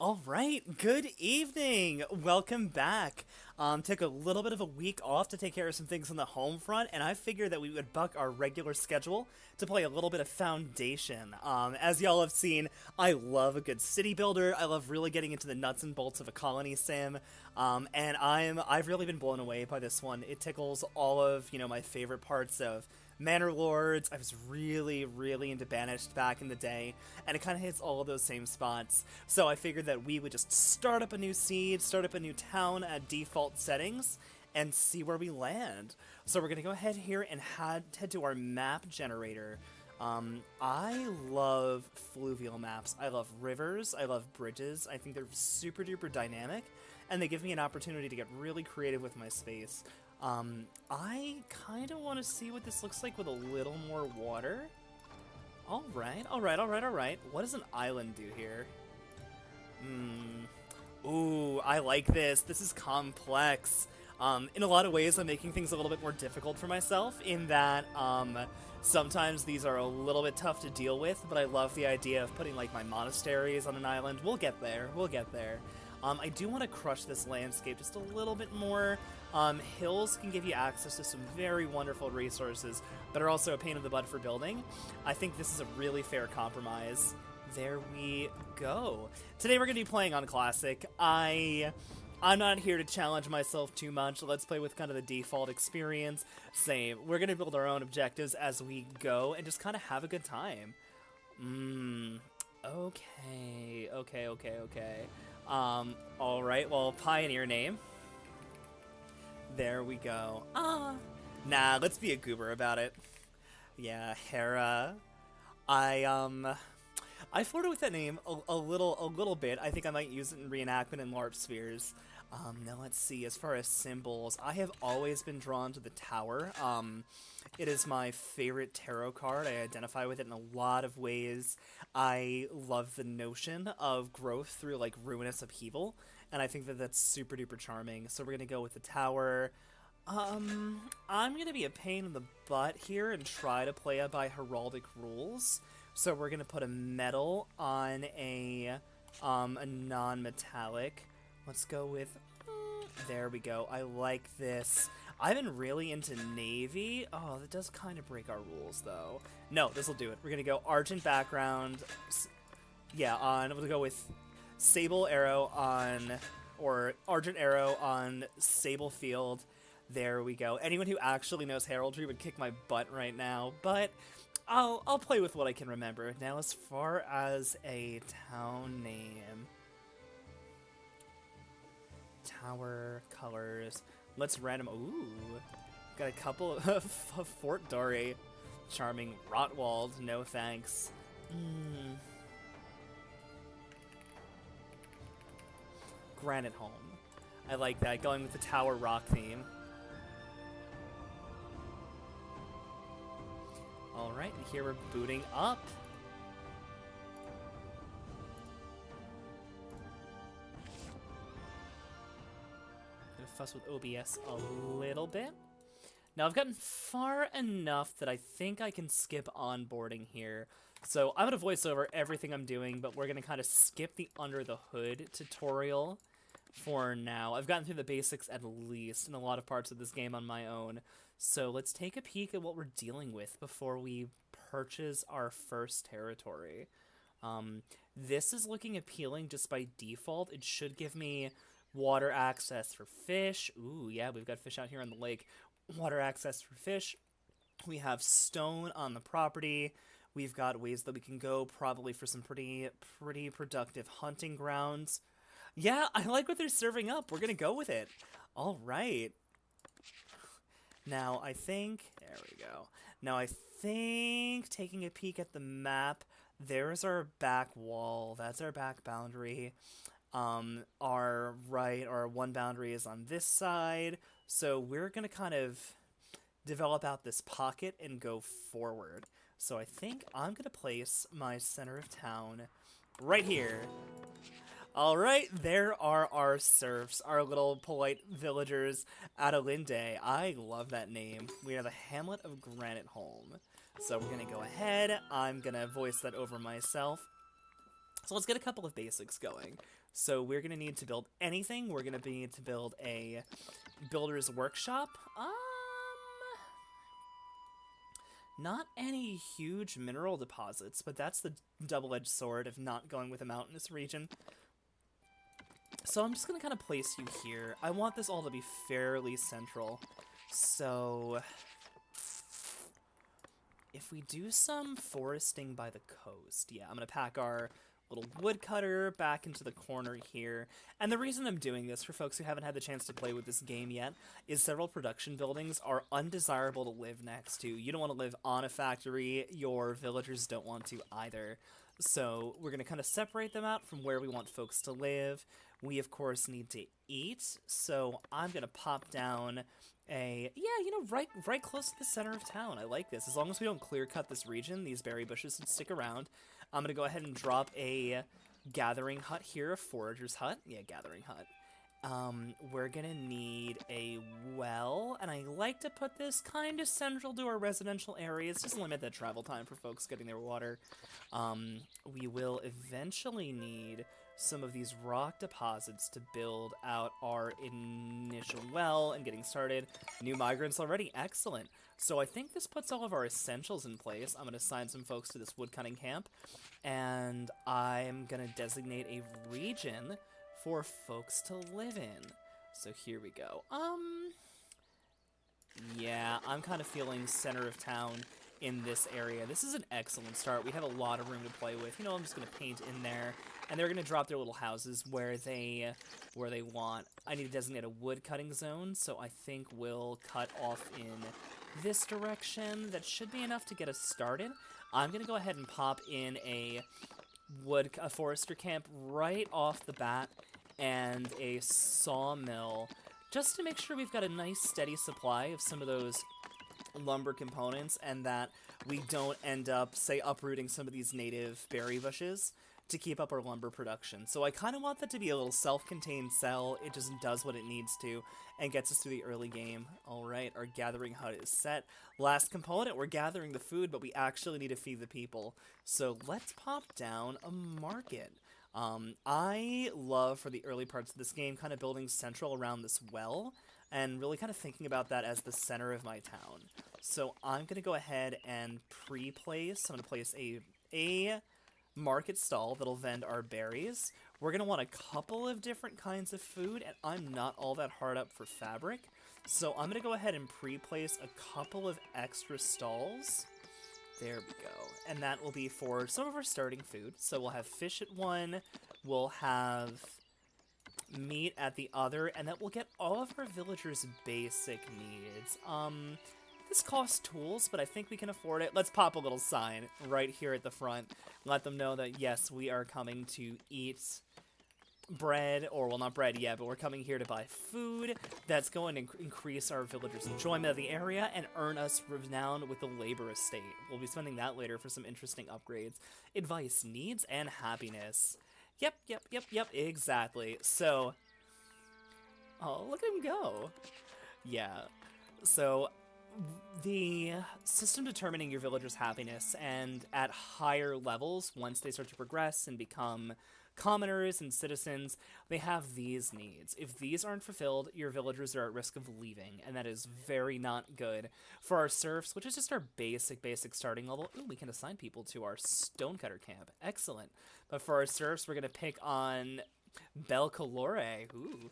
All right, good evening. Welcome back. Took a little bit of a week off to take care of some things on the home front, and I figured that we would buck our regular schedule to play a little bit of Foundation. As y'all have seen, I love a good city builder. I love really getting into the nuts and bolts of a colony sim, and I've really been blown away by this one. It tickles all of my favorite parts of Manor Lords. I was really into Banished back in the day, and it kind of hits all of those same spots. So I figured that we would just start up a new seed, start up a new town at default settings, and see where we land. So we're gonna go ahead here and head to our map generator. I love fluvial maps. I love rivers. I love bridges. I think they're super duper dynamic, and they give me an opportunity to get really creative with my space. I kind of want to see what this looks like with a little more water. Alright. What does an island do here? Ooh, I like this. This is complex. In a lot of ways, I'm making things a little bit more difficult for myself in that, sometimes these are a little bit tough to deal with, but I love the idea of putting, like, my monasteries on an island. We'll get there. I do want to crush this landscape just a little bit more. Hills can give you access to some very wonderful resources, but are also a pain in the butt for building. I think this is a really fair compromise. There we go. Today we're going to be playing on Classic. I'm not here to challenge myself too much. Let's play with kind of the default experience. Same. We're going to build our own objectives as we go and just kind of have a good time. Okay. Alright, well, Pioneer name. There we go. Nah, let's be a goober about it. Yeah, Hera. I flirted with that name a little bit. I think I might use it in reenactment in LARP spheres. Now let's see, as far as symbols, I have always been drawn to the tower. It is my favorite tarot card. I identify with it in a lot of ways. I love the notion of growth through, like, ruinous upheaval, and I think that that's super duper charming. So we're gonna go with the tower. I'm gonna be a pain in the butt here and try to play it by heraldic rules. So we're gonna put a metal on a non-metallic. Let's go with, there we go. I like this. I've been really into navy. Oh, that does kind of break our rules, though. No, this will do it. We're gonna go argent background. Yeah, we'll go with sable arrow on, or argent arrow on sable field. There we go. Anyone who actually knows heraldry would kick my butt right now, but I'll play with what I can remember. Now, as far as a town name, tower colors. Let's random. Ooh, got a couple of Fort Dory, charming. Rotwald, no thanks. Granite Home. I like that. Going with the tower rock theme. Alright, and here we're booting up. Gonna fuss with OBS a little bit. Now I've gotten far enough that I think I can skip onboarding here. So I'm gonna voice over everything I'm doing, but we're gonna kind of skip the under the hood tutorial for now. I've gotten through the basics at least in a lot of parts of this game on my own. So let's take a peek at what we're dealing with before we purchase our first territory. This is looking appealing just by default. It should give me water access for fish. Ooh, yeah, we've got fish out here on the lake. Water access for fish. We have stone on the property. We've got ways that we can go, probably for some pretty productive hunting grounds. Yeah, I like what they're serving up. We're gonna go with it. All right. Now, I think, there we go. Now, I think, taking a peek at the map, there's our back wall. That's our back boundary. Our one boundary is on this side. So we're going to kind of develop out this pocket and go forward. So I think I'm going to place my center of town right here. Alright, there are our serfs, our little polite villagers at Olinde. I love that name. We are the Hamlet of Granite Holm. So we're going to go ahead. I'm going to voice that over myself. So let's get a couple of basics going. So we're going to need to build anything. We're going to need to build a builder's workshop. Not any huge mineral deposits, but that's the double-edged sword of not going with a mountainous region. So I'm just going to kind of place you here. I want this all to be fairly central. So if we do some foresting by the coast, yeah, I'm going to pack our little woodcutter back into the corner here. And the reason I'm doing this, for folks who haven't had the chance to play with this game yet, is several production buildings are undesirable to live next to. You don't want to live on a factory, your villagers don't want to either. So we're going to kind of separate them out from where we want folks to live. We, of course, need to eat, so I'm going to pop down right close to the center of town. I like this. As long as we don't clear-cut this region, these berry bushes should stick around. I'm going to go ahead and drop a gathering hut here, a forager's hut. Yeah, gathering hut. We're going to need a well, and I like to put this kind of central to our residential areas, just limit the travel time for folks getting their water. We will eventually need some of these rock deposits to build out our initial well and getting started. New migrants already, excellent. So I think this puts all of our essentials in place. I'm going to assign some folks to this woodcutting camp, and I'm going to designate a region for folks to live in. So here we go. Yeah, I'm kind of feeling center of town in this area. This is an excellent start. We have a lot of room to play with. You know, I'm just going to paint in there, and they're going to drop their little houses where they want. I need to designate a wood cutting zone, so I think we'll cut off in this direction. That should be enough to get us started. I'm going to go ahead and pop in a forester camp right off the bat and a sawmill just to make sure we've got a nice steady supply of some of those lumber components and that we don't end up, say, uprooting some of these native berry bushes to keep up our lumber production. So I kind of want that to be a little self-contained cell. It just does what it needs to and gets us through the early game. All right, our gathering hut is set. Last component, we're gathering the food, but we actually need to feed the people. So let's pop down a market. I love, for the early parts of this game, kind of building central around this well and really kind of thinking about that as the center of my town. So I'm going to go ahead and pre-place. I'm going to place a market stall that'll vend our berries. We're going to want a couple of different kinds of food, and I'm not all that hard up for fabric. So I'm going to go ahead and pre-place a couple of extra stalls. There we go. And that will be for some of our starting food. So we'll have fish at one, we'll have meat at the other, and that will get all of our villagers' basic needs. This costs tools, but I think we can afford it. Let's pop a little sign right here at the front. Let them know that, yes, we are coming to eat bread, or, well, not bread yet, but we're coming here to buy food that's going to increase our villagers' enjoyment of the area and earn us renown with the labor estate. We'll be spending that later for some interesting upgrades. Advice, needs, and happiness. Yep, exactly. So, oh, look at him go. Yeah, so the system determining your villagers' happiness, and at higher levels, once they start to progress and become commoners and citizens, they have these needs. If these aren't fulfilled, your villagers are at risk of leaving, and that is very not good. For our serfs, which is just our basic starting level, ooh, we can assign people to our stonecutter camp. Excellent. But for our serfs, we're going to pick on Belcalore. Ooh.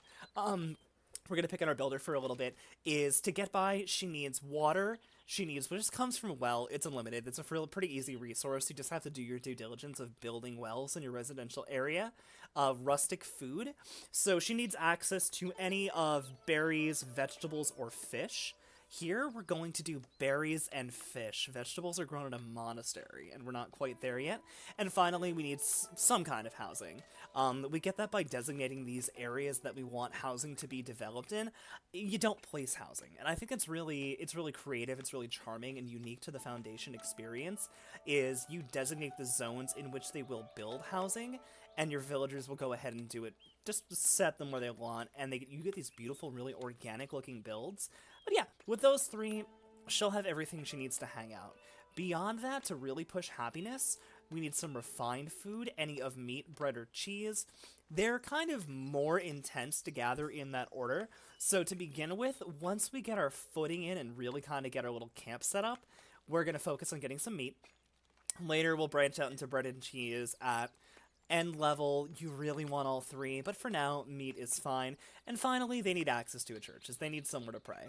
We're going to pick on our builder for a little bit, is to get by, she needs water. She needs, which just comes from a well. It's unlimited. It's a pretty easy resource. You just have to do your due diligence of building wells in your residential area. Rustic food. So she needs access to any of berries, vegetables, or fish. Here, we're going to do berries and fish. Vegetables are grown in a monastery, and we're not quite there yet. And finally, we need some kind of housing. We get that by designating these areas that we want housing to be developed in. You don't place housing, and I think it's really creative, it's really charming and unique to the Foundation experience, is you designate the zones in which they will build housing, and your villagers will go ahead and do it. Just set them where they want, and you get these beautiful, really organic-looking builds. But yeah, with those three, she'll have everything she needs to hang out. Beyond that, to really push happiness, We need some refined food, any of meat, bread, or cheese. They're kind of more intense to gather in that order. So to begin with, once we get our footing in and really kind of get our little camp set up, we're going to focus on getting some meat. Later, we'll branch out into bread and cheese at end level. You really want all three, but for now, meat is fine. And finally, they need access to a church, as they need somewhere to pray.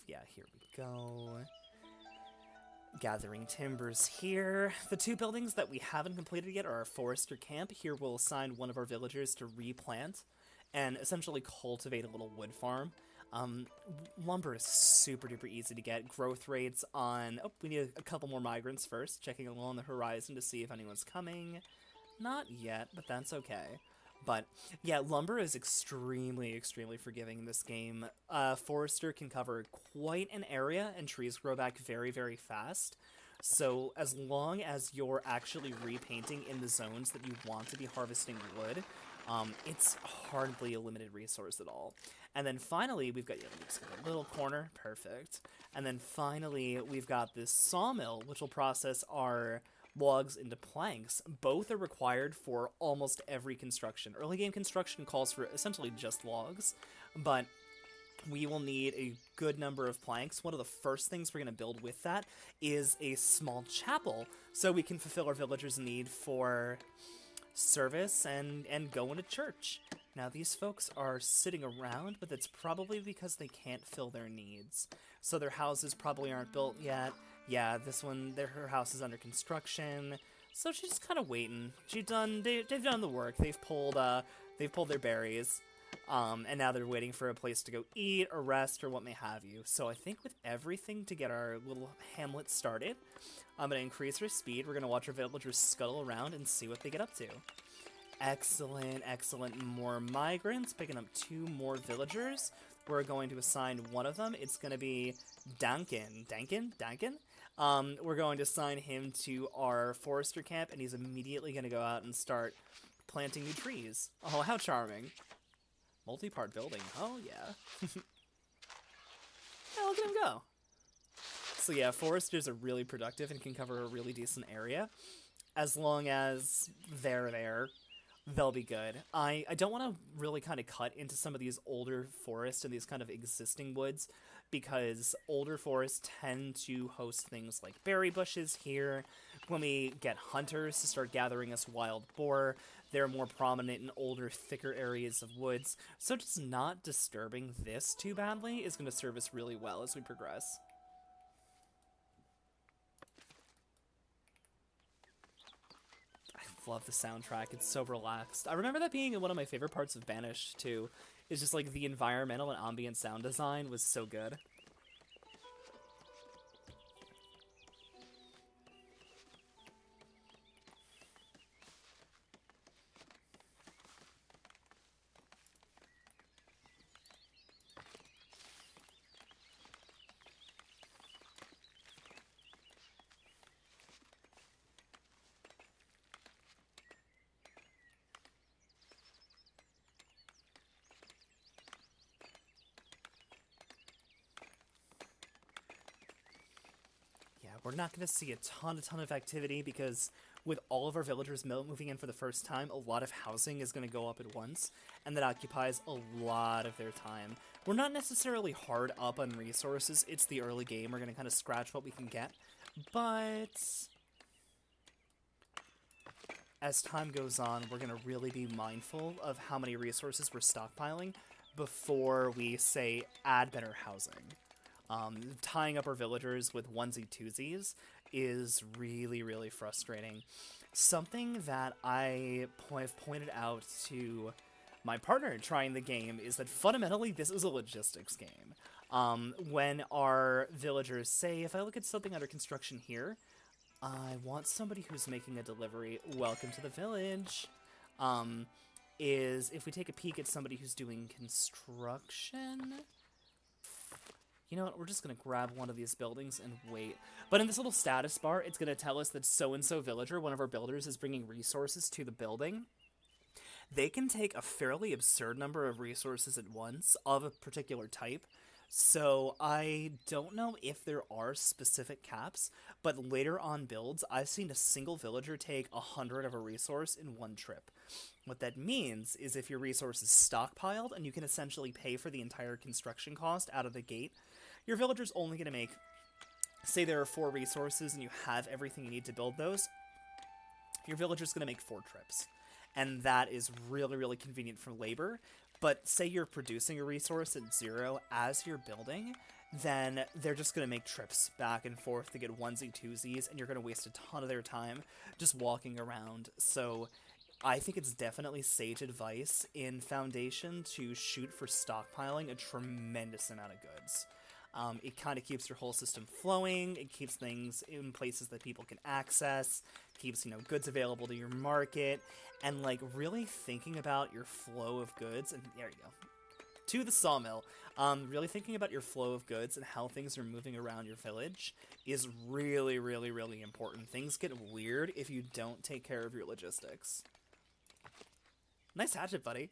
Yeah, here we go. Gathering timbers here. The two buildings that we haven't completed yet are our forester camp. Here we'll assign one of our villagers to replant and essentially cultivate a little wood farm. Lumber is super duper easy to get. Growth rates on... Oh, we need a couple more migrants first. Checking along the horizon to see if anyone's coming. Not yet, but that's okay. But, yeah, lumber is extremely, extremely forgiving in this game. Forester can cover quite an area, and trees grow back very, very fast. So, as long as you're actually repainting in the zones that you want to be harvesting wood, it's hardly a limited resource at all. And then finally, we've got, a little corner, perfect. And then finally, we've got this sawmill, which will process our logs into planks. Both are required for almost every construction. Early game construction calls for essentially just logs, but we will need a good number of planks. One of the first things we're going to build with that is a small chapel, so we can fulfill our villagers' need for service and going to church. Now, these folks are sitting around, but that's probably because they can't fill their needs. So their houses probably aren't built yet. Yeah, this one, her house is under construction, so she's just kind of waiting. They've done the work. They've pulled their berries, and now they're waiting for a place to go eat or rest or what may have you. So I think with everything to get our little hamlet started, I'm going to increase her speed. We're going to watch our villagers scuttle around and see what they get up to. Excellent, excellent. More migrants, picking up 2 more villagers. We're going to assign one of them. It's going to be Duncan. We're going to assign him to our forester camp, and he's immediately going to go out and start planting new trees. Oh, how charming. Multi-part building. Oh, yeah. Yeah, look at him go. So yeah, foresters are really productive and can cover a really decent area. As long as they're there, they'll be good. I don't want to really kind of cut into some of these older forests and these kind of existing woods, because older forests tend to host things like berry bushes here. When we get hunters to start gathering us wild boar, they're more prominent in older, thicker areas of woods, so just not disturbing this too badly is going to serve us really well as we progress. Love the soundtrack. It's so relaxed. I remember that being one of my favorite parts of Banished, too. It's just like the environmental and ambient sound design was so good. We're not going to see a ton of activity because with all of our villagers moving in for the first time, a lot of housing is going to go up at once, and that occupies a lot of their time. We're not necessarily hard up on resources. It's the early game. We're going to kind of scratch what we can get. But as time goes on, we're going to really be mindful of how many resources we're stockpiling before we, say, add better housing. Tying up our villagers with onesie-twosies is really, really frustrating. Something that I have pointed out to my partner trying the game is that fundamentally this is a logistics game. When our villagers say, if I look at something under construction here, I want somebody who's making a delivery, welcome to the village, is if we take a peek at somebody who's doing construction... You know what, we're just going to grab one of these buildings and wait. But in this little status bar, it's going to tell us that so-and-so villager, one of our builders, is bringing resources to the building. they can take a fairly absurd number of resources at once of a particular type. So I don't know if there are specific caps, but later on builds, I've seen a single villager take 100 of a resource in one trip. What that means is if your resource is stockpiled and you can essentially pay for the entire construction cost out of the gate, your villager's only going to make, say there are 4 resources and you have everything you need to build those, your villager's going to make 4 trips. And that is really, really convenient for labor. But say you're producing a resource at 0 as you're building, then they're just going to make trips back and forth to get onesie twosies, and you're going to waste a ton of their time just walking around. So I think it's definitely sage advice in Foundation to shoot for stockpiling a tremendous amount of goods. It kind of keeps your whole system flowing, it keeps things in places that people can access, keeps, goods available to your market, and, like, really thinking about your flow of goods, and there you go, to the sawmill, really thinking about your flow of goods and how things are moving around your village is really, really, really important. Things get weird if you don't take care of your logistics. Nice hatchet, buddy.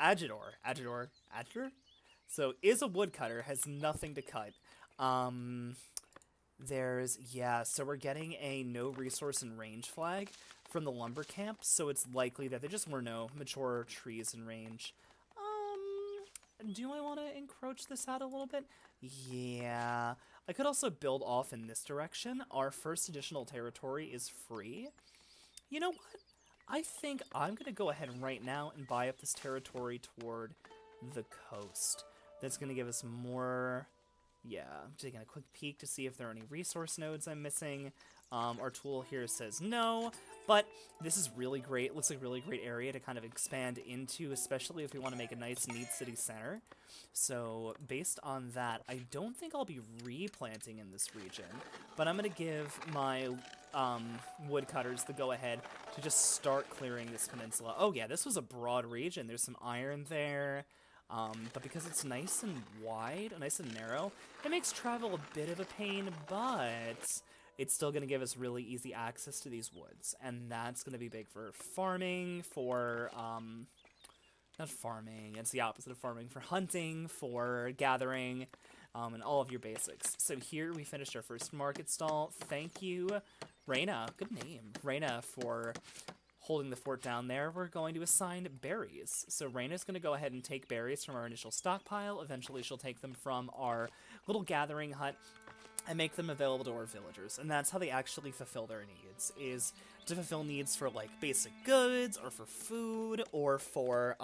Agidor. So, is a woodcutter, has nothing to cut. So we're getting a no resource in range flag from the lumber camp, so it's likely that there just were no mature trees in range. Do I want to encroach this out a little bit? Yeah. I could also build off in this direction. Our first additional territory is free. You know what? I think I'm going to go ahead right now and buy up this territory toward the coast. That's going to give us more... Yeah, I'm taking a quick peek to see if there are any resource nodes I'm missing. Our tool here says no, but this is really great. It looks like a really great area to kind of expand into, especially if we want to make a nice, neat city center. So, based on that, I don't think I'll be replanting in this region, but I'm going to give my woodcutters the go-ahead to just start clearing this peninsula. Oh yeah, this was a broad region. There's some iron there. But because it's nice and wide, nice and narrow, it makes travel a bit of a pain, but it's still going to give us really easy access to these woods. And that's going to be big for farming, for, not farming, it's the opposite of farming, for hunting, for gathering, and all of your basics. So here we finished our first market stall. Thank you, Reyna, good name, Reyna, for holding the fort down there. We're going to assign berries. So Reyna's going to go ahead and take berries from our initial stockpile. Eventually she'll take them from our little gathering hut and make them available to our villagers. And that's how they actually fulfill their needs, is to fulfill needs for, like, basic goods, or for food, or for,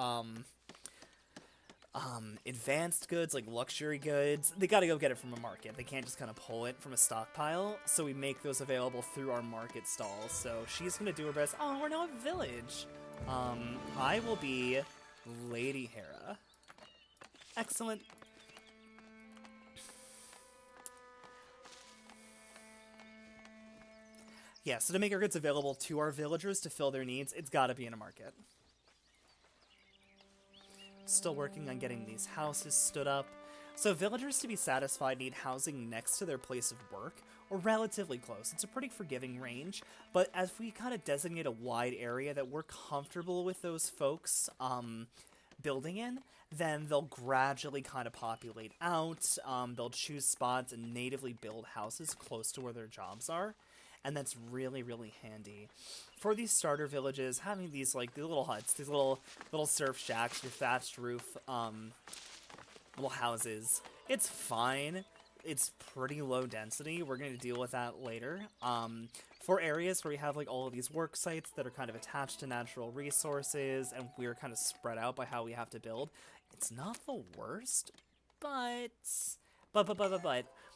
advanced goods, like luxury goods. They gotta go get it from a market. They can't just kind of pull it from a stockpile, so we make those available through our market stalls. So she's gonna do her best. Oh, we're now a village. I will be Lady Hera. Excellent. Yeah, so to make our goods available to our villagers to fill their needs, it's gotta be in a market. Still working on getting these houses stood up. So villagers, to be satisfied, need housing next to their place of work, or relatively close. It's a pretty forgiving range, but as we kind of designate a wide area that we're comfortable with those folks building in, then they'll gradually kind of populate out. They'll choose spots and natively build houses close to where their jobs are. And that's really, really handy. For these starter villages, having these, like, the little huts, these little surf shacks with thatched roof, little houses, it's fine. It's pretty low density. We're going to deal with that later. For areas where we have, like, all of these work sites that are kind of attached to natural resources, and we're kind of spread out by how we have to build, it's not the worst, but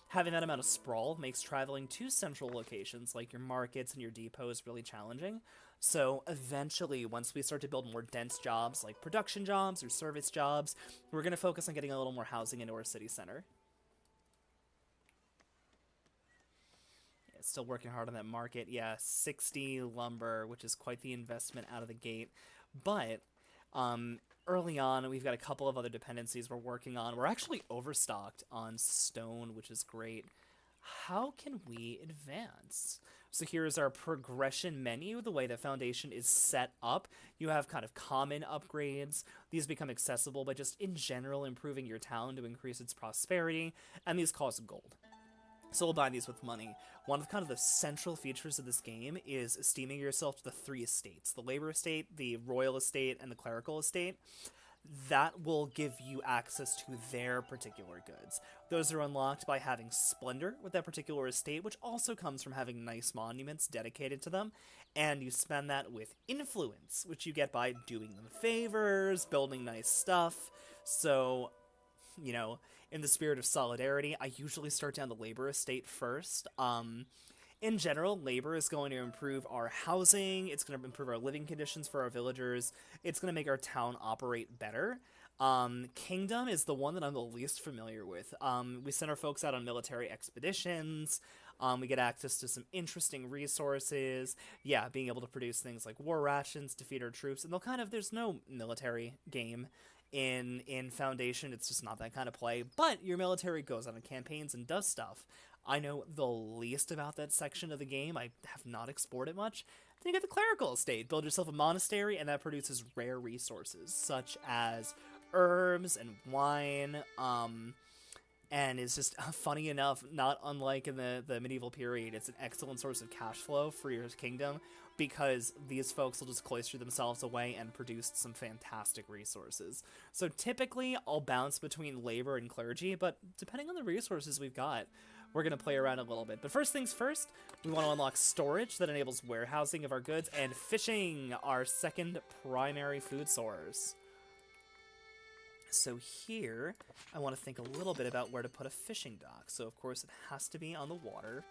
having that amount of sprawl makes traveling to central locations like your markets and your depots really challenging. So eventually, once we start to build more dense jobs like production jobs or service jobs, we're going to focus on getting a little more housing into our city center. Yeah, still working hard on that market. Yeah, 60 lumber, which is quite the investment out of the gate. But early on, we've got a couple of other dependencies we're working on. We're actually overstocked on stone, which is great. How can we advance? So here's our progression menu, the way that Foundation is set up. You have kind of common upgrades. These become accessible by just, in general, improving your town to increase its prosperity, and these cost gold. So we'll buy these with money. One of kind of the central features of this game is esteeming yourself to the 3 estates. The labor estate, the royal estate, and the clerical estate. That will give you access to their particular goods. Those are unlocked by having splendor with that particular estate, which also comes from having nice monuments dedicated to them. And you spend that with influence, which you get by doing them favors, building nice stuff. So, you know, in the spirit of solidarity, I usually start down the labor estate first. In general, labor is going to improve our housing, it's going to improve our living conditions for our villagers, it's going to make our town operate better. Kingdom is the one that I'm the least familiar with. We send our folks out on military expeditions, we get access to some interesting resources, yeah, being able to produce things like war rations to feed our troops, and there's no military game in Foundation, it's just not that kind of play, but your military goes on campaigns and does stuff. I know the least about that section of the game. I have not explored it much. Then you get the clerical estate. Build yourself a monastery, and that produces rare resources, such as herbs and wine, and is just, funny enough, not unlike in the medieval period, it's an excellent source of cash flow for your kingdom, because these folks will just cloister themselves away and produce some fantastic resources. So typically, I'll bounce between labor and clergy, but depending on the resources we've got, we're going to play around a little bit. But first things first, we want to unlock storage that enables warehousing of our goods, and fishing, our second primary food source. So here, I want to think a little bit about where to put a fishing dock. So of course it has to be on the water.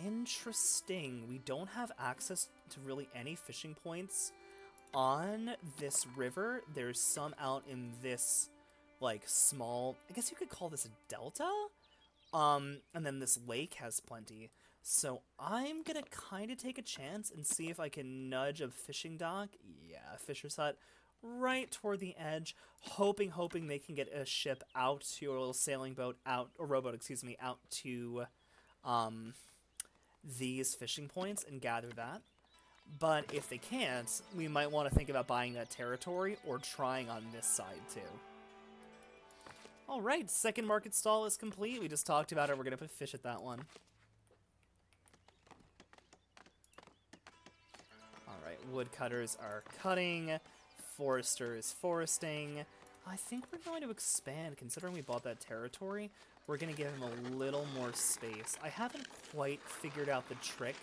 Interesting. We don't have access to really any fishing points on this river. There's some out in this, like, small, I guess you could call this a delta? And then this lake has plenty. So I'm gonna kind of take a chance and see if I can nudge a fishing dock. Yeah, fisher's hut. Right toward the edge, hoping they can get a ship out to, or a little sailing boat out, or rowboat, excuse me, out to, these fishing points and gather that. But if they can't, we might want to think about buying that territory or trying on this side too. Alright, second market stall is complete. We just talked about it. We're going to put fish at that one. Alright, woodcutters are cutting. Forester is foresting. I think we're going to expand. Considering we bought that territory, we're going to give him a little more space. I haven't quite figured out the trick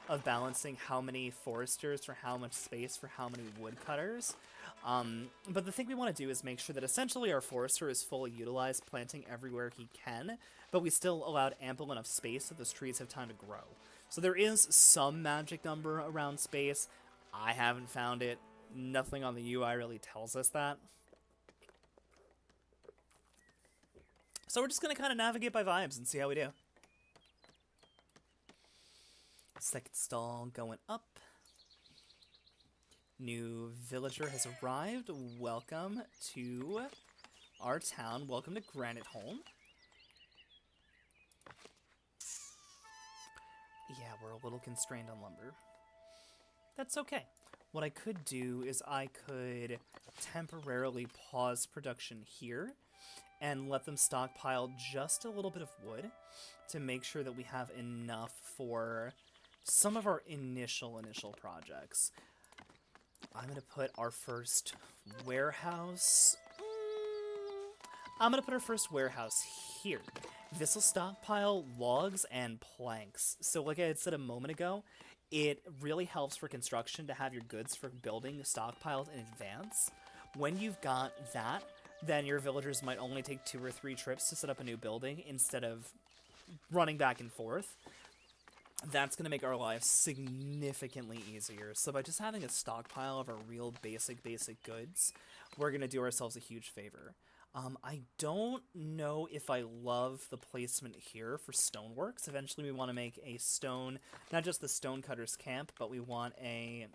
of balancing how many foresters for how much space for how many woodcutters. But the thing we want to do is make sure that essentially our forester is fully utilized, planting everywhere he can, but we still allowed ample enough space so those trees have time to grow. So there is some magic number around space. I haven't found it. Nothing on the UI really tells us that. So we're just going to kind of navigate by vibes and see how we do. Second stall going up. New villager has arrived. Welcome to our town. Welcome to Granite Home. Yeah, we're a little constrained on lumber. That's okay. What I could do is I could temporarily pause production here and let them stockpile just a little bit of wood to make sure that we have enough for some of our initial projects. I'm going to put our first warehouse... I'm going to put our first warehouse here. This will stockpile logs and planks. So like I had said a moment ago, it really helps for construction to have your goods for building stockpiled in advance. When you've got that, then your villagers might only take 2 or 3 trips to set up a new building instead of running back and forth. That's going to make our lives significantly easier. So by just having a stockpile of our real basic goods, we're going to do ourselves a huge favor. I don't know if I love the placement here for stoneworks. Eventually we want to make a stone, not just the stonecutter's camp, but we want a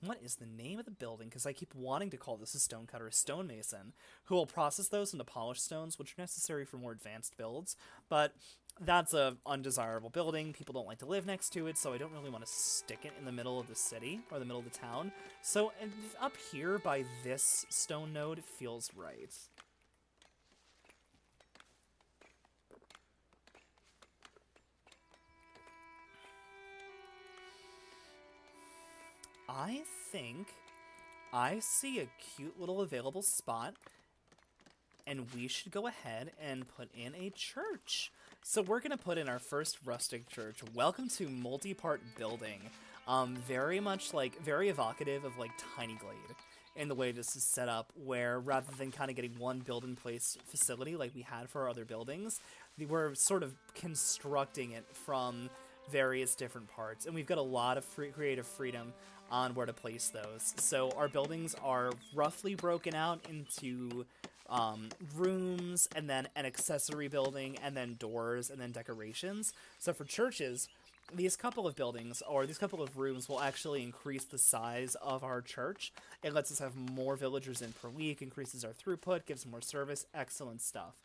what is the name of the building? Because I keep wanting to call this a stonecutter, a stonemason, who will process those into polished stones, which are necessary for more advanced builds. But that's a undesirable building. People don't like to live next to it, so I don't really want to stick it in the middle of the city or the middle of the town. So up here by this stone node feels right. I think I see a cute little available spot, and we should go ahead and put in a church. So we're going to put in our first rustic church. Welcome to multi-part building. Very much like, very evocative of like Tiny Glade in the way this is set up, where rather than kind of getting one build-in-place facility like we had for our other buildings, we're sort of constructing it from various different parts, and we've got a lot of creative freedom on where to place those. So our buildings are roughly broken out into rooms, and then an accessory building, and then doors, and then decorations. So for churches, these couple of buildings, or these couple of rooms, will actually increase the size of our church. It lets us have more villagers in per week, increases our throughput, gives more service, excellent stuff.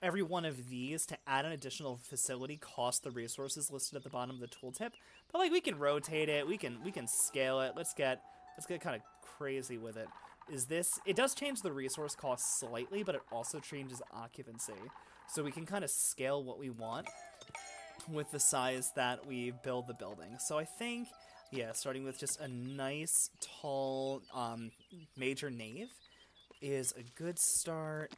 Every one of these, to add an additional facility, costs the resources listed at the bottom of the tooltip. But like, we can rotate it, we can scale it. Let's get kind of crazy with it. It does change the resource cost slightly, but it also changes occupancy. So we can kind of scale what we want with the size that we build the building. So I think, yeah, starting with just a nice, tall, major nave is a good start.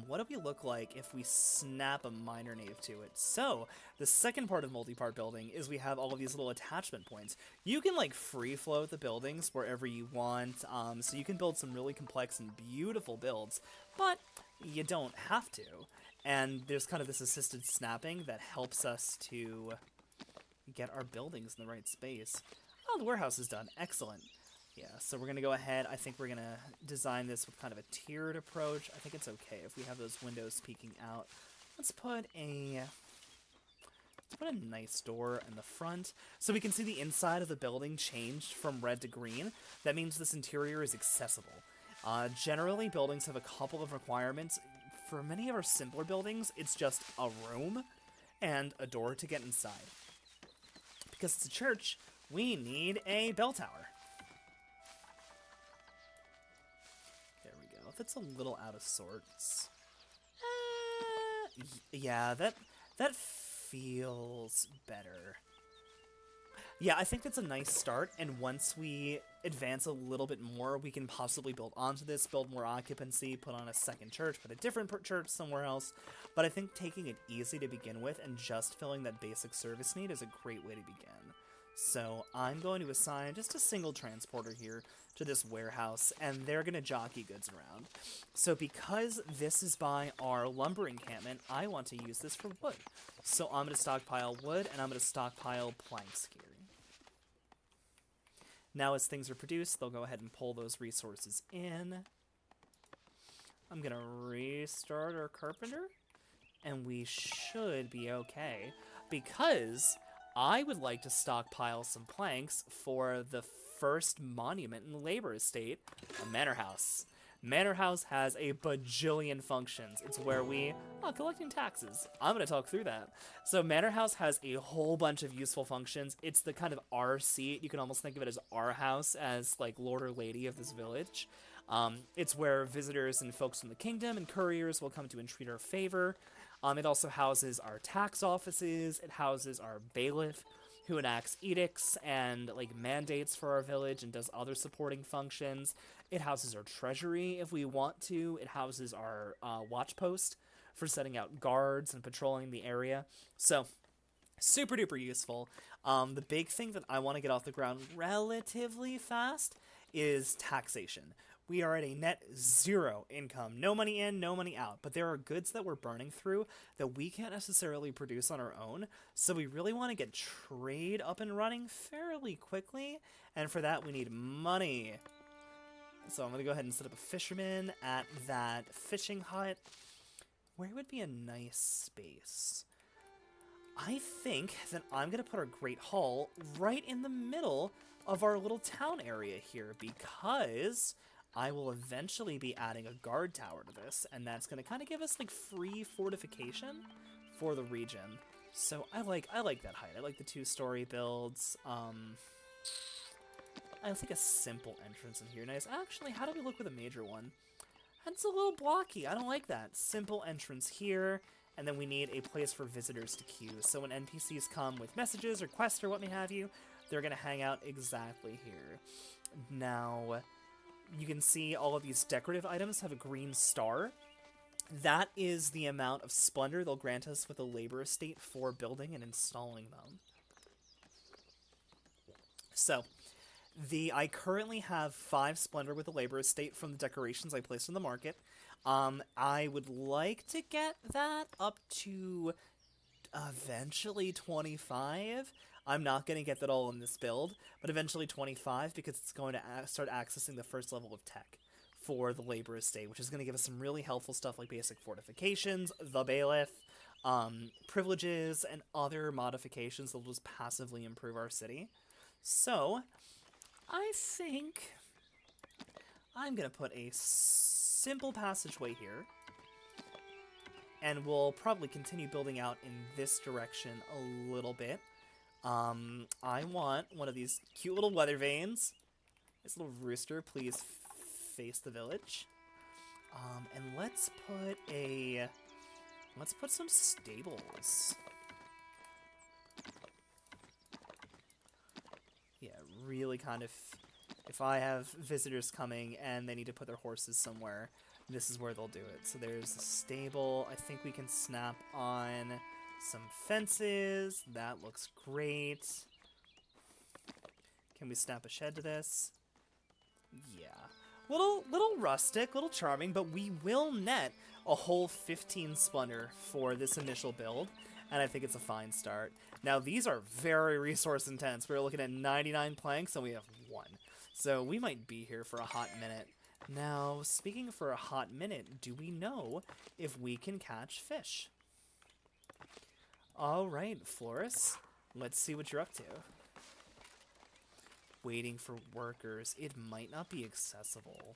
What do we look like if we snap a minor nave to it? So, the second part of multi-part building is we have all of these little attachment points. You can, like, free float the buildings wherever you want, so you can build some really complex and beautiful builds, but you don't have to. And there's kind of this assisted snapping that helps us to get our buildings in the right space. Oh, the warehouse is done. Excellent. Yeah, so we're going to go ahead. I think we're going to design this with kind of a tiered approach. I think it's okay if we have those windows peeking out. Let's put a nice door in the front so we can see the inside of the building changed from red to green. That means this interior is accessible. Generally, buildings have a couple of requirements. For many of our simpler buildings, it's just a room and a door to get inside. Because it's a church, we need a bell tower. That's a little out of sorts. Yeah, that feels better. Yeah, I think that's a nice start, and once we advance a little bit more, we can possibly build onto this, build more occupancy, put on a second church, put a different church somewhere else. But I think taking it easy to begin with and just filling that basic service need is a great way to begin. So I'm going to assign just a single transporter here to this warehouse, and they're going to jockey goods around. So because this is by our lumber encampment, I want to use this for wood. So I'm going to stockpile wood, and I'm going to stockpile planks here. Now as things are produced, they'll go ahead and pull those resources in. I'm going to restart our carpenter, and we should be okay, because I would like to stockpile some planks for the first monument in the labor estate, a manor house. Manor house has a bajillion functions. It's where we, collecting taxes. I'm going to talk through that. So manor house has a whole bunch of useful functions. It's the kind of our seat. You can almost think of it as our house, as like lord or lady of this village. It's where visitors and folks from the kingdom and couriers will come to entreat our favor. It also houses our tax offices. It houses our bailiff, who enacts edicts and like mandates for our village and does other supporting functions. It houses our treasury if we want to. It houses our watch post for setting out guards and patrolling the area. So super duper useful. The big thing that I want to get off the ground relatively fast is taxation. We are at a net zero income. No money in, no money out. But there are goods that we're burning through that we can't necessarily produce on our own. So we really want to get trade up and running fairly quickly. And for that, we need money. So I'm going to go ahead and set up a fisherman at that fishing hut. Where would be a nice space? I think that I'm going to put our Great Hall right in the middle of our little town area here, because I will eventually be adding a guard tower to this, and that's going to kind of give us like free fortification for the region. So I like that height. I like the 2-story builds. I think a simple entrance in here. Nice. Actually, how do we look with a major one? That's a little blocky. I don't like that. Simple entrance here, and then we need a place for visitors to queue. So when NPCs come with messages or quests or what may have you, they're going to hang out exactly here. Now, you can see all of these decorative items have a green star. That is the amount of splendor they'll grant us with a labor estate for building and installing them. So, I currently have 5 splendor with a labor estate from the decorations I placed in the market. I would like to get that up to eventually 25. I'm not going to get that all in this build, but eventually 25, because it's going to start accessing the first level of tech for the labor estate, which is going to give us some really helpful stuff like basic fortifications, the bailiff, privileges, and other modifications that will just passively improve our city. So, I think I'm going to put a simple passageway here, and we'll probably continue building out in this direction a little bit. I want one of these cute little weather vanes. This little rooster, please face the village. And let's put some stables. Yeah, really kind of, if I have visitors coming and they need to put their horses somewhere, this is where they'll do it. So there's a stable. I think we can snap on some fences. That looks great. Can we snap a shed to this? Yeah. Little rustic, little charming, but we will net a whole 15 splendor for this initial build, and I think it's a fine start. Now, these are very resource intense. We're looking at 99 planks, and we have 1. So we might be here for a hot minute. Now, speaking for a hot minute, do we know if we can catch fish? All right, Floris, let's see what you're up to. Waiting for workers. It might not be accessible.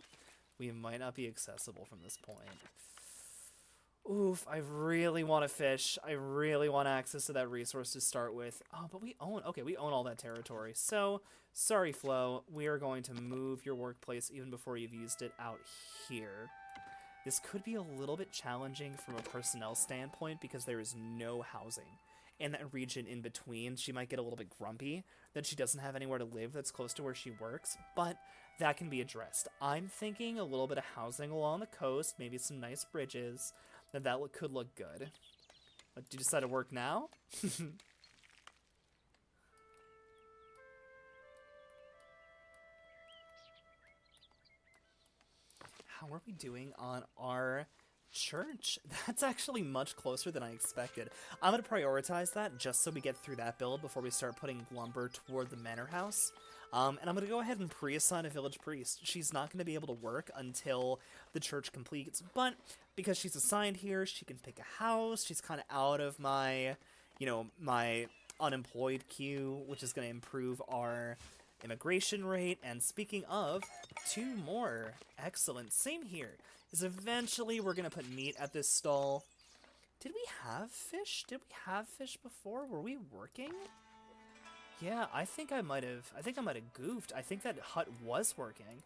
We might not be accessible from this point. Oof, I really want to fish. I really want access to that resource to start with. Oh, but we own all that territory. So, sorry, Flo. We are going to move your workplace even before you've used it out here. This could be a little bit challenging from a personnel standpoint because there is no housing in that region in between. She might get a little bit grumpy that she doesn't have anywhere to live that's close to where she works, but that can be addressed. I'm thinking a little bit of housing along the coast, maybe some nice bridges. That could look good. But do you decide to work now? How are we doing on our church? That's actually much closer than I expected. I'm going to prioritize that just so we get through that build before we start putting lumber toward the manor house. And I'm going to go ahead and pre-assign a village priest. She's not going to be able to work until the church completes, but because she's assigned here, she can pick a house. She's kind of out of my, my unemployed queue, which is going to improve our immigration rate. And speaking of, 2 more. Excellent. Same here. Is eventually we're going to put meat at this stall. Did we have fish? Did we have fish before? Were we working? Yeah, I think I might have goofed. I think that hut was working.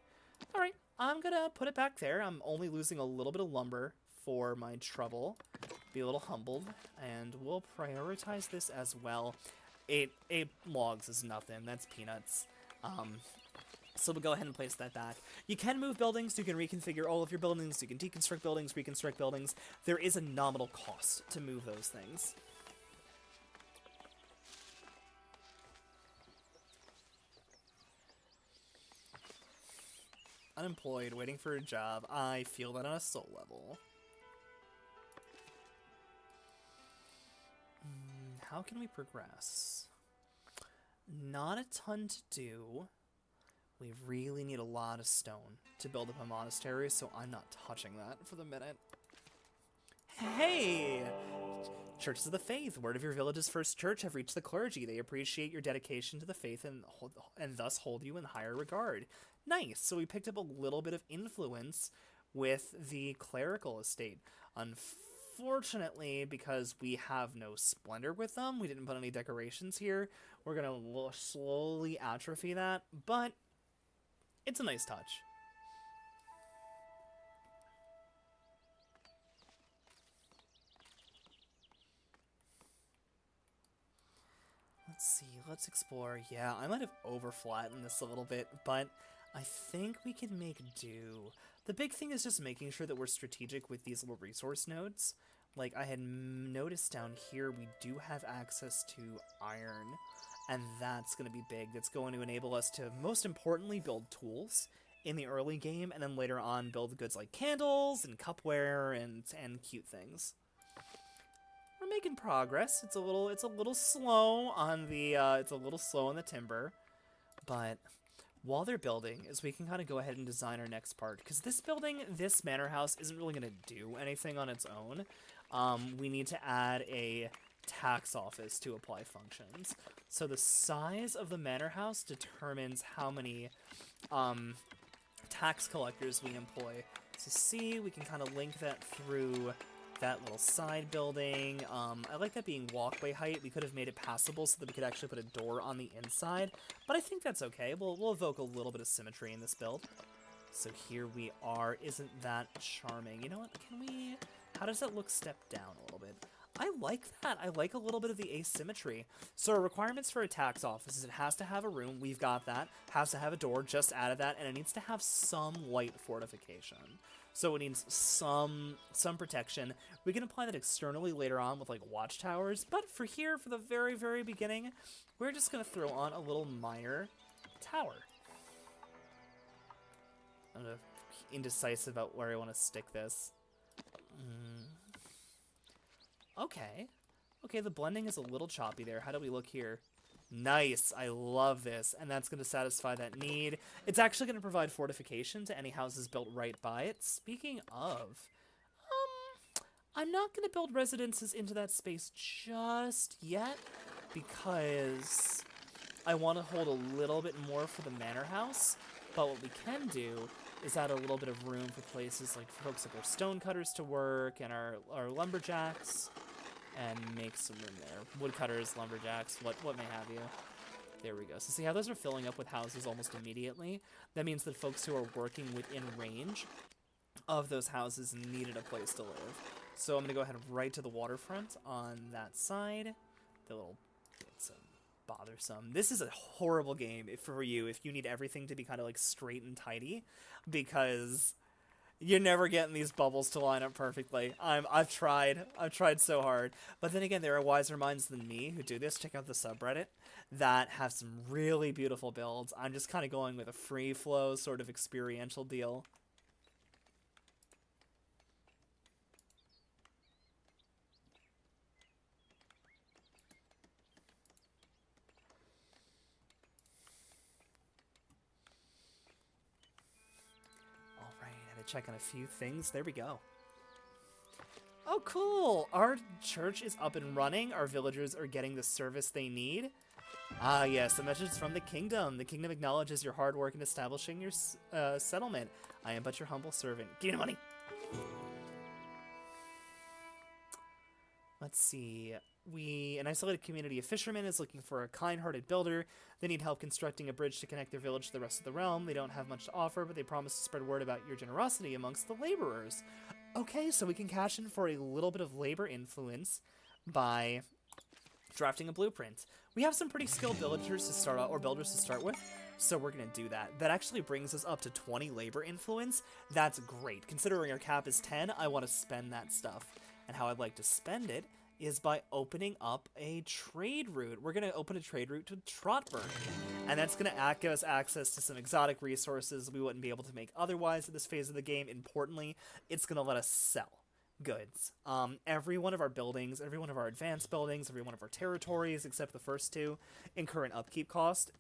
All right, I'm going to put it back there. I'm only losing a little bit of lumber for my trouble. Be a little humbled, and we'll prioritize this as well. 8 logs is nothing. That's peanuts. So we'll go ahead and place that back. You can move buildings, you can reconfigure all of your buildings, you can deconstruct buildings, reconstruct buildings. There is a nominal cost to move those things. Unemployed, waiting for a job. I feel that on a soul level. How can we progress? Not a ton to do. We really need a lot of stone to build up a monastery, so I'm not touching that for the minute. Hey! Churches of the Faith. Word of your village's first church have reached the clergy. They appreciate your dedication to the faith and thus hold you in higher regard. Nice. So we picked up a little bit of influence with the clerical estate. Unfortunately, because we have no splendor with them, we didn't put any decorations here. We're going to slowly atrophy that, but it's a nice touch. Let's see, let's explore. Yeah, I might have over-flattened this a little bit, but I think we can make do. The big thing is just making sure that we're strategic with these little resource nodes. Like, I had noticed down here, we do have access to iron, and that's going to be big. That's going to enable us to, most importantly, build tools in the early game, and then later on build goods like candles and cupware and cute things. We're making progress. It's a little slow on the timber, but while they're building, is we can kind of go ahead and design our next part, because this manor house isn't really going to do anything on its own. We need to add a tax office to apply functions. So the size of the manor house determines how many tax collectors we employ. So see, we can kind of link that through that little side building. I like that being walkway height. We could have made it passable so that we could actually put a door on the inside, but I think that's okay. We'll evoke a little bit of symmetry in this build. So here we are. Isn't that charming? You know what? How does that look stepped down a little bit? I like that. I like a little bit of the asymmetry. So our requirements for a tax office is it has to have a room. We've got that. Has to have a door. Just added that. And it needs to have some light fortification. So it needs some protection. We can apply that externally later on with like watchtowers. But for here, for the very, very beginning, we're just going to throw on a little minor tower. I'm indecisive about where I want to stick this. Okay, the blending is a little choppy there. How do we look here? Nice, I love this, and that's going to satisfy that need. It's actually going to provide fortification to any houses built right by it. Speaking of, I'm not going to build residences into that space just yet, because I want to hold a little bit more for the manor house, but what we can do is add a little bit of room for places like for folks like our stonecutters to work and our lumberjacks, and make some room there. Woodcutters, lumberjacks, what may have you. There we go. So see how those are filling up with houses almost immediately? That means that folks who are working within range of those houses needed a place to live. So I'm going to go ahead right to the waterfront on that side. It's bothersome. This is a horrible game for you if you need everything to be kind of like straight and tidy, because you're never getting these bubbles to line up perfectly. I've tried so hard. But then again, there are wiser minds than me who do this. Check out the subreddit that have some really beautiful builds. I'm just kind of going with a free flow sort of experiential deal. Check on a few things. There we go. Oh, cool! Our church is up and running. Our villagers are getting the service they need. Ah, yes, a message from the kingdom. The kingdom acknowledges your hard work in establishing your settlement. I am but your humble servant. Give me the money! Let's see. An isolated community of fishermen is looking for a kind-hearted builder. They need help constructing a bridge to connect their village to the rest of the realm. They don't have much to offer, but they promise to spread word about your generosity amongst the laborers. Okay, so we can cash in for a little bit of labor influence by drafting a blueprint. We have some pretty skilled villagers to start out, or builders to start with, so we're going to do that. That actually brings us up to 20 labor influence. That's great. Considering our cap is 10, I want to spend that stuff. And how I'd like to spend it is by opening up a trade route. We're going to open a trade route to Trotburn, and that's going to give us access to some exotic resources we wouldn't be able to make otherwise at this phase of the game. Importantly, it's going to let us sell goods. Every one of our buildings, every one of our advanced buildings, every one of our territories, except the first two, incur an upkeep cost.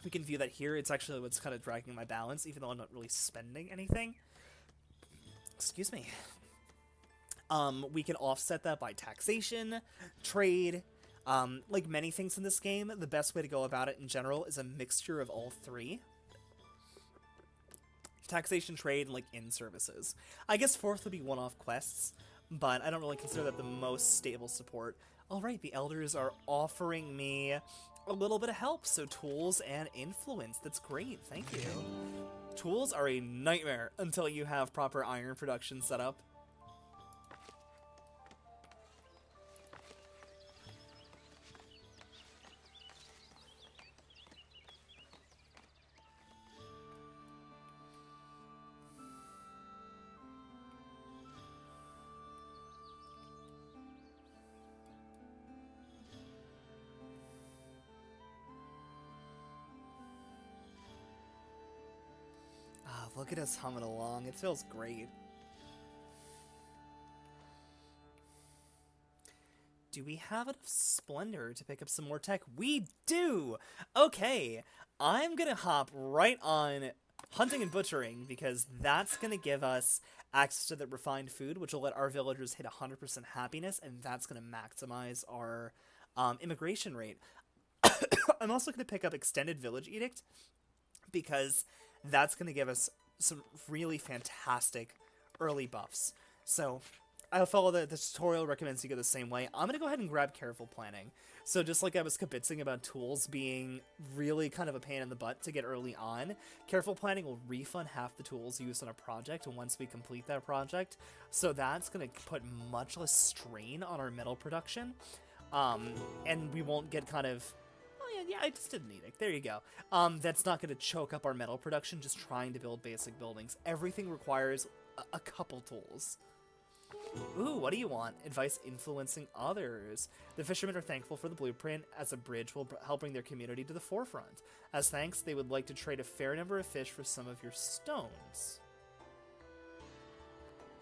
We can view that here. It's actually what's kind of dragging my balance, even though I'm not really spending anything. Excuse me. We can offset that by taxation, trade, like many things in this game. The best way to go about it in general is a mixture of all three. Taxation, trade, and like in-services. I guess fourth would be one-off quests, but I don't really consider that the most stable support. Alright, the elders are offering me a little bit of help, so tools and influence. That's great, thank you. Tools are a nightmare until you have proper iron production set up. Look at us humming along. It feels great. Do we have enough splendor to pick up some more tech? We do! Okay, I'm gonna hop right on hunting and butchering because that's gonna give us access to the refined food, which will let our villagers hit 100% happiness, and that's gonna maximize our immigration rate. I'm also gonna pick up Extended Village Edict because that's gonna give us some really fantastic early buffs. So I'll follow the tutorial recommends you go the same way. I'm going to go ahead and grab Careful Planning. So just like I was kibitzing about tools being really kind of a pain in the butt to get early on, Careful Planning will refund half the tools used on a project once we complete that project. So that's going to put much less strain on our metal production. And we won't get kind of... Yeah, I just didn't need it. There you go. That's not going to choke up our metal production just trying to build basic buildings. Everything requires a couple tools. Ooh, what do you want? Advice influencing others. The fishermen are thankful for the blueprint as a bridge will help bring their community to the forefront. As thanks, they would like to trade a fair number of fish for some of your stones.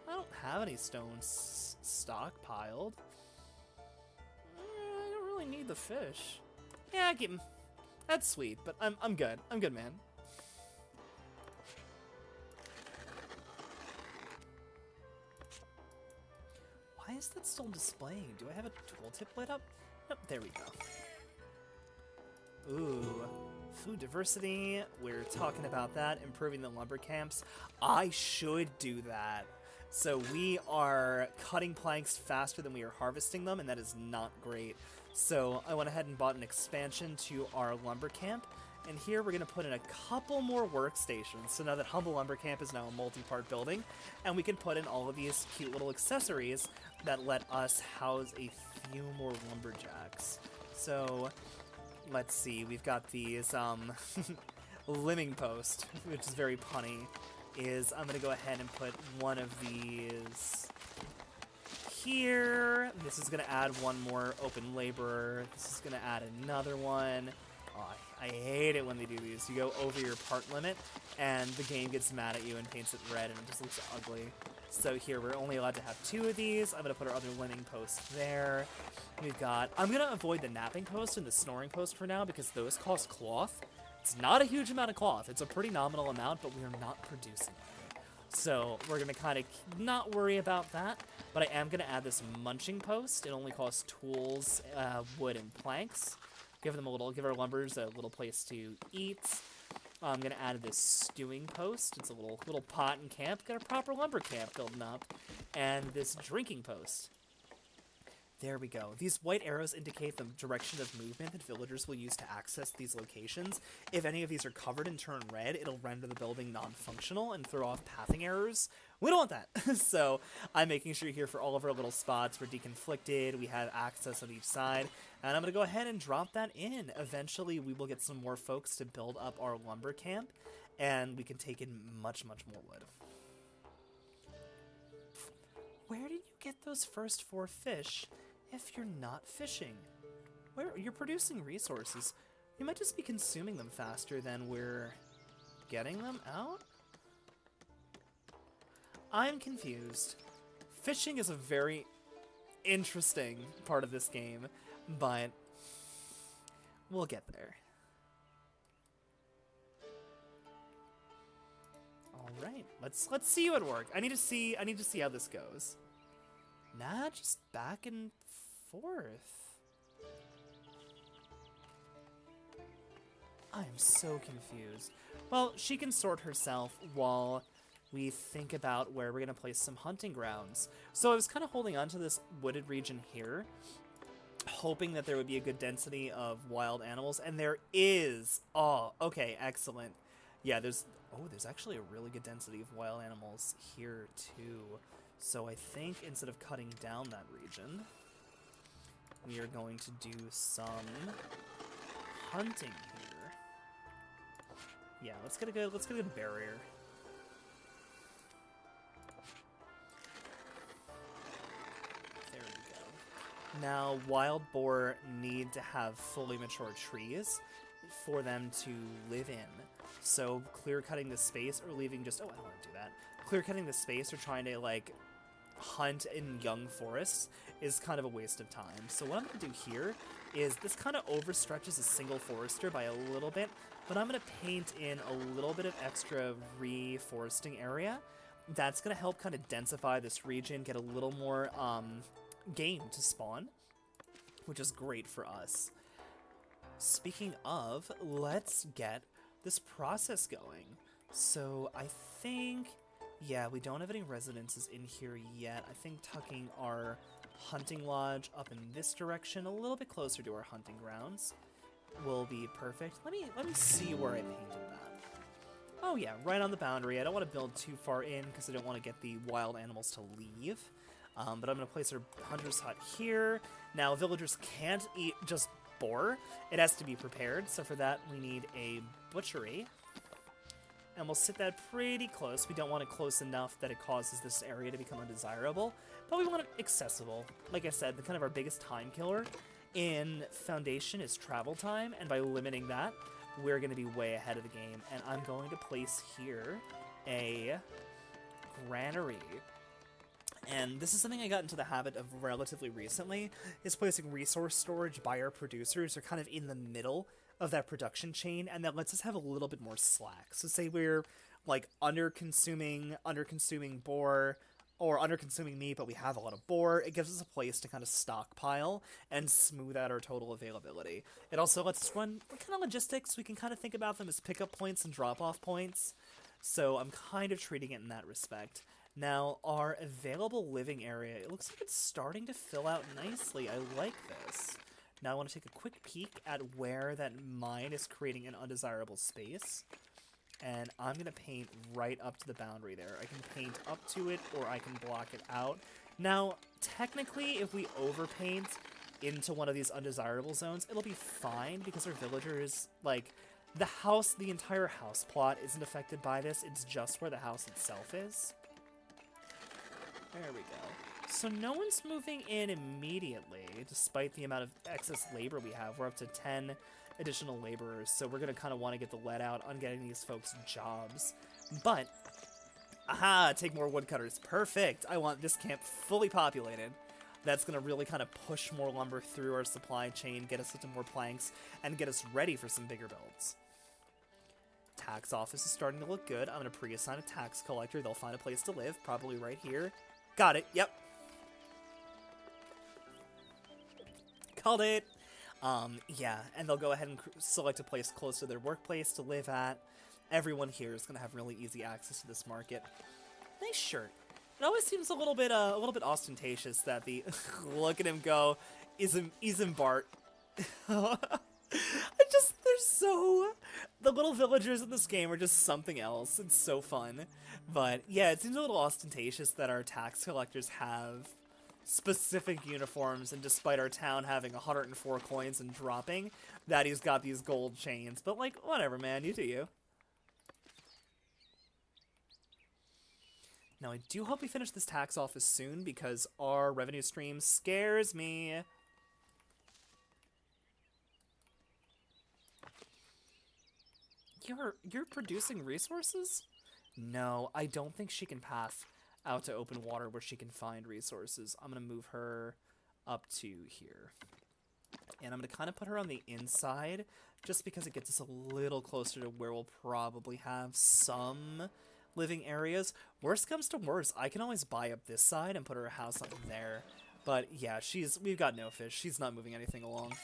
I don't have any stones stockpiled. I don't really need the fish. Yeah, keep him. That's sweet, but I'm good. I'm good, man. Why is that still displaying? Do I have a tooltip lit up? Nope, there we go. Ooh, food diversity. We're talking about that, improving the lumber camps. I should do that. So we are cutting planks faster than we are harvesting them, and that is not great. So I went ahead and bought an expansion to our lumber camp, and here we're going to put in a couple more workstations. So now that Humble Lumber Camp is now a multi-part building, and we can put in all of these cute little accessories that let us house a few more lumberjacks. So let's see, we've got these limbing post, which is very punny. I'm going to go ahead and put one of these here. This is going to add one more open laborer. This is going to add another one. Oh, I hate it when they do these. You go over your part limit, and the game gets mad at you and paints it red, and it just looks ugly. So here, we're only allowed to have 2 of these. I'm going to put our other limbing post there. We've got... I'm going to avoid the napping post and the snoring post for now, because those cost cloth. It's not a huge amount of cloth. It's a pretty nominal amount, but we are not producing it. So we're going to kind of not worry about that. But I am going to add this munching post. It only costs tools, wood, and planks. Give our lumbers a little place to eat. I'm going to add this stewing post. It's a little pot and camp. Got a proper lumber camp building up. And this drinking post. There we go. These white arrows indicate the direction of movement that villagers will use to access these locations. If any of these are covered and turn red, it'll render the building non-functional and throw off pathing errors. We don't want that. So I'm making sure here for all of our little spots we're deconflicted, we have access on each side, and I'm going to go ahead and drop that in. Eventually we will get some more folks to build up our lumber camp, and we can take in much, much more wood. Where did you get those first 4 fish? If you're not fishing, you're producing resources. You might just be consuming them faster than we're getting them out? I'm confused. Fishing is a very interesting part of this game, but we'll get there. All right, let's see you at work. I need to see how this goes. Nah, just back and forth. I am so confused. Well, she can sort herself while we think about where we're going to place some hunting grounds. So I was kind of holding on to this wooded region here, hoping that there would be a good density of wild animals, and there is. Oh, okay, excellent. Yeah, there's actually a really good density of wild animals here too. So I think instead of cutting down that region, we are going to do some hunting here. Yeah, let's get a good barrier. There we go. Now, wild boar need to have fully mature trees for them to live in. So clear cutting the space or leaving just, oh, I don't want to do that. Clear cutting the space or trying to like hunt in young forests is kind of a waste of time. So what I'm going to do here is this kind of overstretches a single forester by a little bit, but I'm going to paint in a little bit of extra reforesting area. That's going to help kind of densify this region, get a little more game to spawn, which is great for us. Speaking of, let's get this process going. So I think, yeah, we don't have any residences in here yet. I think tucking our hunting lodge up in this direction, a little bit closer to our hunting grounds, will be perfect. Let me see where I painted that. Oh yeah, right on the boundary. I don't want to build too far in because I don't want to get the wild animals to leave. But I'm going to place our hunter's hut here. Now, villagers can't eat just boar. It has to be prepared, so for that we need a butchery. And we'll sit that pretty close. We don't want it close enough that it causes this area to become undesirable, but we want it accessible. Like I said, the kind of our biggest time killer in Foundation is travel time, and by limiting that, we're going to be way ahead of the game. And I'm going to place here a granary. And this is something I got into the habit of relatively recently, is placing resource storage by our producers, or kind of in the middle of that production chain, and that lets us have a little bit more slack. So say we're like under-consuming boar, or under-consuming meat, but we have a lot of boar, it gives us a place to kind of stockpile and smooth out our total availability. It also lets us run kind of logistics. We can kind of think about them as pickup points and drop-off points. So I'm kind of treating it in that respect. Now, our available living area, it looks like it's starting to fill out nicely. I like this. Now I want to take a quick peek at where that mine is creating an undesirable space. And I'm going to paint right up to the boundary there. I can paint up to it, or I can block it out. Now, technically, if we overpaint into one of these undesirable zones, it'll be fine, because our villagers, like, the entire house plot isn't affected by this. It's just where the house itself is. There we go. So no one's moving in immediately, despite the amount of excess labor we have. We're up to 10 additional laborers, so we're going to kind of want to get the lead out on getting these folks jobs. But, aha, take more woodcutters. Perfect! I want this camp fully populated. That's going to really kind of push more lumber through our supply chain, get us into more planks, and get us ready for some bigger builds. Tax office is starting to look good. I'm going to pre-assign a tax collector. They'll find a place to live, probably right here. Got it, yep. Called it. Yeah, and they'll go ahead and select a place close to their workplace to live at. Everyone here is going to have really easy access to this market. Nice shirt. It always seems a little bit ostentatious that the look at him go, Isambart. The little villagers in this game are just something else. It's so fun. But yeah, it seems a little ostentatious that our tax collectors have specific uniforms, and despite our town having 104 coins and dropping, that he's got these gold chains. But like, whatever, man, you do you. Now, I do hope we finish this tax office soon, because our revenue stream scares me. You're producing resources? No, I don't think she can path out to open water where she can find resources. I'm going to move her up to here. And I'm going to kind of put her on the inside, just because it gets us a little closer to where we'll probably have some living areas. Worst comes to worst, I can always buy up this side and put her house up there. But yeah, we've got no fish. She's not moving anything along.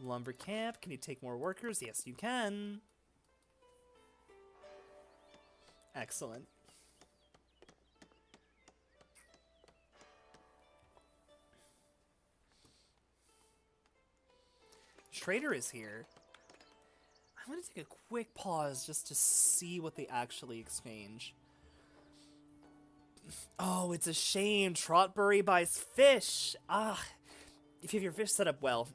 Lumber camp, can you take more workers? Yes, you can. Excellent. Trader is here. I'm going to take a quick pause just to see what they actually exchange. Oh, it's a shame. Trotbury buys fish. Ah, if you have your fish set up well,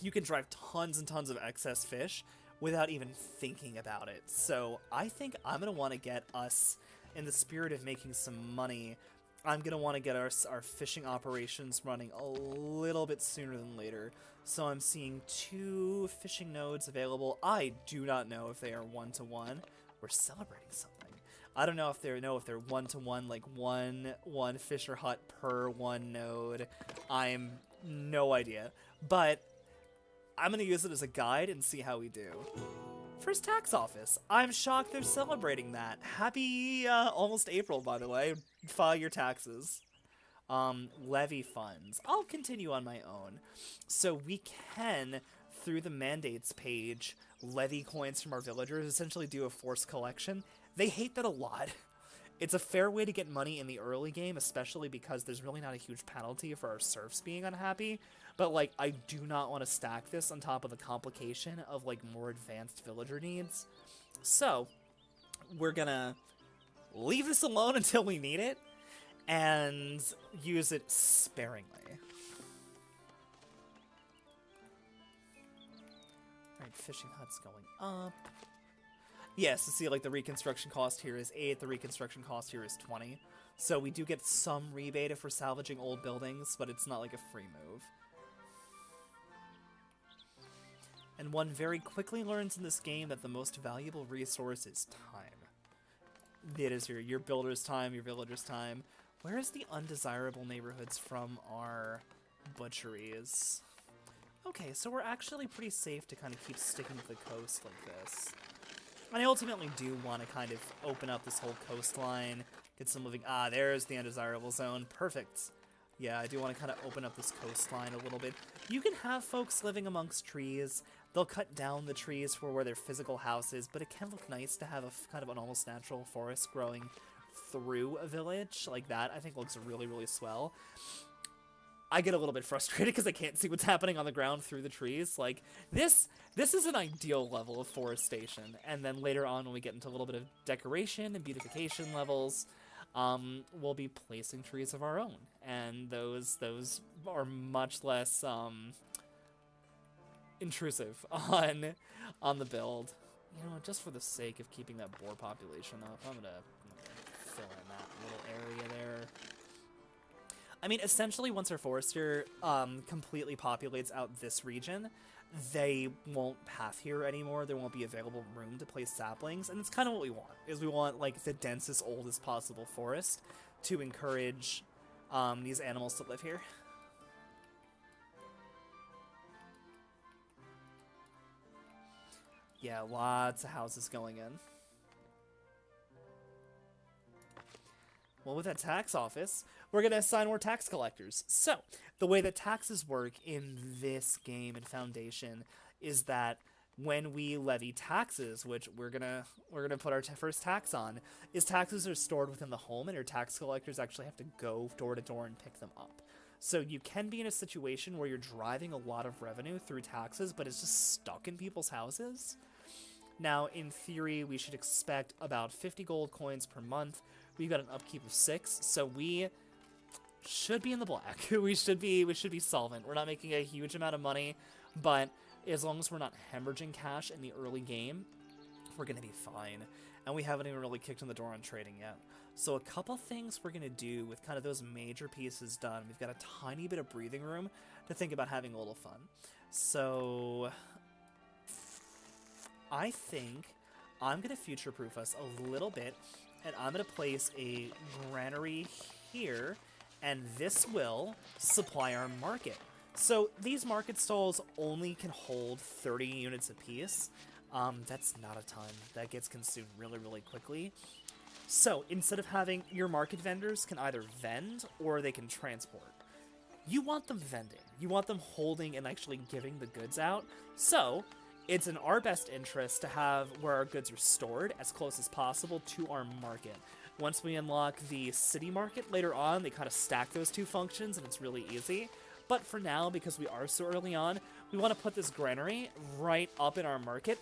you can drive tons and tons of excess fish without even thinking about it. So I think I'm going to want to get us, in the spirit of making some money, I'm going to want to get our fishing operations running a little bit sooner than later. So I'm seeing 2 fishing nodes available. I do not know if they are one-to-one. We're celebrating something. I don't know if they're one-to-one, like one fisher hut per one node. I'm no idea. But I'm going to use it as a guide and see how we do. First tax office. I'm shocked they're celebrating that. Happy almost April, by the way. File your taxes. Levy funds. I'll continue on my own. So we can, through the mandates page, levy coins from our villagers, essentially do a forced collection. They hate that a lot. It's a fair way to get money in the early game, especially because there's really not a huge penalty for our serfs being unhappy. But, like, I do not want to stack this on top of the complication of, like, more advanced villager needs. So, we're gonna leave this alone until we need it, and use it sparingly. Alright, fishing hut's going up. Yes, to see, like, the reconstruction cost here is 8, the reconstruction cost here is 20. So we do get some rebate if we're salvaging old buildings, but it's not like a free move. And one very quickly learns in this game that the most valuable resource is time. It is your builder's time, your villager's time. Where is the undesirable neighborhoods from our butcheries? Okay, so we're actually pretty safe to kind of keep sticking to the coast like this. And I ultimately do want to kind of open up this whole coastline, get some living... Ah, there's the undesirable zone. Perfect. Yeah, I do want to kind of open up this coastline a little bit. You can have folks living amongst trees. They'll cut down the trees for where their physical house is, but it can look nice to have a kind of an almost natural forest growing through a village like that. I think looks really, really swell. I get a little bit frustrated because I can't see what's happening on the ground through the trees. Like, this is an ideal level of forestation. And then later on, when we get into a little bit of decoration and beautification levels, we'll be placing trees of our own. And those are much less intrusive on the build. You know, just for the sake of keeping that boar population up, I'm gonna fill in that little area there. I mean, essentially, once our forester completely populates out this region, they won't path here anymore. There won't be available room to place saplings, and it's kind of what we want. Is we want like the densest, oldest possible forest to encourage these animals to live here. Yeah, lots of houses going in. Well, with that tax office, we're going to assign more tax collectors. So, the way that taxes work in this game and Foundation is that when we levy taxes, which we're gonna put our first tax on, is taxes are stored within the home, and your tax collectors actually have to go door to door and pick them up. So you can be in a situation where you're driving a lot of revenue through taxes, but it's just stuck in people's houses. Now, in theory, we should expect about 50 gold coins per month. We've got an upkeep of 6, so we should be in the black. we should be solvent. We're not making a huge amount of money, but as long as we're not hemorrhaging cash in the early game, we're going to be fine. And we haven't even really kicked in the door on trading yet. So a couple things we're going to do with kind of those major pieces done. We've got a tiny bit of breathing room to think about having a little fun. So I think I'm going to future-proof us a little bit, and I'm going to place a granary here, and this will supply our market. So these market stalls only can hold 30 units apiece. That's not a ton. That gets consumed really, really quickly. So, instead of having your market vendors can either vend or they can transport. You want them vending. You want them holding and actually giving the goods out. So, it's in our best interest to have where our goods are stored as close as possible to our market. Once we unlock the city market later on, they kind of stack those two functions and it's really easy. But for now, because we are so early on, we want to put this granary right up in our market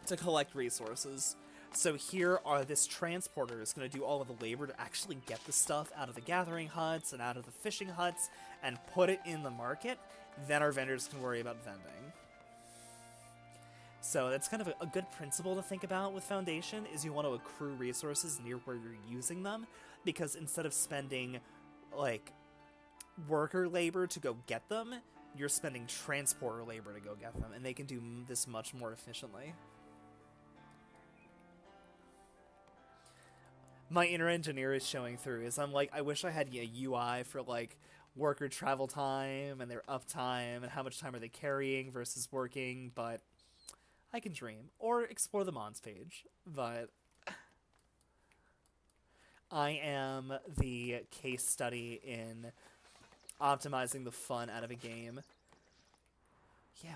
to collect resources. So here are this transporter is going to do all of the labor to actually get the stuff out of the gathering huts and out of the fishing huts and put it in the market. Then our vendors can worry about vending. So that's kind of a good principle to think about with Foundation, is you want to accrue resources near where you're using them, because instead of spending, like, worker labor to go get them, you're spending transporter labor to go get them, and they can do this much more efficiently. My inner engineer is showing through, is I'm like, I wish I had a UI for, like, worker travel time and their uptime and how much time are they carrying versus working, but I can dream. Or explore the Mons page, but I am the case study in optimizing the fun out of a game. Yeah,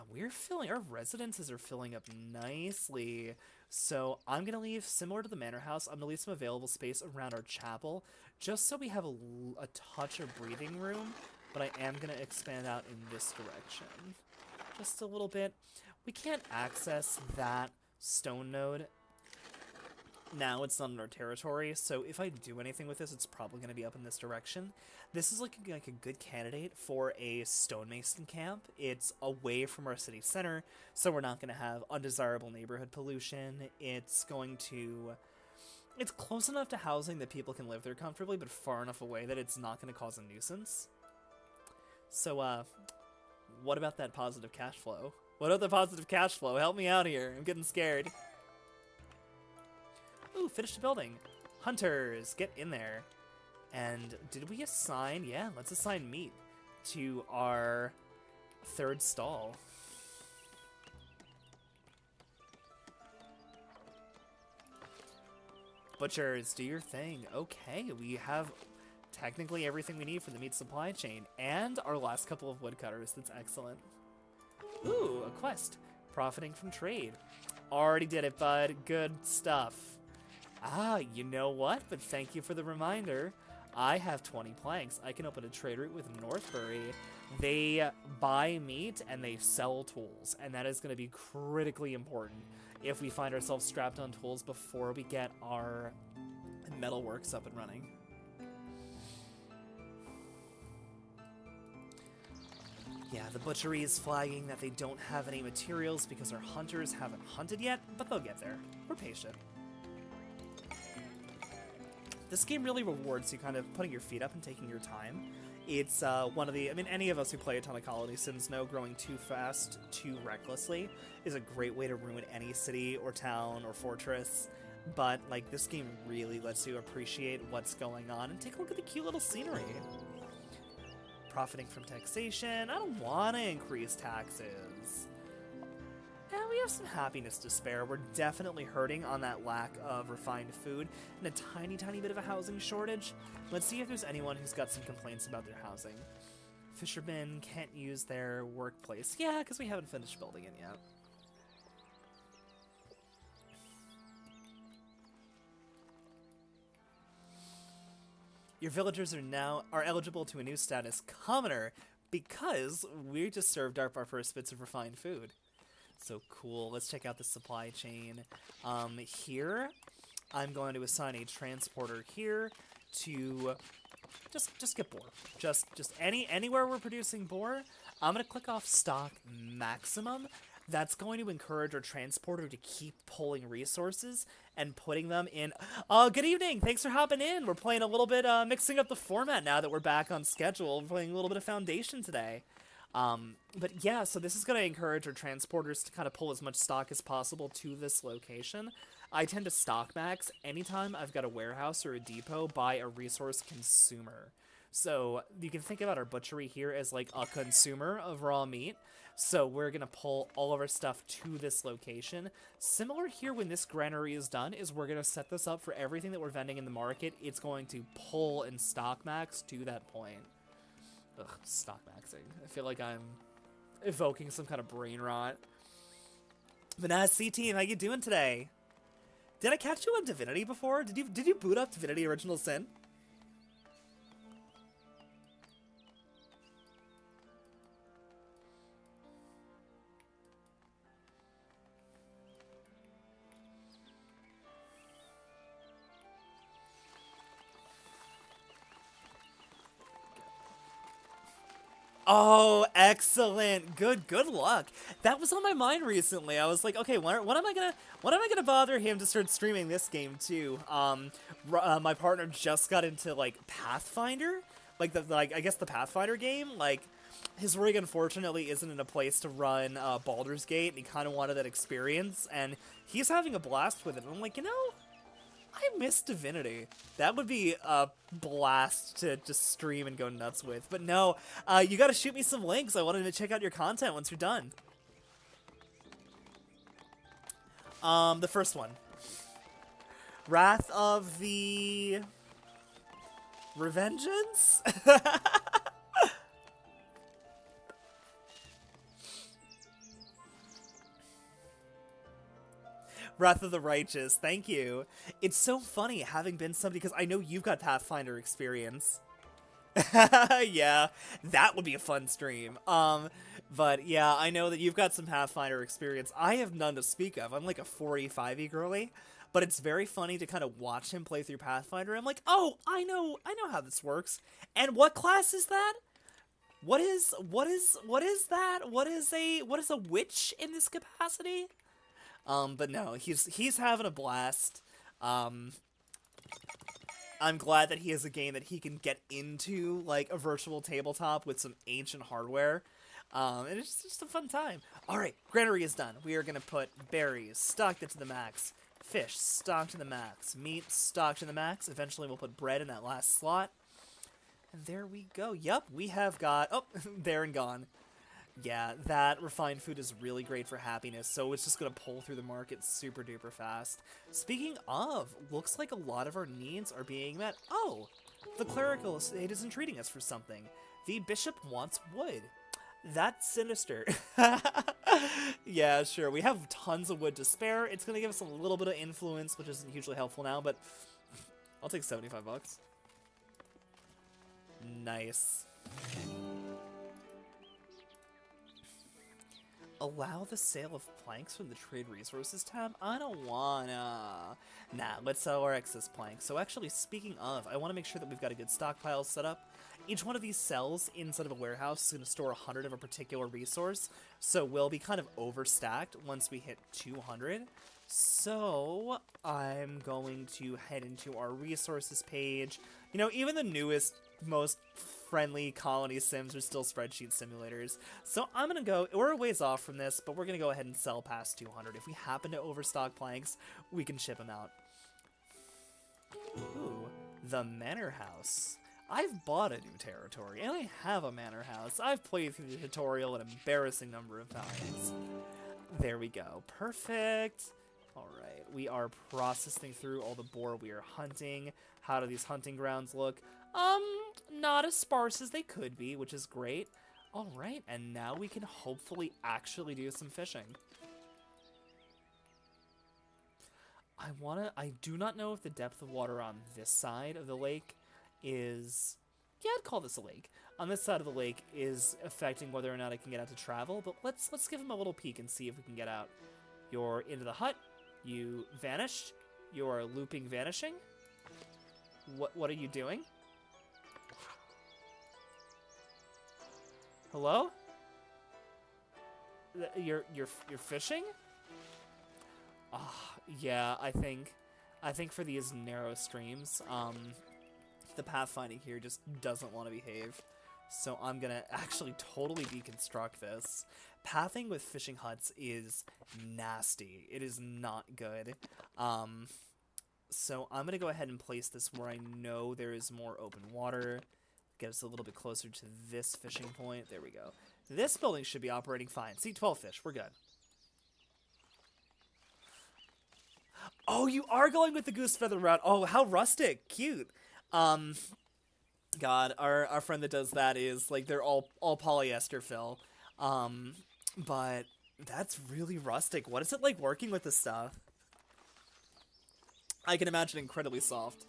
our residences are filling up nicely. So I'm going to leave, similar to the manor house, I'm going to leave some available space around our chapel, just so we have a touch of breathing room, but I am going to expand out in this direction. Just a little bit. We can't access that stone node now, it's not in our territory, so if I do anything with this, it's probably going to be up in this direction. This is like a good candidate for a stonemason camp. It's away from our city center, so we're not going to have undesirable neighborhood pollution. It's close enough to housing that people can live there comfortably, but far enough away that it's not going to cause a nuisance. So, what about that positive cash flow? What about the positive cash flow? Help me out here. I'm getting scared. Ooh, finished a building. Hunters, get in there. And did we assign? Yeah, let's assign meat to our third stall. Butchers, do your thing. Okay, we have technically everything we need for the meat supply chain. And our last couple of woodcutters. That's excellent. Ooh, a quest. Profiting from trade. Already did it, bud. Good stuff. Ah, you know what? But thank you for the reminder. I have 20 planks. I can open a trade route with Northbury. They buy meat and they sell tools, and that is going to be critically important if we find ourselves strapped on tools before we get our metalworks up and running. Yeah, the butchery is flagging that they don't have any materials because our hunters haven't hunted yet, but they'll get there. We're patient. This game really rewards you kind of putting your feet up and taking your time. It's one of the, I mean, any of us who play a ton of Colony Sims know growing too fast, too recklessly is a great way to ruin any city or town or fortress. But, like, this game really lets you appreciate what's going on and take a look at the cute little scenery. Profiting from taxation. I don't want to increase taxes. Yeah, we have some happiness to spare. We're definitely hurting on that lack of refined food and a tiny, tiny bit of a housing shortage. Let's see if there's anyone who's got some complaints about their housing. Fishermen can't use their workplace. Yeah, because we haven't finished building it yet. Your villagers are eligible to a new status, Commoner, because we just served up our first bits of refined food. So cool. Let's check out the supply chain. Here, I'm going to assign a transporter here to just get boar. Just anywhere we're producing boar. I'm gonna click off stock maximum. That's going to encourage our transporter to keep pulling resources and putting them in. Good evening. Thanks for hopping in. We're playing a little bit, mixing up the format now that we're back on schedule. We're playing a little bit of Foundation today. But yeah, so this is going to encourage our transporters to kind of pull as much stock as possible to this location. I tend to stock max anytime I've got a warehouse or a depot by a resource consumer. So you can think about our butchery here as like a consumer of raw meat. So we're gonna pull all of our stuff to this location. Similar here when this granary is done is we're gonna set this up for everything that we're vending in the market. It's going to pull and stock max to that point. Ugh, stock maxing. I feel like I'm evoking some kind of brain rot. But nah, C-Team, how you doing today? Did I catch you on Divinity before? Did you boot up Divinity Original Sin? Oh, excellent. Good luck. That was on my mind recently. I was like, okay, when am I gonna bother him to start streaming this game too? My partner just got into like Pathfinder, like I guess the Pathfinder game. Like his rig unfortunately isn't in a place to run Baldur's Gate, and he kind of wanted that experience, and he's having a blast with it. And I'm like, I miss Divinity. That would be a blast to just stream and go nuts with. But no, you gotta shoot me some links. I wanted to check out your content once you're done. The first one. Wrath of the... Revengeance? Wrath of the Righteous, thank you. It's so funny having been somebody, because I know you've got Pathfinder experience. Yeah, that would be a fun stream. But yeah, I know that you've got some Pathfinder experience. I have none to speak of. I'm like a 4E5E girly, but it's very funny to kind of watch him play through Pathfinder. I'm like, oh, I know how this works. And what class is that? What is that? What is a witch in this capacity? But no, he's having a blast. I'm glad that he has a game that he can get into, like a virtual tabletop with some ancient hardware. And it's just a fun time. Alright, granary is done. We are gonna put berries, stocked it to the max. Fish, stocked to the max. Meat, stocked to the max. Eventually we'll put bread in that last slot. And there we go. Yep, we have got... Oh, there and gone. Yeah, that refined food is really great for happiness, so it's just going to pull through the market super duper fast. Speaking of, looks like a lot of our needs are being met. Oh, the clerical estate is entreating us for something. The bishop wants wood. That's sinister. Yeah, sure, we have tons of wood to spare. It's going to give us a little bit of influence, which isn't hugely helpful now, but I'll take 75 bucks. Nice. Allow the sale of planks from the Trade Resources tab? I don't wanna. Nah, let's sell our excess planks. So actually, speaking of, I want to make sure that we've got a good stockpile set up. Each one of these cells inside of a warehouse is going to store 100 of a particular resource, so we'll be kind of overstacked once we hit 200. So I'm going to head into our resources page. You know, even the newest, most friendly colony sims are still spreadsheet simulators. So I'm going to go, we're a ways off from this, but we're going to go ahead and sell past 200. If we happen to overstock planks, we can ship them out. Ooh, the Manor House. I've bought a new territory, and I have a Manor House. I've played through the tutorial an embarrassing number of times. There we go. Perfect. Alright, we are processing through all the boar we are hunting. How do these hunting grounds look? Not as sparse as they could be, which is great. Alright, and now we can hopefully actually do some fishing. I do not know if the depth of water on this side of the lake is... Yeah, I'd call this a lake. On this side of the lake is affecting whether or not I can get out to travel, but let's give him a little peek and see if we can get out. You're into the hut. You vanished. You are looping vanishing. What are you doing? Hello? You're fishing? Yeah, I think for these narrow streams, the pathfinding here just doesn't want to behave. So I'm gonna actually totally deconstruct this. Pathing with fishing huts is nasty. It is not good. So I'm gonna go ahead and place this where I know there is more open water. Get us a little bit closer to this fishing point. There we go. This building should be operating fine. See, 12 fish. We're good. Oh, you are going with the goose feather route. Oh, how rustic. Cute. God, our friend that does that is, like, they're all polyester fill. But that's really rustic. What is it like working with this stuff? I can imagine incredibly soft.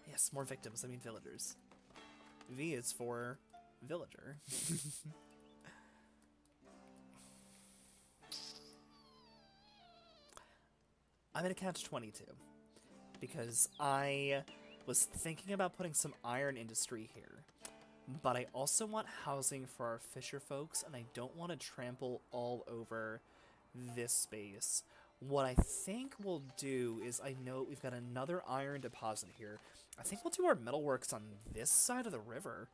Yes, more victims. I mean villagers. V is for villager. I'm in a catch-22 because I was thinking about putting some iron industry here, but I also want housing for our fisher folks, and I don't want to trample all over this space. What I think we'll do is, I know we've got another iron deposit here. I think we'll do our metalworks on this side of the river.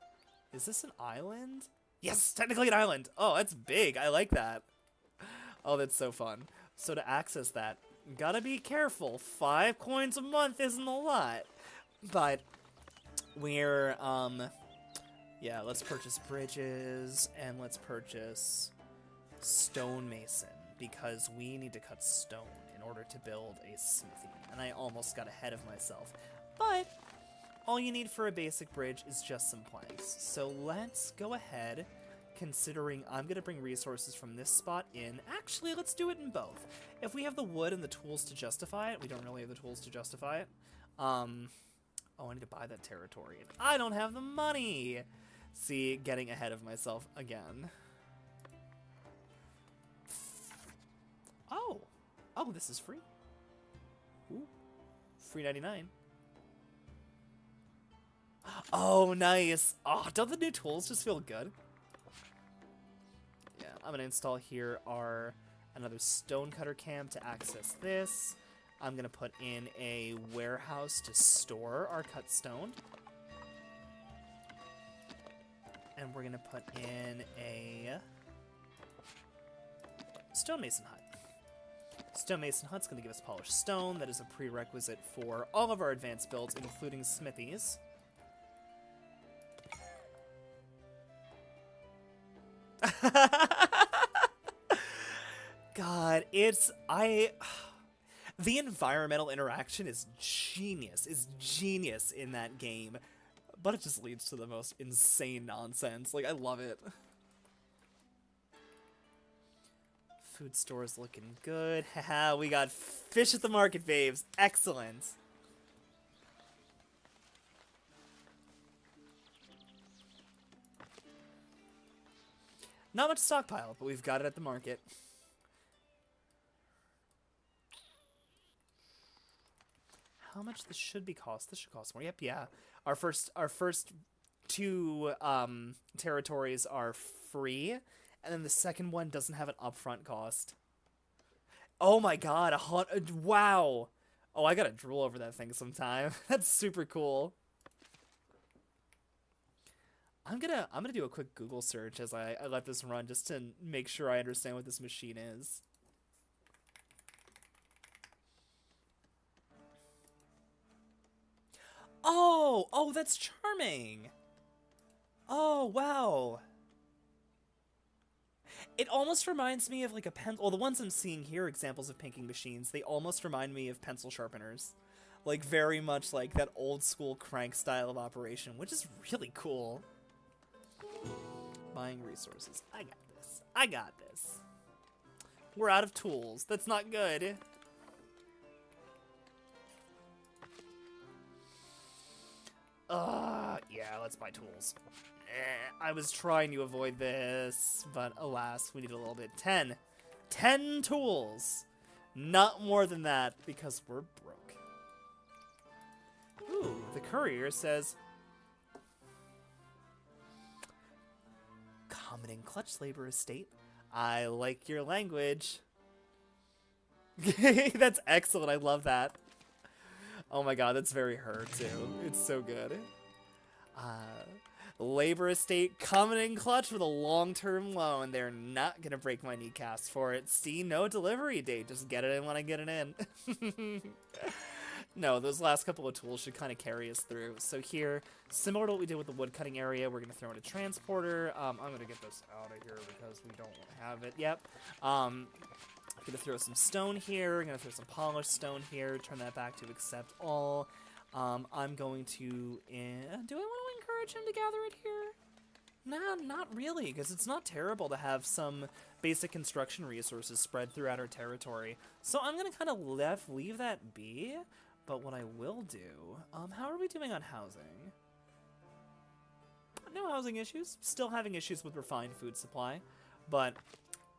Is this an island? Yes, technically an island. Oh, that's big. I like that. Oh, that's so fun. So to access that, gotta be careful. 5 coins a month isn't a lot. But we're, yeah, let's purchase bridges, and let's purchase stonemason, because we need to cut stone in order to build a smithy. And I almost got ahead of myself. But all you need for a basic bridge is just some planks. So let's go ahead, considering I'm going to bring resources from this spot in. Actually, let's do it in both. If we have the wood and the tools to justify it, we don't really have the tools to justify it. Oh, I need to buy that territory. I don't have the money! See, getting ahead of myself again. Oh! Oh, this is free. Ooh. Free 99. Oh, nice! Oh, don't the new tools just feel good? Yeah, I'm gonna install here another stonecutter camp to access this. I'm gonna put in a warehouse to store our cut stone. And we're gonna put in a stonemason hut. Stonemason hut's gonna give us polished stone. That is a prerequisite for all of our advanced builds, including smithies. God, the environmental interaction is genius in that game, but it just leads to the most insane nonsense. Like, I love it. Food store's looking good. Haha, we got fish at the market, babes. Excellent. Not much stockpile, but we've got it at the market. How much this should be cost? This should cost more. Yep, yeah. Our first 2 territories are free, and then the second one doesn't have an upfront cost. Oh my god, wow. Oh, I gotta drool over that thing sometime. That's super cool. I'm gonna do a quick Google search as I let this run, just to make sure I understand what this machine is. Oh, that's charming. Oh, wow. It almost reminds me of like a pencil. Well, the ones I'm seeing here, examples of pinking machines, they almost remind me of pencil sharpeners. Like, very much like that old school crank style of operation, which is really cool. Buying resources. I got this. I got this. We're out of tools. That's not good. Yeah, let's buy tools. I was trying to avoid this, but alas, we need a little bit. 10. 10 tools! Not more than that, because we're broke. Ooh, the courier says... Common and clutch labor estate. I like your language. That's excellent, I love that. Oh my god, that's very her, too. It's so good. Labor estate, common and clutch with a long-term loan. They're not gonna break my kneecaps for it. See, no delivery date. Just get it in when I get it in. No, those last couple of tools should kind of carry us through. So here, similar to what we did with the wood cutting area, we're going to throw in a transporter. I'm going to get this out of here because we don't have it yet. I'm going to throw some stone here. I'm going to throw some polished stone here. Turn that back to accept all. I'm going to... do I want to encourage him to gather it here? Nah, not really, because it's not terrible to have some basic construction resources spread throughout our territory. So I'm going to kind of leave that be. But what I will do, how are we doing on housing? No housing issues. Still having issues with refined food supply, but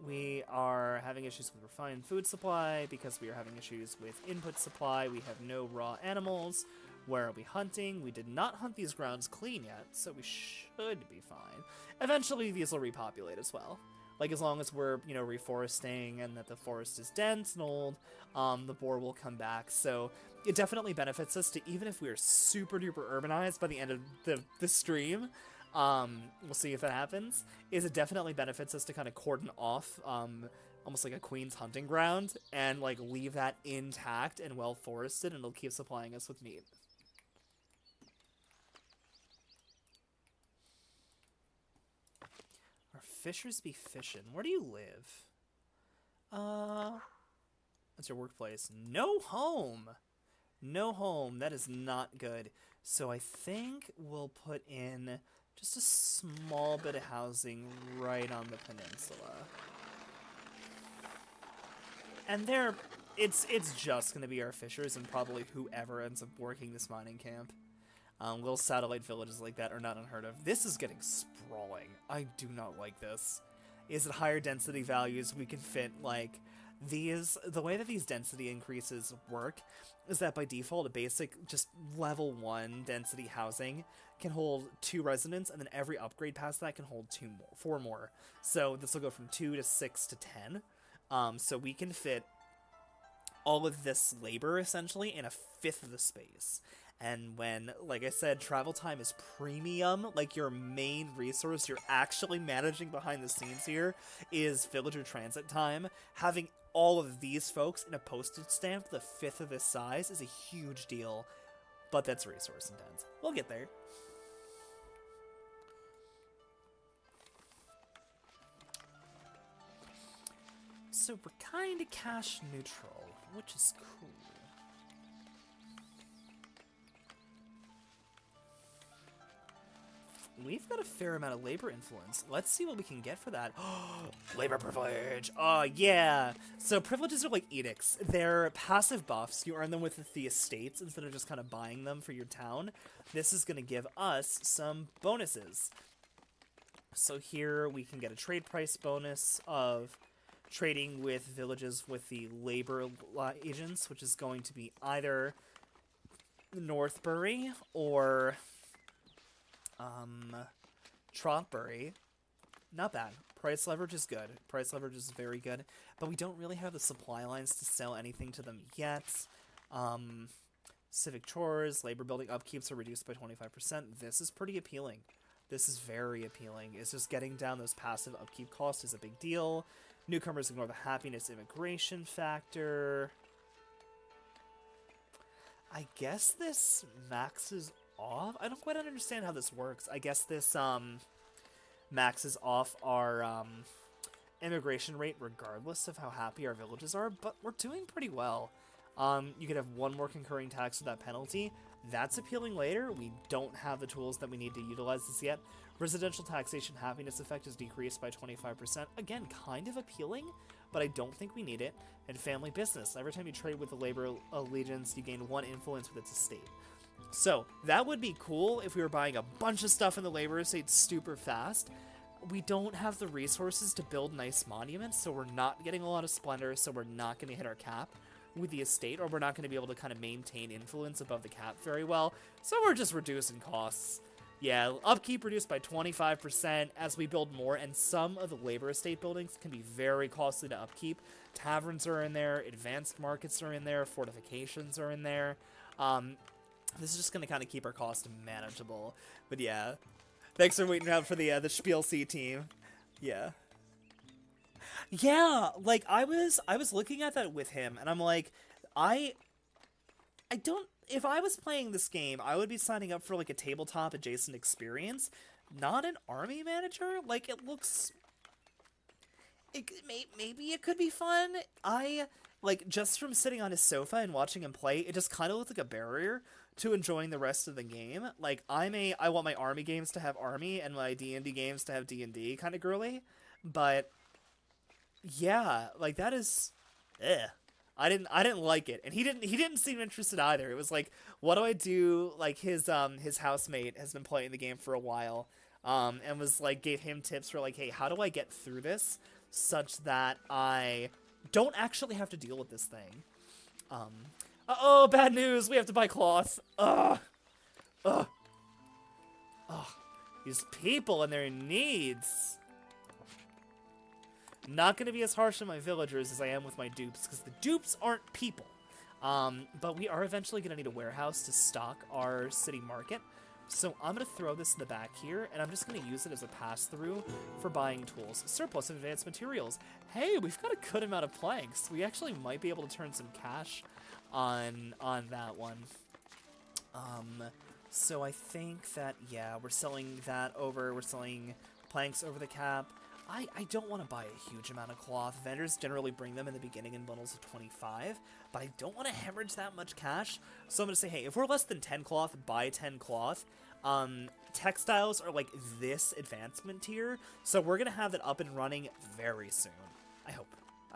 we are having issues with refined food supply because we are having issues with input supply. We have no raw animals. Where are we hunting? We did not hunt these grounds clean yet, so we should be fine. Eventually, these will repopulate as well. Like, as long as we're, you know, reforesting and that the forest is dense and old, the boar will come back. So it definitely benefits us to, even if we're super duper urbanized by the end of the stream, we'll see if that happens, is it definitely benefits us to kind of cordon off, almost like a queen's hunting ground, and, like, leave that intact and well forested, and it'll keep supplying us with meat. Fishers be fishing. Where do you live? That's your workplace. No home! No home. That is not good. So I think we'll put in just a small bit of housing right on the peninsula. And there, it's just going to be our fishers and probably whoever ends up working this mining camp. Little satellite villages like that are not unheard of. This is getting sprawling. I do not like this. Is it higher density values? We can fit, like, these... The way that these density increases work is that by default, a basic, just level 1 density housing can hold 2 residents, and then every upgrade past that can hold 4 more. So this will go from 2 to 6 to 10. So we can fit all of this labor, essentially, in a fifth of the space. And when, like I said, travel time is premium, like your main resource you're actually managing behind the scenes here is villager transit time, having all of these folks in a postage stamp the fifth of this size is a huge deal, but that's resource intense. We'll get there. So we're kind of cash neutral, which is cool. We've got a fair amount of labor influence. Let's see what we can get for that. Labor privilege! Oh, yeah! So privileges are like edicts. They're passive buffs. You earn them with the estates instead of just kind of buying them for your town. This is going to give us some bonuses. So here we can get a trade price bonus of trading with villages with the labor agents, which is going to be either Northbury or... Trotbury. Not bad. Price leverage is good. Price leverage is very good. But we don't really have the supply lines to sell anything to them yet. Civic chores, labor building upkeeps are reduced by 25%. This is pretty appealing. This is very appealing. It's just getting down those passive upkeep costs is a big deal. Newcomers ignore the happiness immigration factor. I guess this maxes off? I don't quite understand how this works. I guess this maxes off our immigration rate regardless of how happy our villages are, but we're doing pretty well. You could have one more concurring tax without penalty. That's appealing later. We don't have the tools that we need to utilize this yet. Residential taxation happiness effect is decreased by 25%. Again, kind of appealing, but I don't think we need it. And family business. Every time you trade with the labor allegiance, you gain 1 influence with its estate. So, that would be cool if we were buying a bunch of stuff in the labor estate super fast. We don't have the resources to build nice monuments, so we're not getting a lot of splendor, so we're not going to hit our cap with the estate, or we're not going to be able to kind of maintain influence above the cap very well, so we're just reducing costs. Yeah, upkeep reduced by 25% as we build more, and some of the labor estate buildings can be very costly to upkeep. Taverns are in there, advanced markets are in there, fortifications are in there. This is just going to kind of keep our costs manageable. But yeah, thanks for waiting out for the Spiel C team. Yeah. Yeah, like, I was looking at that with him, and I'm like, I don't. If I was playing this game, I would be signing up for like a tabletop adjacent experience, not an army manager. Like it looks. Maybe it could be fun. I like just from sitting on his sofa and watching him play. It just kind of looked like a barrier to enjoying the rest of the game. Like I want my army games to have army and my D&D games to have D&D kind of girly, but yeah, like that is. Eh. I didn't like it, and he didn't seem interested either. It was like, what do I do? Like his housemate has been playing the game for a while, and was like gave him tips for like, hey, how do I get through this such that I don't actually have to deal with this thing. Uh-oh, bad news. We have to buy cloth. Ugh. Ugh. Ugh. These people and their needs. Not going to be as harsh on my villagers as I am with my dupes, because the dupes aren't people. But we are eventually going to need a warehouse to stock our city market. So I'm going to throw this in the back here, and I'm just going to use it as a pass-through for buying tools. Surplus of advanced materials. Hey, we've got a good amount of planks. We actually might be able to turn some cash on that one. So I think that, yeah, we're selling that over. We're selling planks over the cap. I don't want to buy a huge amount of cloth. Vendors generally bring them in the beginning in bundles of 25, but I don't want to hemorrhage that much cash. So I'm going to say, hey, if we're less than 10 cloth, buy 10 cloth. Textiles are like this advancement tier, so we're going to have that up and running very soon. I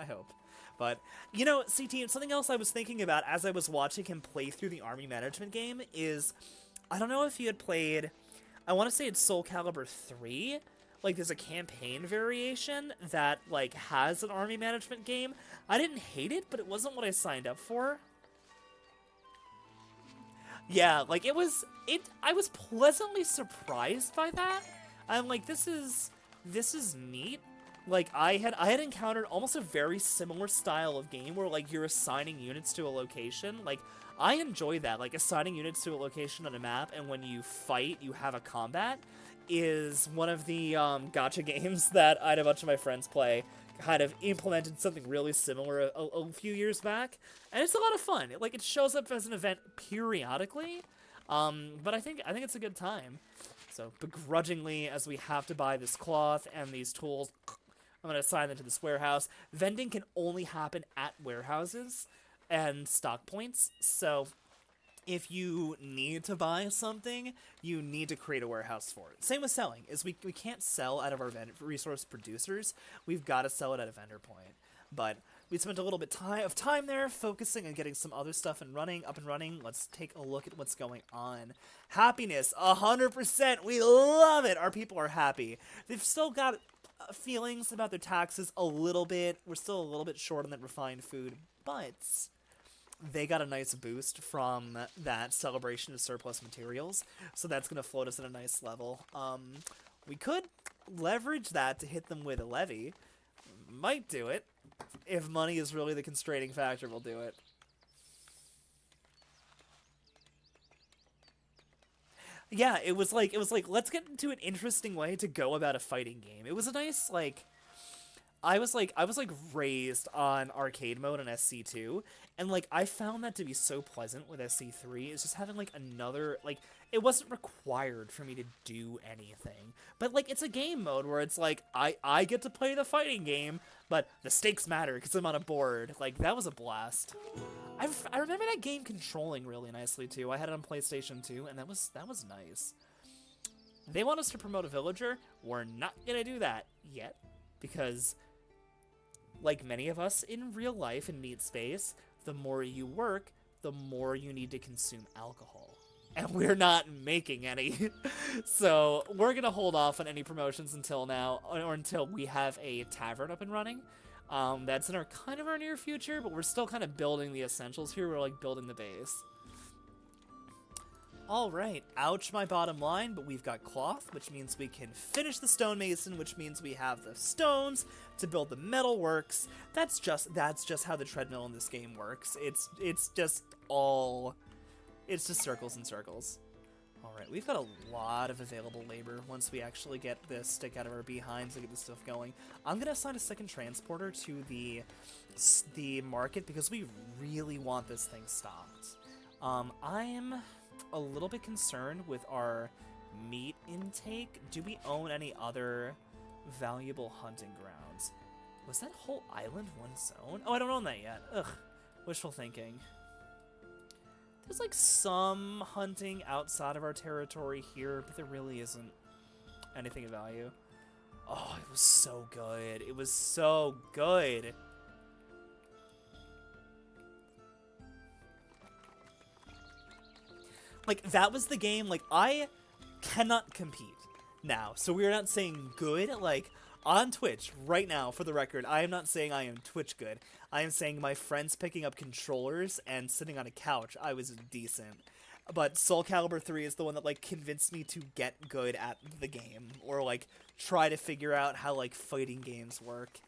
hope. But, you know, CT, something else I was thinking about as I was watching him play through the army management game is, I don't know if you had played, I want to say it's Soul Calibur 3. Like, there's a campaign variation that, like, has an army management game. I didn't hate it, but it wasn't what I signed up for. Yeah, like, I was pleasantly surprised by that. I'm like, this is neat. Like, I had encountered almost a very similar style of game where, like, you're assigning units to a location. Like, I enjoy that, like, assigning units to a location on a map, and when you fight, you have a combat. Is one of the gacha games that I had a bunch of my friends play. Kind of implemented something really similar a few years back, and it's a lot of fun. It shows up as an event periodically, but I think it's a good time. So begrudgingly, as we have to buy this cloth and these tools, I'm gonna assign them to this warehouse. Vending can only happen at warehouses and stock points, so if you need to buy something, you need to create a warehouse for it. Same with selling, is we can't sell out of our resource producers. We've got to sell it at a vendor point. But we spent a little bit of time there focusing on getting some other stuff up and running. Let's take a look at what's going on. Happiness, 100%. We love it. Our people are happy. They've still got feelings about their taxes a little bit. We're still a little bit short on that refined food, but they got a nice boost from that celebration of surplus materials, so that's going to float us at a nice level. We could leverage that to hit them with a levy. Might do it. If money is really the constraining factor, we'll do it. Yeah, it was like, let's get into an interesting way to go about a fighting game. It was a nice, like, I was raised on arcade mode on SC2, and like I found that to be so pleasant with SC3. It's just having like another, like, it wasn't required for me to do anything, but like it's a game mode where it's like I get to play the fighting game, but the stakes matter because I'm on a board. Like, that was a blast. I remember that game controlling really nicely too. I had it on PlayStation 2, and that was nice. They want us to promote a villager. We're not gonna do that yet, because like many of us in real life in Meat Space, the more you work, the more you need to consume alcohol. And we're not making any. So we're going to hold off on any promotions until now, or until we have a tavern up and running. That's in our kind of our near future, but we're still kind of building the essentials here. We're like building the base. Alright, ouch my bottom line, but we've got cloth, which means we can finish the stonemason, which means we have the stones to build the metal works. That's just how the treadmill in this game works. It's just circles and circles. Alright, we've got a lot of available labor once we actually get this stick out of our behinds and get this stuff going. I'm gonna assign a second transporter to the market because we really want this thing stocked. I'm a little bit concerned with our meat intake. Do we own any other valuable hunting grounds? Was that whole island one zone? Oh, I don't own that yet. Ugh. Wishful thinking. There's like some hunting outside of our territory here, but there really isn't anything of value. Oh, it was so good. It was so good. Like, that was the game. Like, I cannot compete now. So we're not saying good. Like, on Twitch, right now, for the record, I am not saying I am Twitch good. I am saying my friends picking up controllers and sitting on a couch, I was decent. But Soul Calibur 3 is the one that, like, convinced me to get good at the game. Or, like, try to figure out how, like, fighting games work.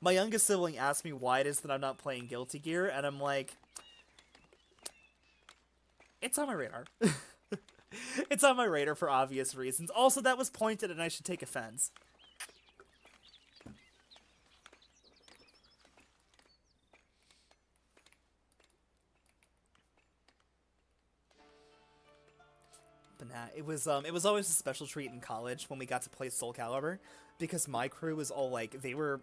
My youngest sibling asked me why it is that I'm not playing Guilty Gear, and I'm like, it's on my radar. It's on my radar for obvious reasons. Also, that was pointed and I should take offense. But nah, it was always a special treat in college when we got to play Soul Calibur, because my crew was all like, they were,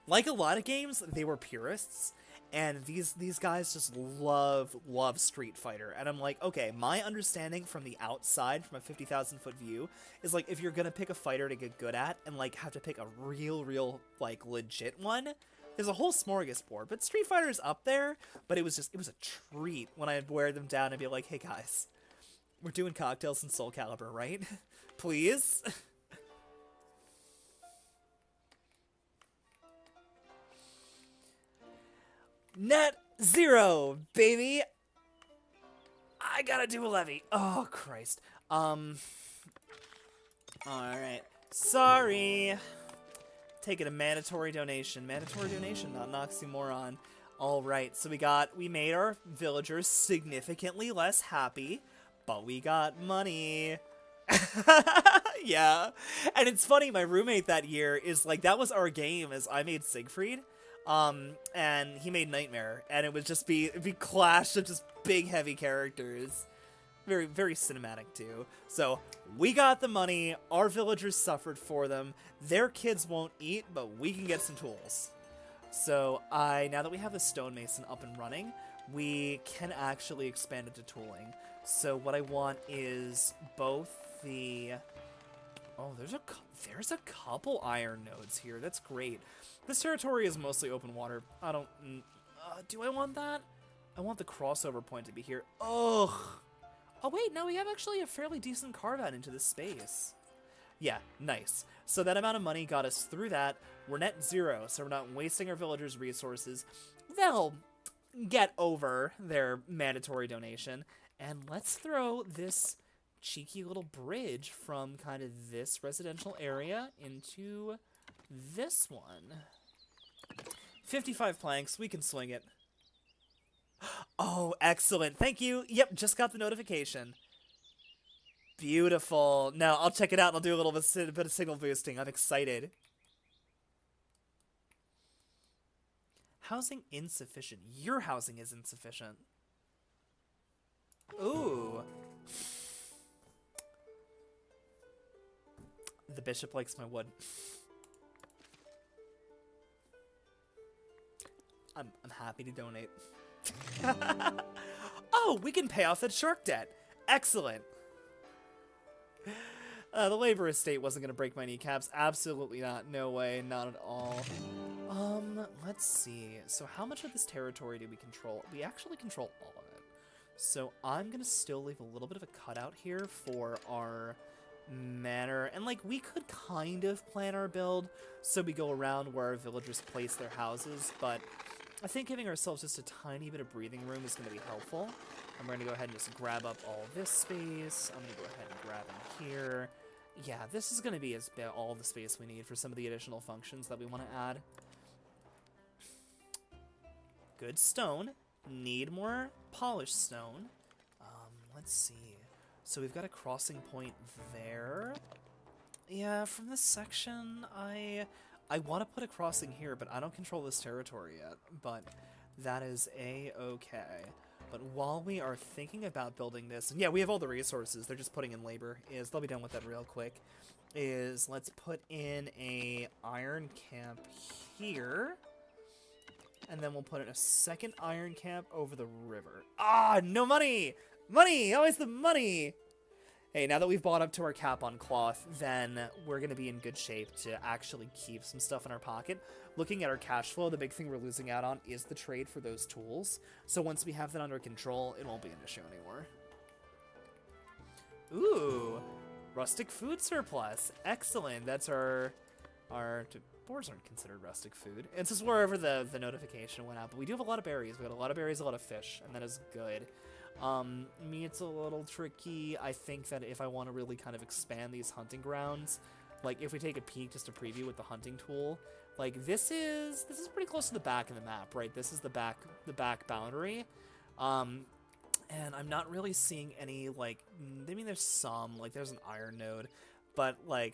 like a lot of games, they were purists. And these guys just love Street Fighter. And I'm like, okay, my understanding from the outside, from a 50,000 foot view, is like, if you're gonna pick a fighter to get good at, and like have to pick a real, like, legit one, there's a whole smorgasbord. But Street Fighter is up there, but it was a treat when I'd wear them down and be like, hey guys, we're doing cocktails in Soul Calibur, right? Please? Net zero, baby! I gotta do a levy. Oh, Christ. Alright. Sorry. Taking a mandatory donation. Mandatory donation, not an oxymoron. Alright, so we made our villagers significantly less happy, but we got money. Yeah. And it's funny, my roommate that year is like, that was our game, as I made Siegfried. And he made Nightmare, and it would just be clash of just big, heavy characters. Very, very cinematic, too. So, we got the money, our villagers suffered for them, their kids won't eat, but we can get some tools. So, now that we have the stonemason up and running, we can actually expand it to tooling. So, what I want is both the... Oh, there's a couple iron nodes here. That's great. This territory is mostly open water. I don't... do I want that? I want the crossover point to be here. Ugh. Oh, wait, no, we have actually a fairly decent carve-out into this space. Yeah, nice. So that amount of money got us through that. We're net zero, so we're not wasting our villagers' resources. They'll get over their mandatory donation. And let's throw this cheeky little bridge from kind of this residential area into this one. 55 planks, we can swing it. Oh, excellent. Thank you. Yep, just got the notification. Beautiful. Now, I'll check it out and I'll do a little bit of signal boosting. I'm excited. Housing insufficient. Your housing is insufficient. Ooh. The bishop likes my wood. I'm happy to donate. Oh, we can pay off that shark debt. Excellent. The labor estate wasn't going to break my kneecaps. Absolutely not. No way. Not at all. Let's see. So how much of this territory do we control? We actually control all of it. So I'm going to still leave a little bit of a cutout here for our manor. And, like, we could kind of plan our build so we go around where our villagers place their houses, but I think giving ourselves just a tiny bit of breathing room is going to be helpful. I'm going to go ahead and just grab up all this space. I'm going to go ahead and grab in here. Yeah, this is going to be all the space we need for some of the additional functions that we want to add. Good stone. Need more polished stone. Let's see. So we've got a crossing point there. Yeah, from this section, I want to put a crossing here, but I don't control this territory yet. But that is A-okay. But while we are thinking about building this, and yeah, we have all the resources, they're just putting in labor, is they'll be done with that real quick, is let's put in a iron camp here, and then we'll put in a second iron camp over the river. Ah, no money! Money! Always the money! Hey, now that we've bought up to our cap on cloth, then we're going to be in good shape to actually keep some stuff in our pocket. Looking at our cash flow, the big thing we're losing out on is the trade for those tools. So once we have that under control, it won't be an issue anymore. Ooh, rustic food surplus. Excellent. That's our boars aren't considered rustic food. It's just wherever the notification went out. But we do have a lot of berries. We got a lot of berries, a lot of fish, and that is good. Meat's a little tricky. I think that if I want to really kind of expand these hunting grounds, like if we take a peek just to preview with the hunting tool, like this is pretty close to the back of the map, right? This is the back boundary. And I'm not really seeing any, like, I mean, there's some, like, there's an iron node, but, like,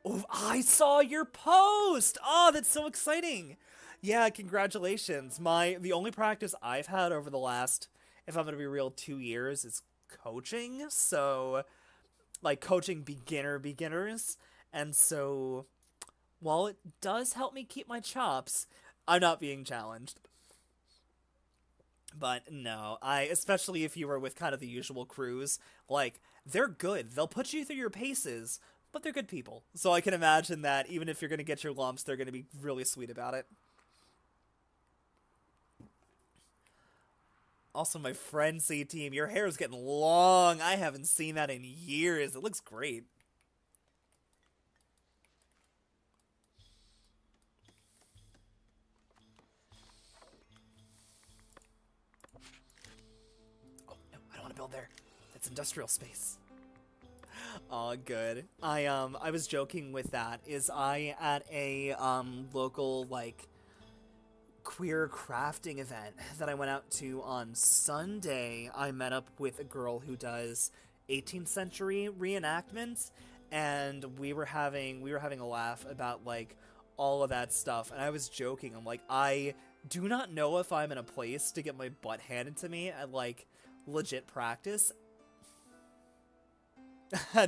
oh, I saw your post! Oh, that's so exciting! Yeah, congratulations. The only practice I've had over the last, if I'm gonna be real, 2 years is coaching, so, like, coaching beginners, and so, while it does help me keep my chops, I'm not being challenged. But no, especially if you were with kind of the usual crews, like, they're good. They'll put you through your paces, but they're good people. So I can imagine that even if you're going to get your lumps, they're going to be really sweet about it. Also, my friend C-Team, your hair is getting long. I haven't seen that in years. It looks great. Build there. That's industrial space. Oh, good. I was joking with that. Is I at a local like queer crafting event that I went out to on Sunday. I met up with a girl who does 18th century reenactments, and we were having a laugh about like all of that stuff. And I was joking. I'm like, I do not know if I'm in a place to get my butt handed to me at like legit practice.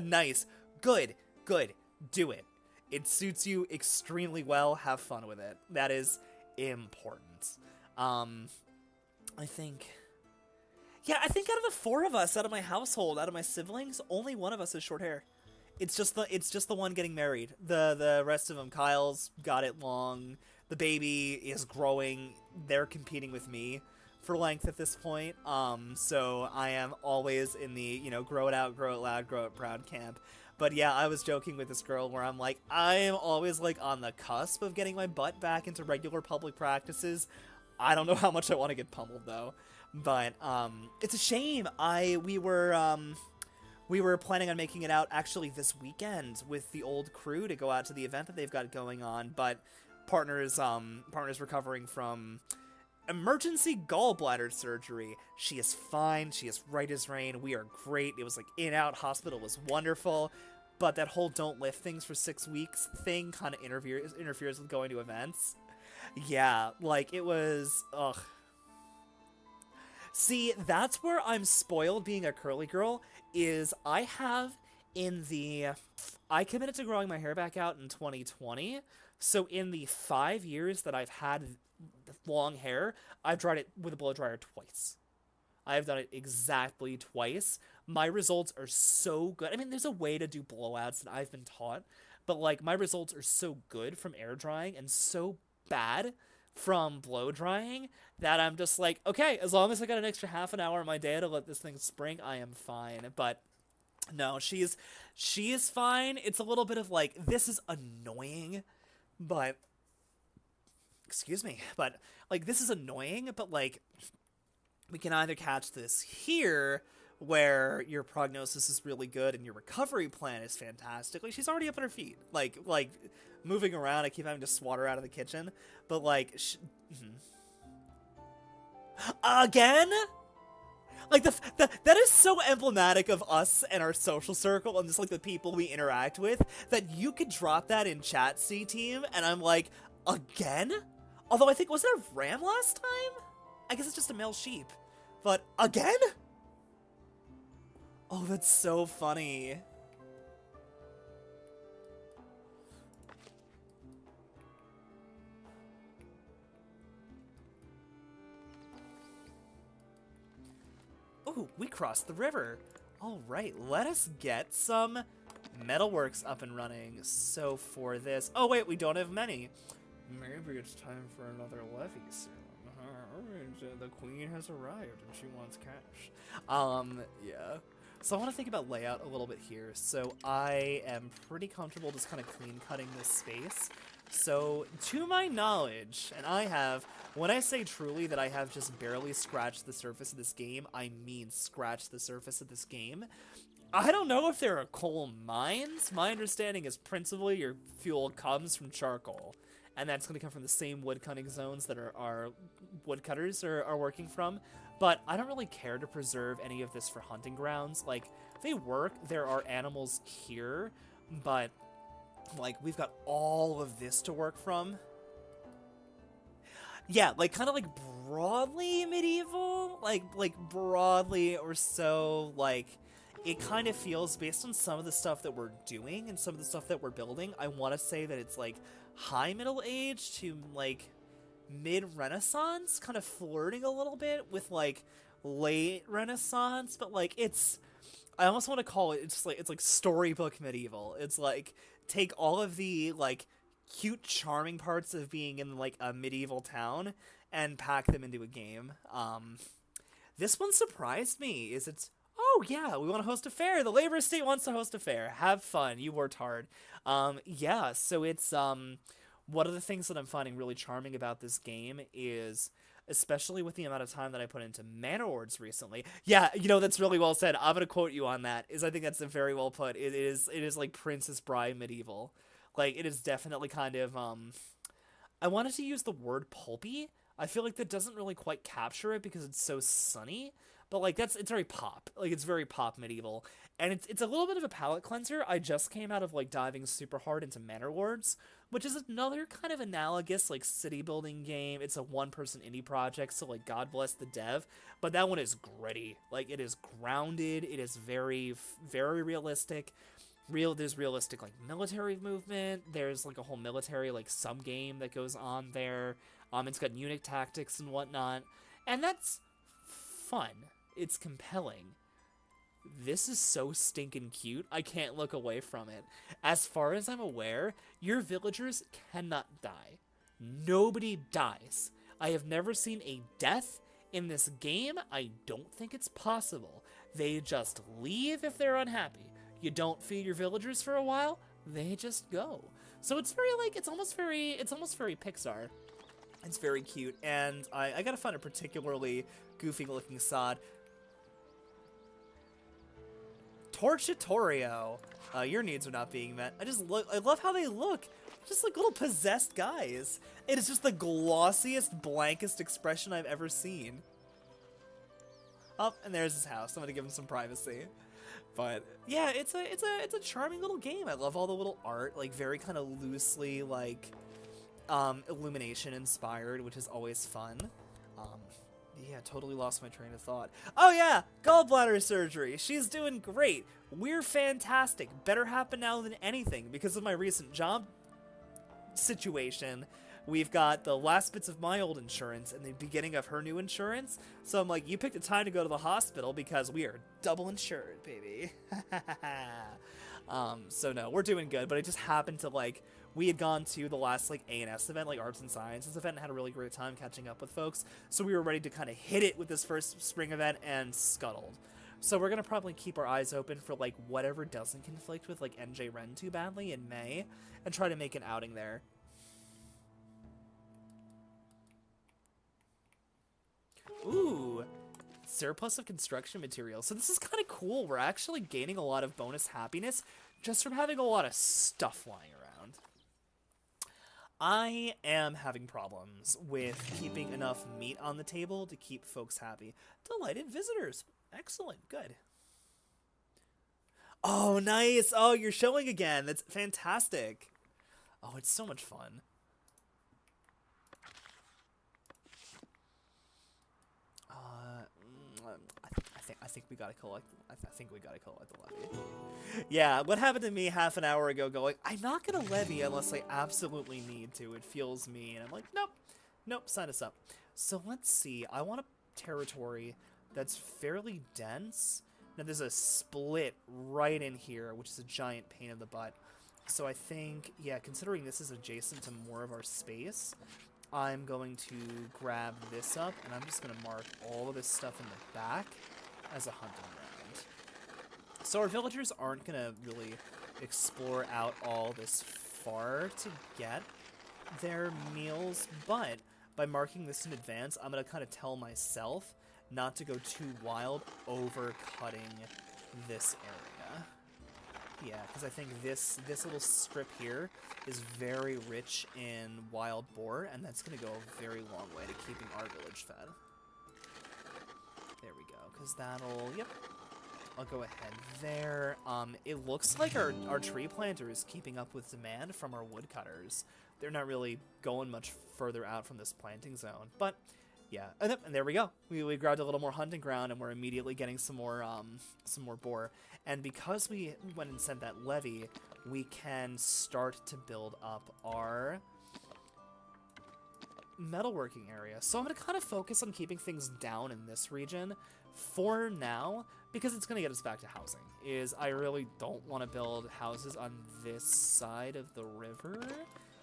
Nice. Good. Do it. It suits you extremely well. Have fun with it. That is important. I think out of the 4 of us, out of my household, out of my siblings, only one of us has short hair. It's just the one getting married. The rest of them, Kyle's got it long. The baby is growing. They're competing with me for length at this point, so I am always in the, grow it out, grow it loud, grow it proud camp. But yeah, I was joking with this girl where I'm like, I am always like on the cusp of getting my butt back into regular public practices. I don't know how much I want to get pummeled though, but it's a shame. We were planning on making it out actually this weekend with the old crew to go out to the event that they've got going on, but partner's recovering from emergency gallbladder surgery. She is fine. She is right as rain. We are great. It was like in-out hospital was wonderful, but that whole don't lift things for 6 weeks thing kind of interferes with going to events. Yeah, like it was, ugh. See, that's where I'm spoiled being a curly girl, is I committed to growing my hair back out in 2020, so in the 5 years that I've had long hair, I've dried it with a blow dryer twice. I've done it exactly twice. My results are so good. I mean, there's a way to do blowouts that I've been taught, but like my results are so good from air drying and so bad from blow drying that I'm just like, okay, as long as I got an extra half an hour in my day to let this thing spring, I am fine. But no, she is fine. It's a little bit of like, this is annoying, but excuse me, but like this is annoying, but like we can either catch this here where your prognosis is really good and your recovery plan is fantastic. Like she's already up on her feet, like moving around. I keep having to swat her out of the kitchen, but like again, like that is so emblematic of us and our social circle and just like the people we interact with, that you could drop that in chat, C-Team, and I'm like, again? Although I think, was there a ram last time? I guess it's just a male sheep. But again? Oh, that's so funny. Oh, we crossed the river. All right, let us get some metalworks up and running. So for this... Oh, wait, we don't have many. Maybe it's time for another levy soon. The queen has arrived and she wants cash. Yeah. So I want to think about layout a little bit here. So I am pretty comfortable just kind of clean cutting this space. So to my knowledge, and I have, when I say truly that I have just barely scratched the surface of this game, I mean scratched the surface of this game. I don't know if there are coal mines. My understanding is principally your fuel comes from charcoal. And that's going to come from the same wood cutting zones that our woodcutters are working from. But I don't really care to preserve any of this for hunting grounds. Like, they work, there are animals here, but, like, we've got all of this to work from. Yeah, like, kind of, like, broadly medieval? Like, broadly or so, like... It kind of feels, based on some of the stuff that we're doing and some of the stuff that we're building, I want to say that it's, like, high middle age to, like, mid-Renaissance, kind of flirting a little bit with, like, late Renaissance, but, like, it's... I almost want to call it, it's like storybook medieval. It's, like, take all of the, like, cute, charming parts of being in, like, a medieval town and pack them into a game. This one surprised me, it's... Oh, yeah, we want to host a fair. The labor estate wants to host a fair. Have fun. You worked hard. Yeah, so it's, one of the things that I'm finding really charming about this game is, especially with the amount of time that I put into Manor Lords recently. Yeah, you know, that's really well said. I'm going to quote you on that, I think that's very well put. It is like Princess Bride medieval. Like, it is definitely kind of, I wanted to use the word pulpy. I feel like that doesn't really quite capture it because it's so sunny. But, like, it's very pop. Like, it's very pop medieval. And it's a little bit of a palate cleanser. I just came out of, like, diving super hard into Manor Lords, which is another kind of analogous, like, city building game. It's a one-person indie project, so, like, God bless the dev. But that one is gritty. Like, it is grounded. It is very, very realistic. There's realistic, like, military movement. There's, like, a whole military, like, sub-game that goes on there. It's got eunuch tactics and whatnot. And that's fun. It's compelling. This is so stinking cute. I can't look away from it. As far as I'm aware, your villagers cannot die. Nobody dies. I have never seen a death in this game. I don't think it's possible. They just leave if they're unhappy. You don't feed your villagers for a while, they just go. So it's very, like, it's almost very Pixar. It's very cute, and I gotta find a particularly goofy-looking sod. Torchitorio. Your needs are not being met. I love how they look. Just like little possessed guys. It is just the glossiest, blankest expression I've ever seen. Oh, and there's his house. I'm gonna give him some privacy. But yeah, it's a charming little game. I love all the little art, like very kind of loosely like Illumination inspired, which is always fun. Yeah, totally lost my train of thought. Oh yeah, gallbladder surgery. She's doing great. We're fantastic. Better happen now than anything because of my recent job situation. We've got the last bits of my old insurance and the beginning of her new insurance. So I'm like, you picked a time to go to the hospital because we are double insured, baby. So no, we're doing good, but it just happened to, like, we had gone to the last, like, A&S event, like, Arts and Sciences event, and had a really great time catching up with folks. So we were ready to kind of hit it with this first spring event and scuttled. So we're going to probably keep our eyes open for, like, whatever doesn't conflict with, like, NJ Ren too badly in May, and try to make an outing there. Ooh, surplus of construction materials. So this is kind of cool. We're actually gaining a lot of bonus happiness just from having a lot of stuff lying around. I am having problems with keeping enough meat on the table to keep folks happy. Delighted visitors. Excellent. Good. Oh, nice. Oh, you're showing again. That's fantastic. Oh, it's so much fun. think we gotta collect. I think we gotta collect the levy. Yeah, what happened to me half an hour ago? Going, I'm not gonna levy unless I absolutely need to. It feels mean. I'm like, nope, nope. Sign us up. So let's see. I want a territory that's fairly dense. Now there's a split right in here, which is a giant pain in the butt. So I think, yeah, considering this is adjacent to more of our space, I'm going to grab this up, and I'm just going to mark all of this stuff in the back as a hunting ground. So our villagers aren't going to really explore out all this far to get their meals, but by marking this in advance, I'm going to kind of tell myself not to go too wild over cutting this area. Yeah, because I think this little strip here is very rich in wild boar, and that's going to go a very long way to keeping our village fed. There we go, because that'll, yep, I'll go ahead there. It looks like our tree planter is keeping up with demand from our woodcutters. They're not really going much further out from this planting zone, but yeah, and there we go. We grabbed a little more hunting ground, and we're immediately getting some more boar. And because we went and sent that levy, we can start to build up our metalworking area. So I'm going to kind of focus on keeping things down in this region for now, because it's going to get us back to housing. I really don't want to build houses on this side of the river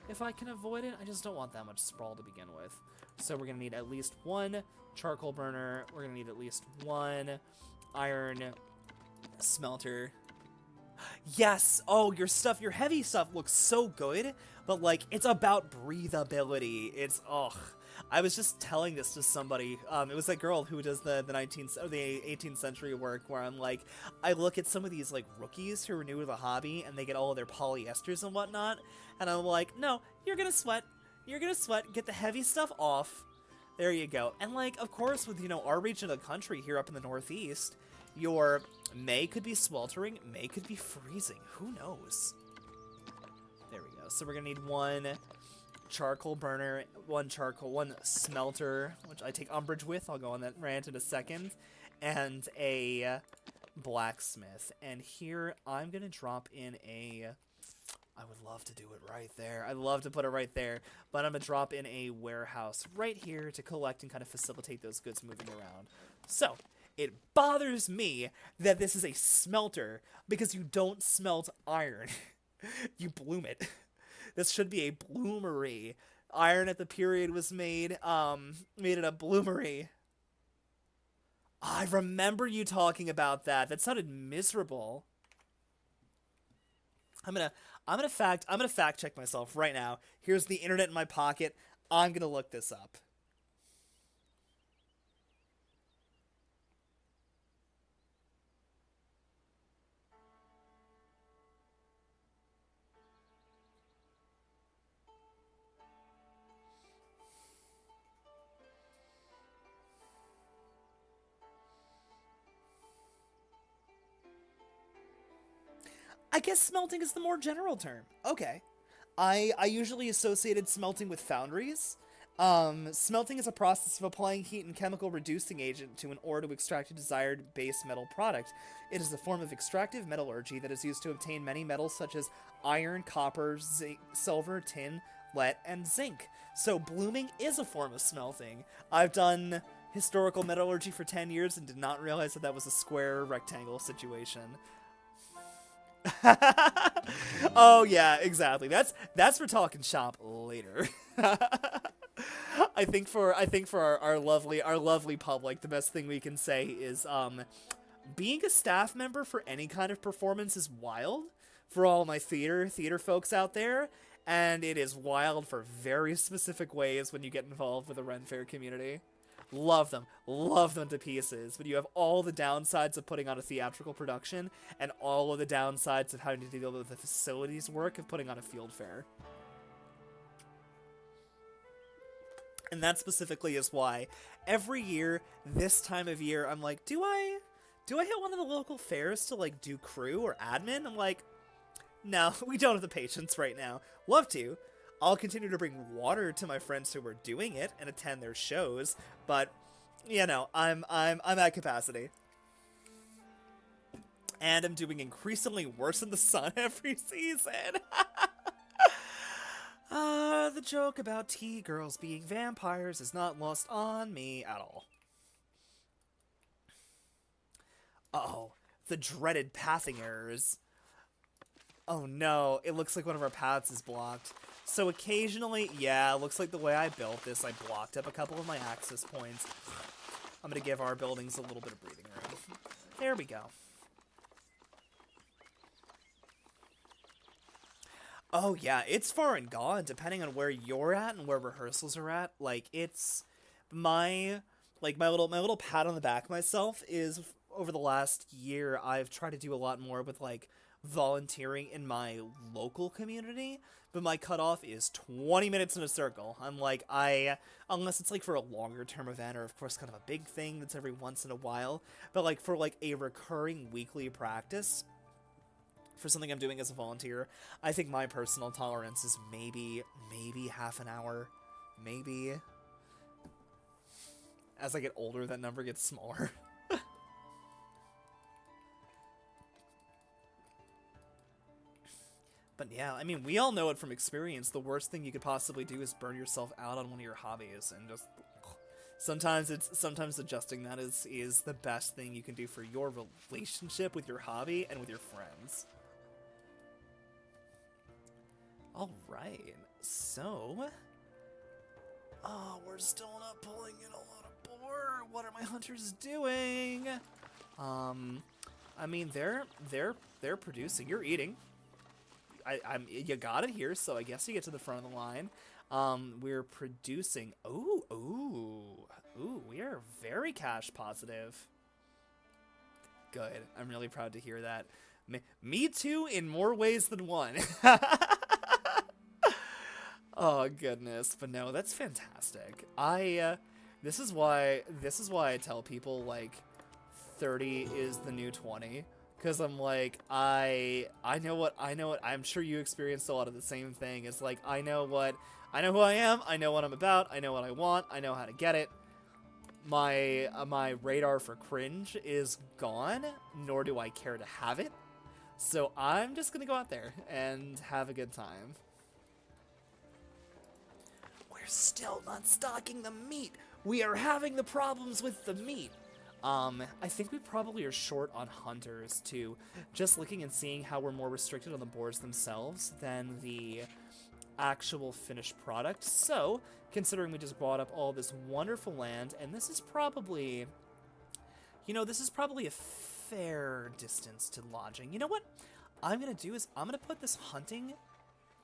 if I can avoid it. I just don't want that much sprawl to begin with. So we're going to need at least one charcoal burner. We're going to need at least one iron smelter. Yes! Oh, your heavy stuff looks so good, but, like, it's about breathability. It's, I was just telling this to somebody. It was that girl who does the 19th or the 18th century work, where I'm like, I look at some of these, like, rookies who are new to the hobby, and they get all of their polyesters and whatnot, and I'm like, no, you're gonna sweat. You're gonna sweat. Get the heavy stuff off. There you go. And, like, of course, with, our region of the country here up in the Northeast, your May could be sweltering, May could be freezing. Who knows? There we go. So we're gonna need one charcoal burner, one smelter, which I take umbrage with. I'll go on that rant in a second, and a blacksmith. And here I'm gonna drop in I would love to do it right there. I'd love to put it right there, but I'm gonna drop in a warehouse right here to collect and kind of facilitate those goods moving around. So it bothers me that this is a smelter because you don't smelt iron. You bloom it. This should be a bloomery. Iron at the period was made it a bloomery. I remember you talking about that. That sounded miserable. I'm gonna fact check myself right now. Here's the internet in my pocket. I'm gonna look this up. I guess smelting is the more general term. Okay. I usually associated smelting with foundries. Smelting is a process of applying heat and chemical reducing agent to an ore to extract a desired base metal product. It is a form of extractive metallurgy that is used to obtain many metals such as iron, copper, zinc, silver, tin, lead, and zinc. So blooming is a form of smelting. I've done historical metallurgy for 10 years and did not realize that was a square rectangle situation. Oh yeah, exactly. That's for talking shop later. I think for our lovely public, the best thing we can say is being a staff member for any kind of performance is wild for all my theater folks out there, and it is wild for very specific ways when you get involved with the Ren Fair community. Love them to pieces, but you have all the downsides of putting on a theatrical production and all of the downsides of having to deal with the facilities work of putting on a field fair. And that specifically is why every year, this time of year, I'm like, do I hit one of the local fairs to, like, do crew or admin? I'm like, no, we don't have the patience right now. Love to. I'll continue to bring water to my friends who are doing it and attend their shows, but I'm at capacity. And I'm doing increasingly worse in the sun every season. The joke about tea girls being vampires is not lost on me at all. Uh-oh, the dreaded pathing errors. Oh no, it looks like one of our paths is blocked. So occasionally, yeah, it looks like the way I built this, I blocked up a couple of my access points. I'm gonna give our buildings a little bit of breathing room. There we go. Oh yeah, it's far and gone, depending on where you're at and where rehearsals are at. Like, it's my little pat on the back myself is over the last year I've tried to do a lot more with like volunteering in my local community, but my cutoff is 20 minutes in a circle. I'm like, unless it's like for a longer term event or of course kind of a big thing that's every once in a while, but like for like a recurring weekly practice for something I'm doing as a volunteer, I think my personal tolerance is maybe half an hour, maybe. As I get older, that number gets smaller. But yeah, I mean, we all know it from experience. The worst thing you could possibly do is burn yourself out on one of your hobbies, and just sometimes adjusting that is the best thing you can do for your relationship with your hobby and with your friends. All right, so we're still not pulling in a lot of boar. What are my hunters doing? I mean, they're producing. You're eating. You got it here, so I guess you get to the front of the line. We're producing. Ooh, we are very cash positive. Good. I'm really proud to hear that. Me too, in more ways than one. Oh goodness, but no, that's fantastic. This is why I tell people like 30 is the new 20. Because I'm like, I know what, I'm sure you experienced a lot of the same thing. It's like, I know who I am, I know what I'm about, I know what I want, I know how to get it. My radar for cringe is gone, nor do I care to have it. So I'm just gonna go out there and have a good time. We're still not stocking the meat. We are having the problems with the meat. I think we probably are short on hunters, too. Just looking and seeing how we're more restricted on the boars themselves than the actual finished product. So, considering we just bought up all this wonderful land, and this is probably, this is probably a fair distance to lodging. You know what I'm going to do is I'm going to put this hunting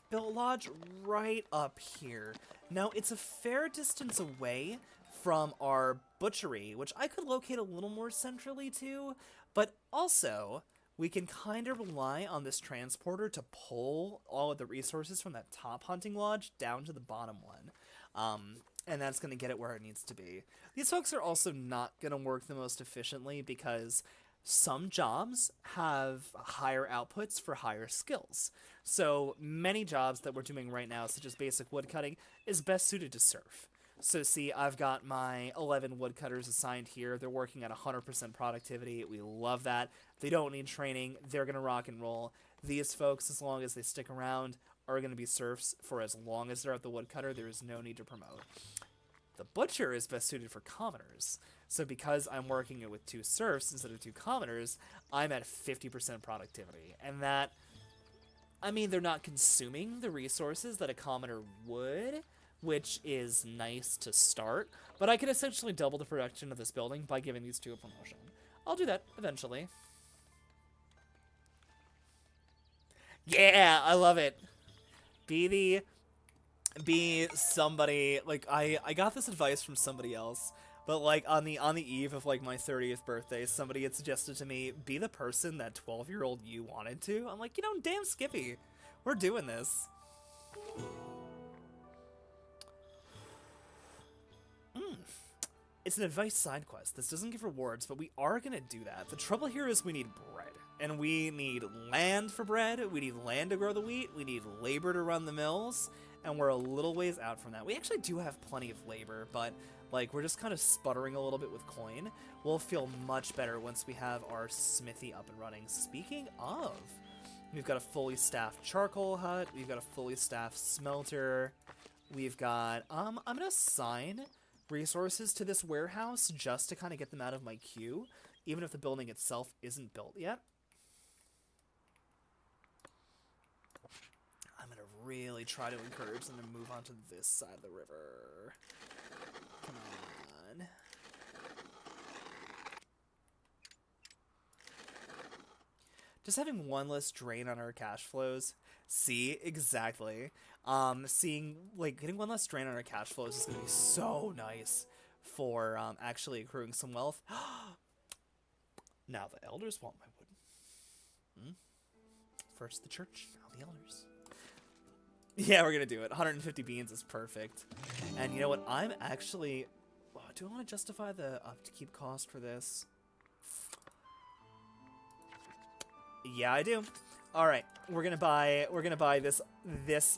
built lodge right up here. Now, it's a fair distance away from our butchery, which I could locate a little more centrally too, but also we can kind of rely on this transporter to pull all of the resources from that top hunting lodge down to the bottom one. And that's going to get it where it needs to be. These folks are also not going to work the most efficiently because some jobs have higher outputs for higher skills. So many jobs that we're doing right now, such as basic woodcutting, is best suited to surf. So see, I've got my 11 woodcutters assigned here. They're working at 100% productivity. We love that. They don't need training. They're going to rock and roll. These folks, as long as they stick around, are going to be serfs for as long as they're at the woodcutter. There is no need to promote. The butcher is best suited for commoners. So because I'm working it with 2 serfs instead of 2 commoners, I'm at 50% productivity. And that, I mean, they're not consuming the resources that a commoner would, which is nice to start, but I can essentially double the production of this building by giving these 2 a promotion. I'll do that eventually. Yeah, I love it. Be somebody, like, I got this advice from somebody else, but like on the eve of like my 30th birthday, somebody had suggested to me, be the person that 12-year-old you wanted to. I'm like, damn Skippy, we're doing this. It's an advice side quest. This doesn't give rewards, but we are going to do that. The trouble here is we need bread. And we need land for bread. We need land to grow the wheat. We need labor to run the mills. And we're a little ways out from that. We actually do have plenty of labor, but Like, we're just kind of sputtering a little bit with coin. We'll feel much better once we have our smithy up and running. Speaking of, we've got a fully staffed charcoal hut. We've got a fully staffed smelter. We've got, I'm going to assign resources to this warehouse just to kind of get them out of my queue, even if the building itself isn't built yet. I'm going to really try to encourage them to move on to this side of the river. Come on. Just having one less drain on our cash flows. See, exactly. Getting one less drain on our cash flows is going to be so nice for actually accruing some wealth. Now the elders want my wood. First the church, now the elders. Yeah, we're going to do it. 150 beans is perfect. And you know what? I'm actually... do I want to justify the upkeep cost for this? Yeah, I do. All right, we're gonna buy this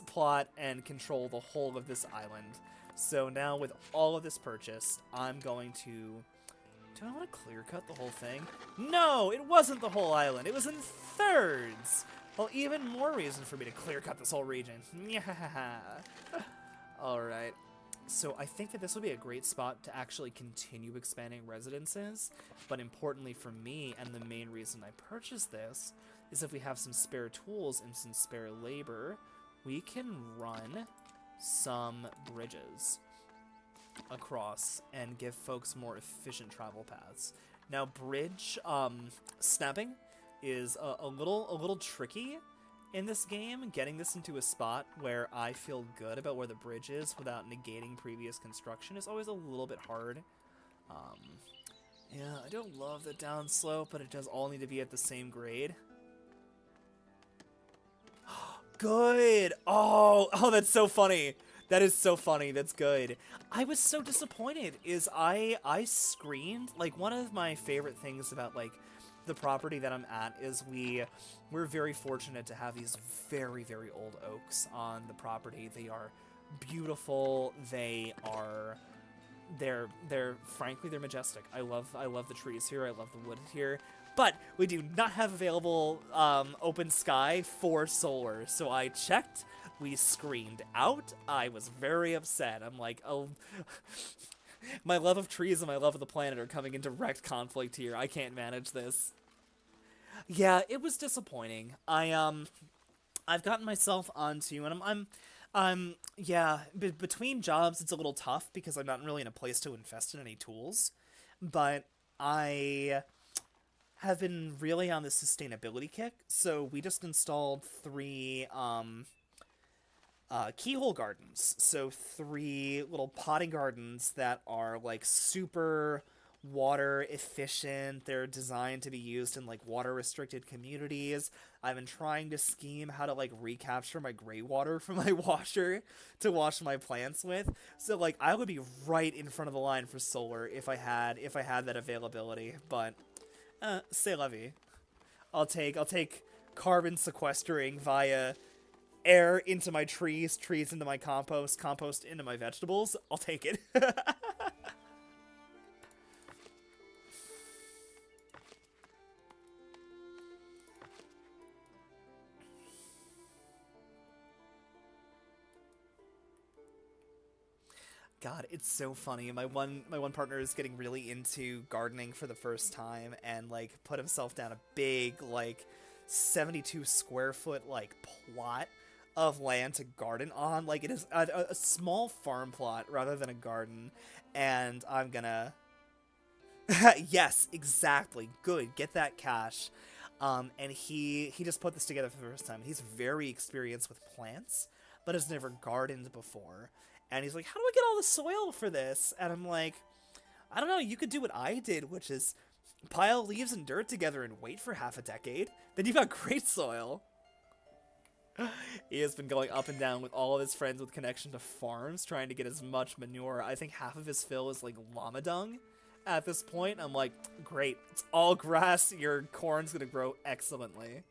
plot and control the whole of this island. So now with all of this purchased, I'm going to... Do I want to clear cut the whole thing? No, it wasn't the whole island. It was in thirds. Well, even more reason for me to clear cut this whole region. Yeah. All right. So I think that this would be a great spot to actually continue expanding residences, but importantly for me, and the main reason I purchased this, is if we have some spare tools and some spare labor, we can run some bridges across and give folks more efficient travel paths. Now, bridge snapping is a little tricky in this game. Getting this into a spot where I feel good about where the bridge is without negating previous construction is always a little bit hard. Yeah, I don't love the downslope, but it does all need to be at the same grade. Good! Oh, that's so funny. That is so funny. That's good. I was so disappointed. I screened, like, one of my favorite things about, like, the property that I'm at is we're very fortunate to have these very, very old oaks on the property. They are beautiful. They're frankly, they're majestic. I love the trees here. I love the wood here. But we do not have available open sky for solar. So I checked. We screened out. I was very upset. I'm like, oh, my love of trees and my love of the planet are coming in direct conflict here. I can't manage this. Yeah, it was disappointing. I've gotten myself onto, and between jobs it's a little tough because I'm not really in a place to invest in any tools, but I have been really on this sustainability kick. So we just installed 3 keyhole gardens. So 3 little potting gardens that are like super water efficient. They're designed to be used in like water restricted communities. I've been trying to scheme how to like recapture my gray water from my washer to wash my plants with. So like I would be right in front of the line for solar if I had that availability, but c'est la vie. I'll take carbon sequestering via air into my trees into my compost into my vegetables. I'll take it. God, it's so funny. My one partner is getting really into gardening for the first time and like put himself down a big like 72 square foot like plot of land to garden on. Like it is a small farm plot rather than a garden, and I'm gonna yes, exactly. Good. Get that cash. And he just put this together for the first time. He's very experienced with plants, but has never gardened before. And he's like, how do I get all the soil for this? And I'm like, I don't know, you could do what I did, which is pile leaves and dirt together and wait for half a decade. Then you've got great soil. He has been going up and down with all of his friends with connection to farms, trying to get as much manure. I think half of his fill is like llama dung at this point. I'm like, great, it's all grass. Your corn's gonna grow excellently.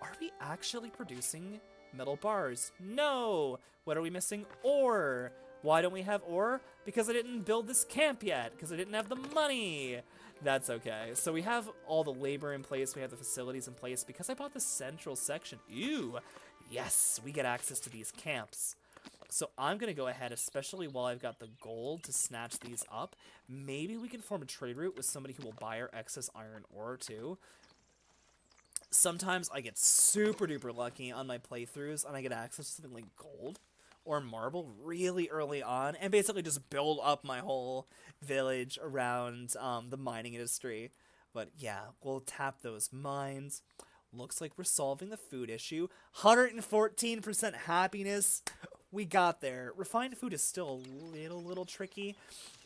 Are we actually producing metal bars? No! What are we missing? Ore! Why don't we have ore? Because I didn't build this camp yet, because I didn't have the money. That's okay. So we have all the labor in place, we have the facilities in place, because I bought the central section. Ew, yes, we get access to these camps. So I'm going to go ahead, especially while I've got the gold to snatch these up. Maybe we can form a trade route with somebody who will buy our excess iron ore too. Sometimes I get super duper lucky on my playthroughs and I get access to something like gold or marble really early on and basically just build up my whole village around the mining industry. But yeah, we'll tap those mines. Looks like we're solving the food issue. 114% happiness. We got there. Refined food is still a little tricky,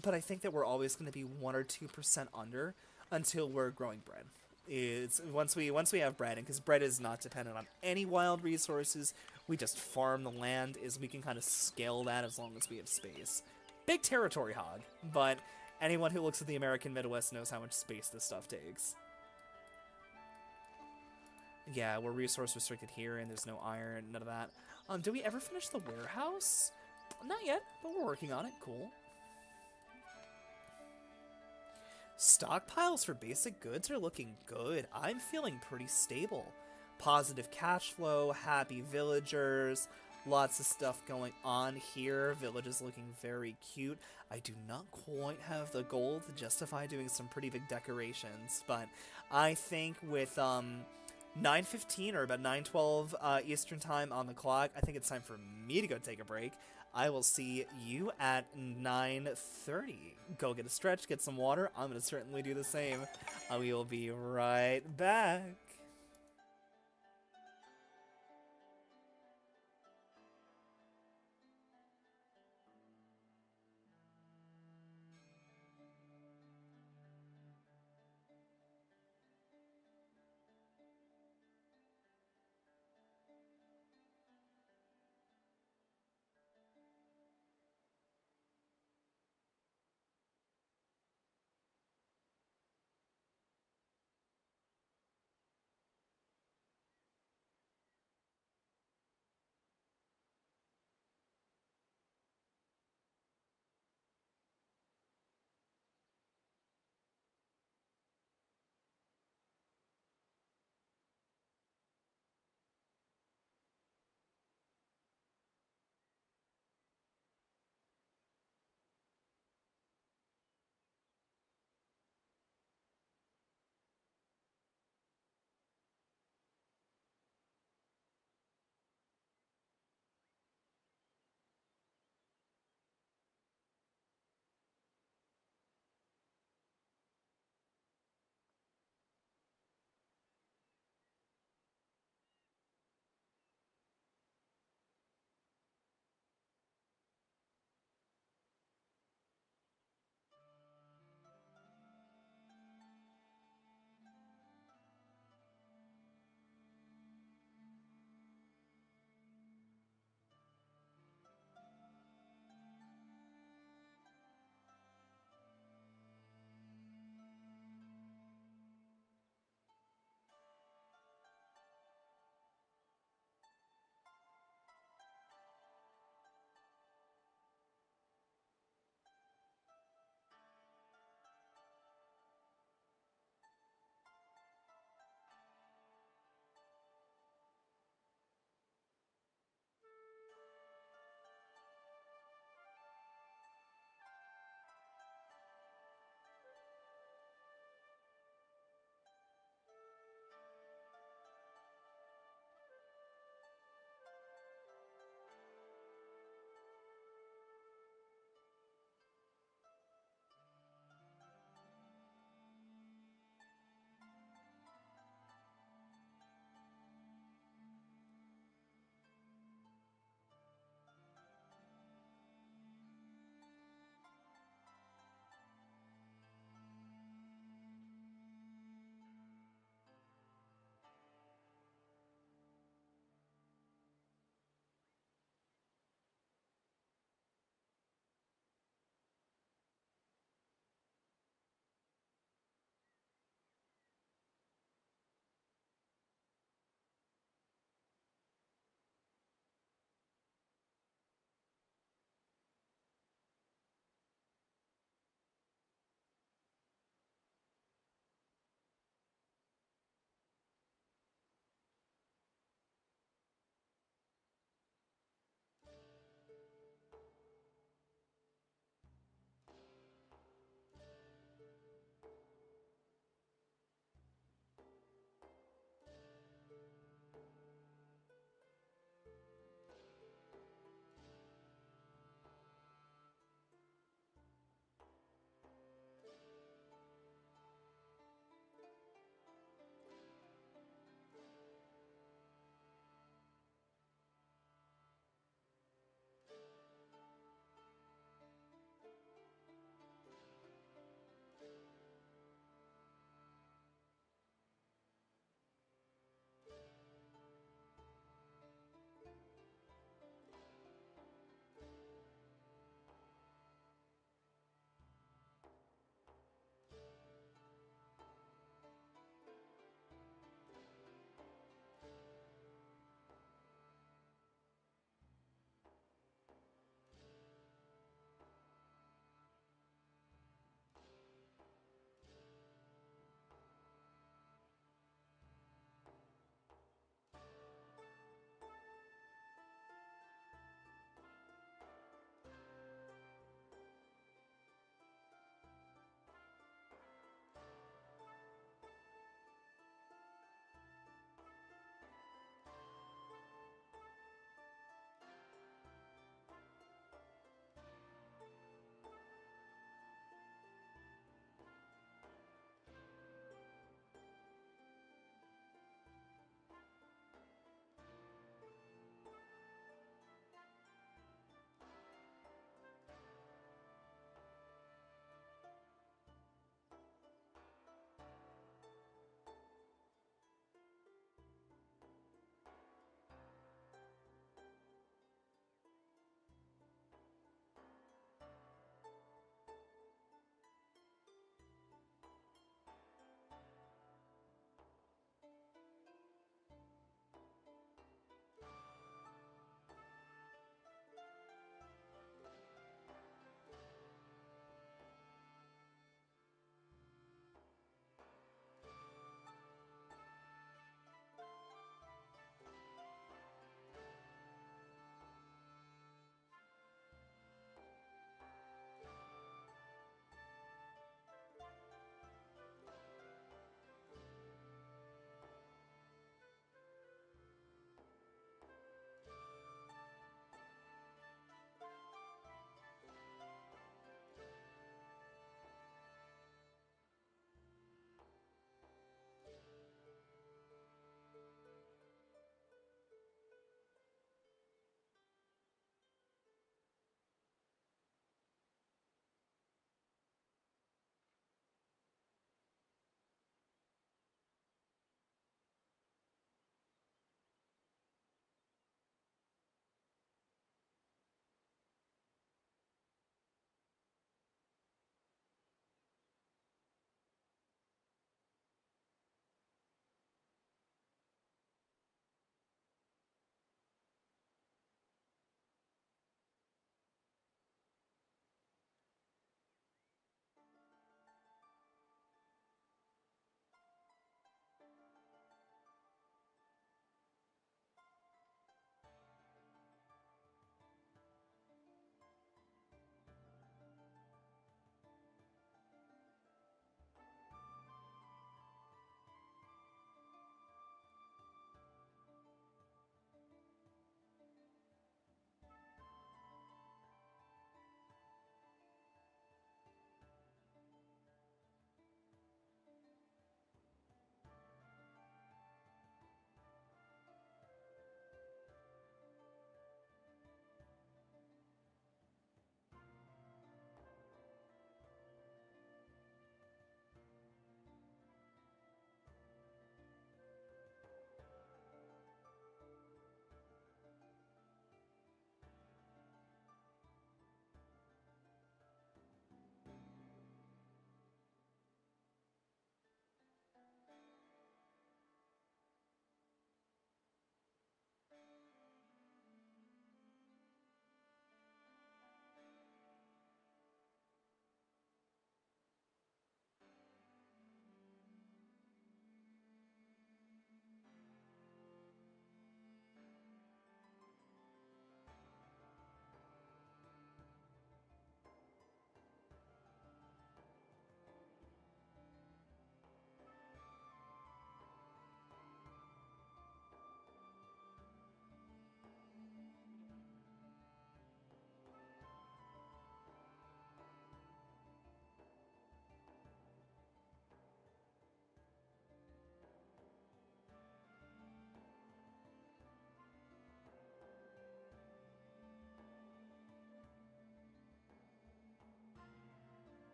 but I think that we're always going to be 1 or 2% under until we're growing bread. It's once we have bread, and because bread is not dependent on any wild resources, we just farm the land. Is we can kind of scale that as long as we have space. Big territory hog, but anyone who looks at the American Midwest knows how much space this stuff takes. Yeah, we're resource restricted here, and there's no iron, none of that. Do we ever finish the warehouse? Not yet, but we're working on it. Cool. Stockpiles for basic goods are looking good. I'm feeling pretty stable. Positive cash flow, happy villagers, lots of stuff going on here. Village is looking very cute. I do not quite have the gold to justify doing some pretty big decorations, but I think with 9:15 or about 9:12 Eastern time on the clock, I think it's time for me to go take a break. I will see you at 9:30. Go get a stretch, get some water. I'm going to certainly do the same. We will be right back.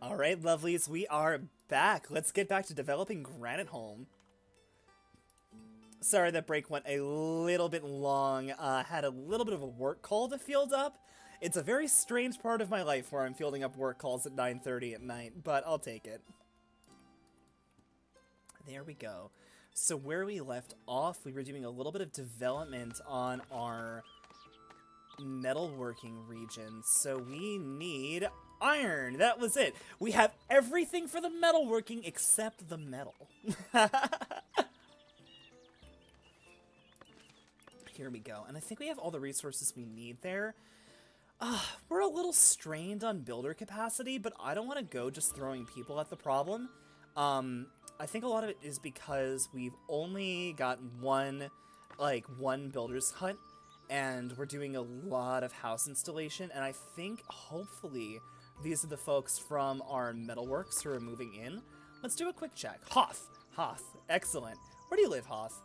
Alright, lovelies, we are back. Let's get back to developing Granite Home. Sorry that break went a little bit long. Had a little bit of a work call to field up. It's a very strange part of my life where I'm fielding up work calls at 9:30 at night, but I'll take it. There we go. So where we left off, we were doing a little bit of development on our metalworking region. So we need iron. That was it. We have everything for the metalworking except the metal. Here we go. And I think we have all the resources we need there. We're a little strained on builder capacity, but I don't want to go just throwing people at the problem. I think a lot of it is because we've only got one builder's hut, and we're doing a lot of house installation, and I think, hopefully, these are the folks from our metalworks who are moving in. Let's do a quick check. Hoth. Excellent. Where do you live, Hoth?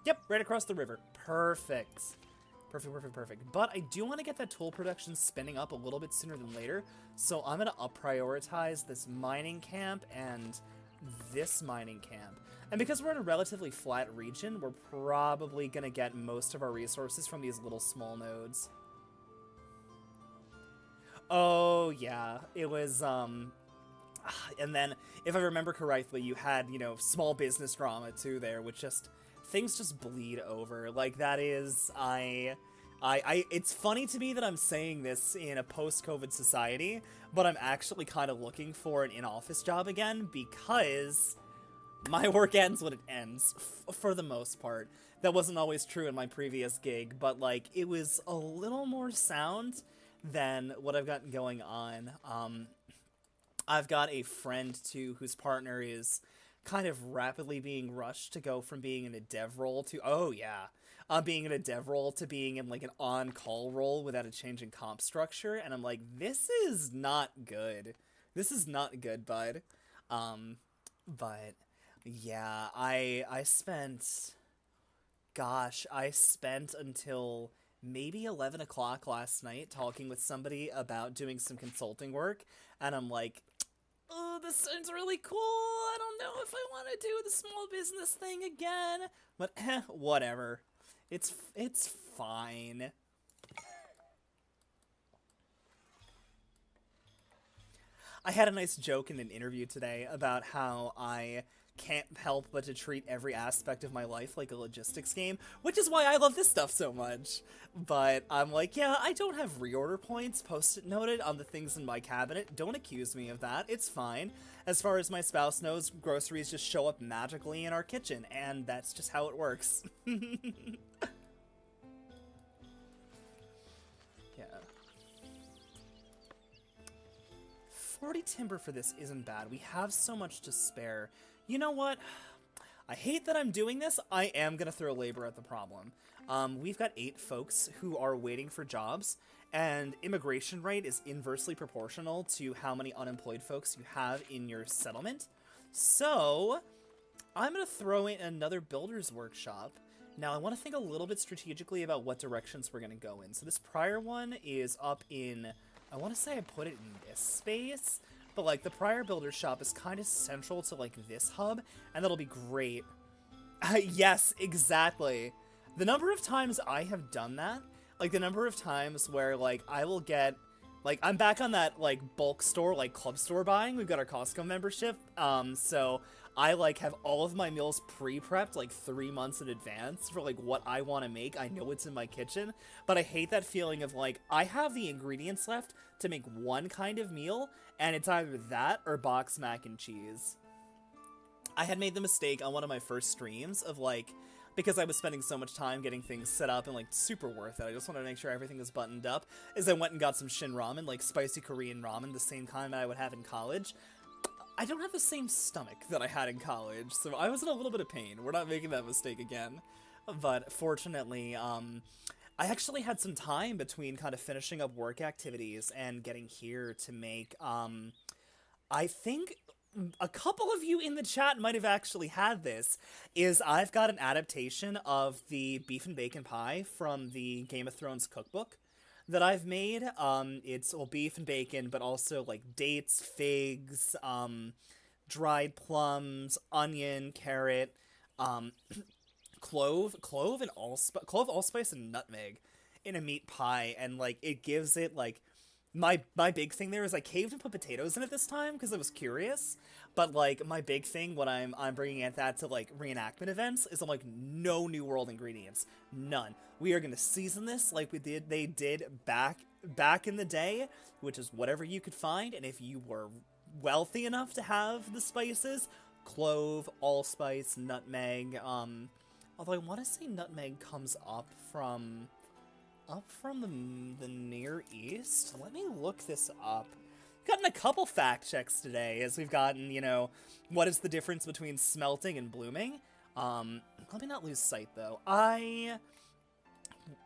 Yep, right across the river. Perfect. Perfect. But I do want to get that tool production spinning up a little bit sooner than later, so I'm going to up-prioritize this mining camp and this mining camp. And because we're in a relatively flat region, we're probably going to get most of our resources from these little small nodes. Oh, yeah. It was, and then, if I remember correctly, you had, small business drama, too, there, which just... Things just bleed over. Like, that is... It's funny to me that I'm saying this in a post-COVID society, but I'm actually kind of looking for an in-office job again, because my work ends when it ends, for the most part. That wasn't always true in my previous gig, but, like, it was a little more sound than what I've got going on. I've got a friend, too, whose partner is kind of rapidly being rushed to go from being in a dev role to, being in a dev role to being in, like, an on-call role without a change in comp structure, and I'm like, this is not good. This is not good, bud. But, yeah, I spent until maybe 11 o'clock last night talking with somebody about doing some consulting work, and I'm like, oh, this sounds really cool. I don't know if I want to do the small business thing again. But, whatever. It's fine. I had a nice joke in an interview today about how I can't help but to treat every aspect of my life like a logistics game, which is why I love this stuff so much. But I'm like, yeah, I don't have reorder points post-it noted on the things in my cabinet. Don't accuse me of that. It's fine. As far as my spouse knows, groceries just show up magically in our kitchen, and that's just how it works. Yeah. 40 timber for this isn't bad. We have so much to spare. You know what? I hate that I'm doing this. I am going to throw labor at the problem. We've got 8 folks who are waiting for jobs, and immigration rate is inversely proportional to how many unemployed folks you have in your settlement. So, I'm going to throw in another builder's workshop. Now, I want to think a little bit strategically about what directions we're going to go in. So this prior one is up in, I want to say I put it in this space, but, like, the prior builder shop is kind of central to, like, this hub, and that'll be great. Yes, exactly. The number of times I have done that, like, the number of times where, like, I will get, like, I'm back on that, like, bulk store, like, club store buying. We've got our Costco membership, so I, like, have all of my meals pre-prepped, like, 3 months in advance for, like, what I want to make. I know it's in my kitchen, but I hate that feeling of, like, I have the ingredients left to make one kind of meal, and it's either that or box mac and cheese. I had made the mistake on one of my first streams of, like, because I was spending so much time getting things set up and, like, super worth it, I just wanted to make sure everything was buttoned up, is I went and got some Shin Ramen, like, spicy Korean ramen, the same kind I would have in college. I don't have the same stomach that I had in college, so I was in a little bit of pain. We're not making that mistake again. But fortunately, I actually had some time between kind of finishing up work activities and getting here to make, I think a couple of you in the chat might have actually had this, is I've got an adaptation of the beef and bacon pie from the Game of Thrones cookbook that I've made. It's well, beef and bacon, but also like dates, figs, dried plums, onion, carrot, um, clove, allspice, and nutmeg in a meat pie, and like it gives it like my big thing there is I caved and put potatoes in it this time because I was curious. But like my big thing when I'm bringing at that to like reenactment events is I'm like no new world ingredients, none. We are gonna season this like they did back in the day, which is whatever you could find, and if you were wealthy enough to have the spices, clove, allspice, nutmeg. Although I want to say nutmeg comes up from the Near East. Let me look this up. Gotten a couple fact checks today, as we've gotten, what is the difference between smelting and blooming? Let me not lose sight though. I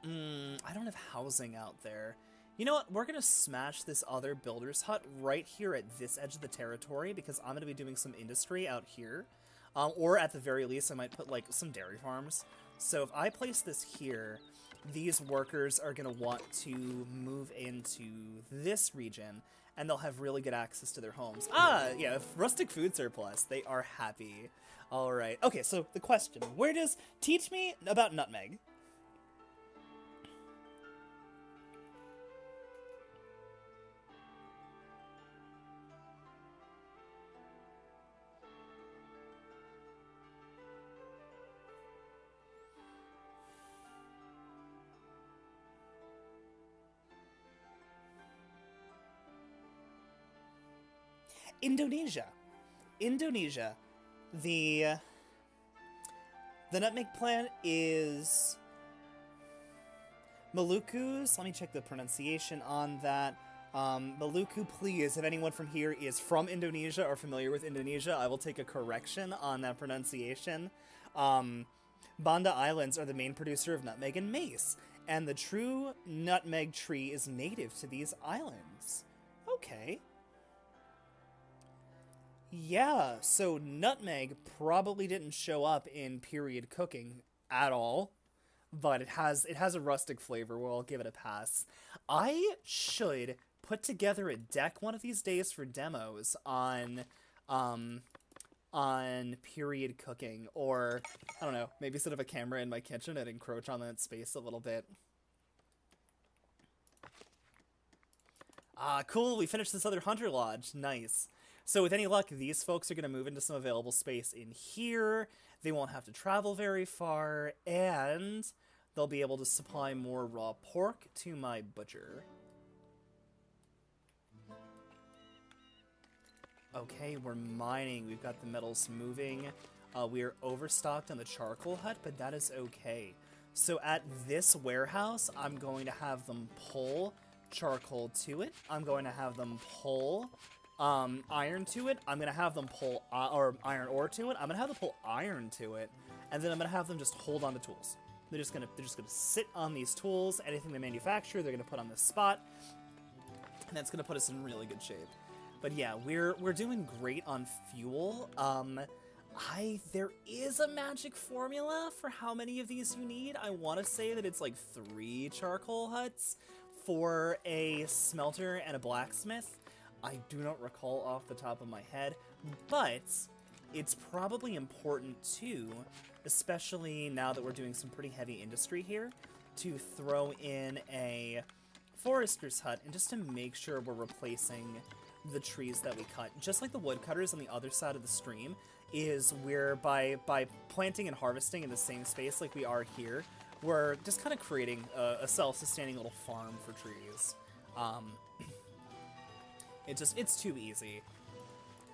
don't have housing out there. You know what? We're gonna smash this other builder's hut right here at this edge of the territory because I'm gonna be doing some industry out here. Or at the very least, I might put like some dairy farms. So if I place this here, these workers are going to want to move into this region, and they'll have really good access to their homes. Yeah, rustic food surplus. They are happy. All right. Okay, so the question, teach me about nutmeg. Indonesia. The nutmeg plant is Maluku's. Let me check the pronunciation on that. Maluku, please, if anyone from here is from Indonesia or familiar with Indonesia, I will take a correction on that pronunciation. Banda Islands are the main producer of nutmeg and mace, and the true nutmeg tree is native to these islands. Okay. Yeah, so nutmeg probably didn't show up in period cooking at all, but it has a rustic flavor, well, I'll give it a pass. I should put together a deck one of these days for demos on period cooking, or, I don't know, maybe set up a camera in my kitchen and encroach on that space a little bit. Cool, we finished this other hunter lodge, nice. So with any luck, these folks are going to move into some available space in here. They won't have to travel very far, and they'll be able to supply more raw pork to my butcher. Okay, we're mining. We've got the metals moving. We are overstocked on the charcoal hut, but that is okay. So at this warehouse, I'm going to have them pull charcoal to it. I'm going to have them pull iron to it. I'm gonna have them pull or iron ore to it. I'm gonna have them pull iron to it, and then I'm gonna have them just hold on to tools. They're just gonna sit on these tools. Anything they manufacture, they're gonna put on this spot, and that's gonna put us in really good shape. But yeah, we're doing great on fuel. There is a magic formula for how many of these you need. I want to say that it's like 3 charcoal huts for a smelter and a blacksmith. I do not recall off the top of my head, but it's probably important too, especially now that we're doing some pretty heavy industry here, to throw in a forester's hut and just to make sure we're replacing the trees that we cut. Just like the woodcutters on the other side of the stream, is we're by planting and harvesting in the same space like we are here, we're just kind of creating a self-sustaining little farm for trees. It's too easy.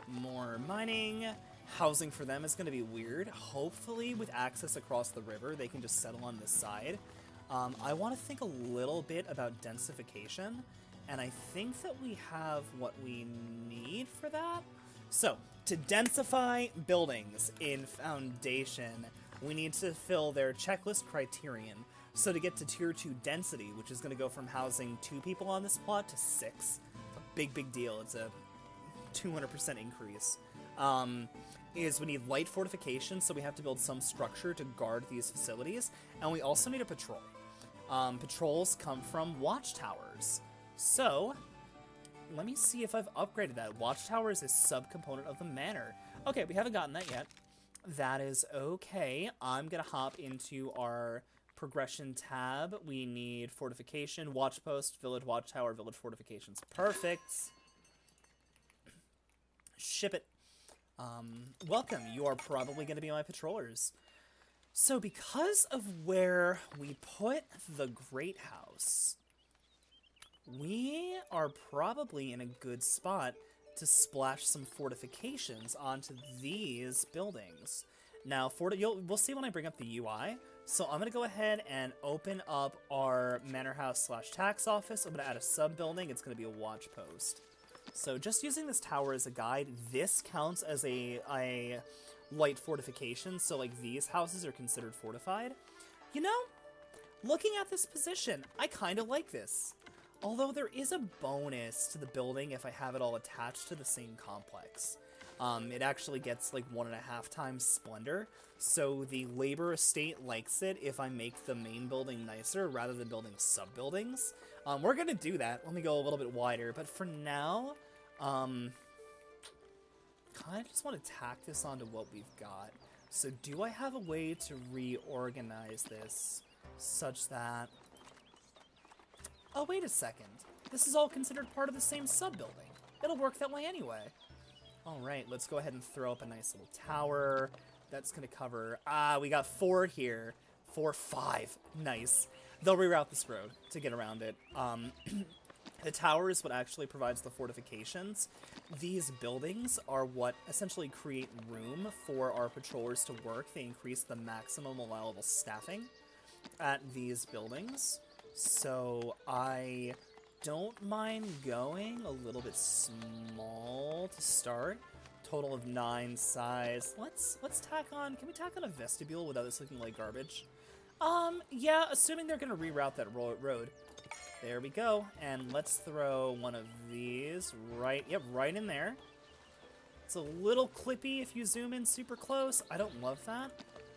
More mining. Housing for them is going to be weird. Hopefully, with access across the river, they can just settle on this side. I want to think a little bit about densification, and I think that we have what we need for that. So, to densify buildings in Foundation, we need to fill their checklist criterion. So to get to Tier 2 density, which is going to go from housing 2 people on this plot to 6, big deal. It's a 200% increase. Is we need light fortification, so we have to build some structure to guard these facilities, and we also need a patrol. Patrols come from watchtowers. So, let me see if I've upgraded that. Watchtower is a subcomponent of the manor. Okay, we haven't gotten that yet. That is okay. I'm gonna hop into our progression tab. We need fortification, watchpost, village watchtower, village fortifications. Perfect. Ship it. Welcome. You are probably going to be my patrollers. So because of where we put the Great House, we are probably in a good spot to splash some fortifications onto these buildings. Now, we'll see when I bring up the UI. So I'm going to go ahead and open up our manor house / tax office. I'm going to add a sub-building. It's going to be a watch post. So just using this tower as a guide, this counts as a light fortification. So like these houses are considered fortified. You know, looking at this position, I kind of like this. Although there is a bonus to the building if I have it all attached to the same complex. It actually gets like 1.5 times splendor. So the labor estate likes it if I make the main building nicer rather than building sub-buildings. We're going to do that. Let me go a little bit wider. But for now, kind of just want to tack this onto what we've got. So do I have a way to reorganize this such that... Oh, wait a second. This is all considered part of the same sub-building. It'll work that way anyway. Alright, let's go ahead and throw up a nice little tower. That's going to cover... we got 4 here. 4, 5. Nice. They'll reroute this road to get around it. The tower is what actually provides the fortifications. These buildings are what essentially create room for our patrollers to work. They increase the maximum allowable staffing at these buildings. So I don't mind going a little bit small to start. Total of 9 size. Let's tack on... Can we tack on a vestibule without this looking like garbage? Yeah, assuming they're gonna reroute that road. There we go. And let's throw one of these right in there. It's a little clippy if you zoom in super close. I don't love that.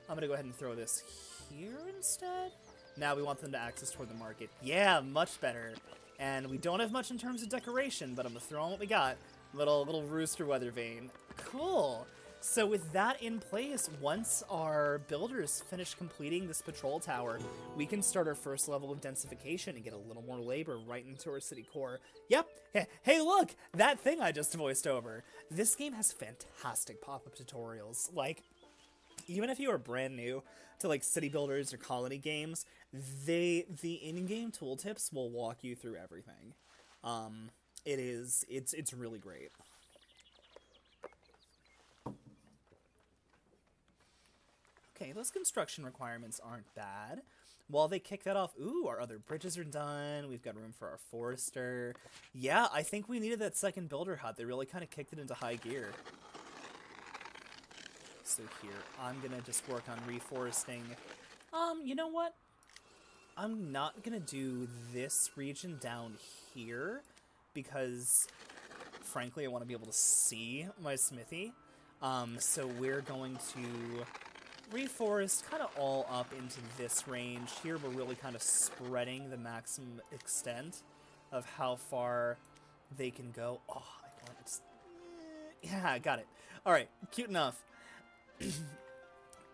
I'm gonna go ahead and throw this here instead. Now we want them to access toward the market. Yeah, much better. And we don't have much in terms of decoration, but I'm gonna throw on what we got. Little rooster weather vane. Cool. So with that in place, once our builders finish completing this patrol tower, we can start our first level of densification and get a little more labor right into our city core. Yep. Hey, look! That thing I just voiced over. This game has fantastic pop-up tutorials. Like, even if you are brand new to like city builders or colony games, the in-game tooltips will walk you through everything. It's really great. Okay, those construction requirements aren't bad. While they kick that off, ooh, our other bridges are done. We've got room for our forester. Yeah, I think we needed that second builder hut. They really kind of kicked it into high gear. So here, I'm gonna just work on reforesting. You know what? I'm not gonna do this region down here because, frankly, I want to be able to see my smithy. So we're going to reforest kind of all up into this range. Here we're really kind of spreading the maximum extent of how far they can go. Oh, I want it. Yeah, I got it. All right, cute enough.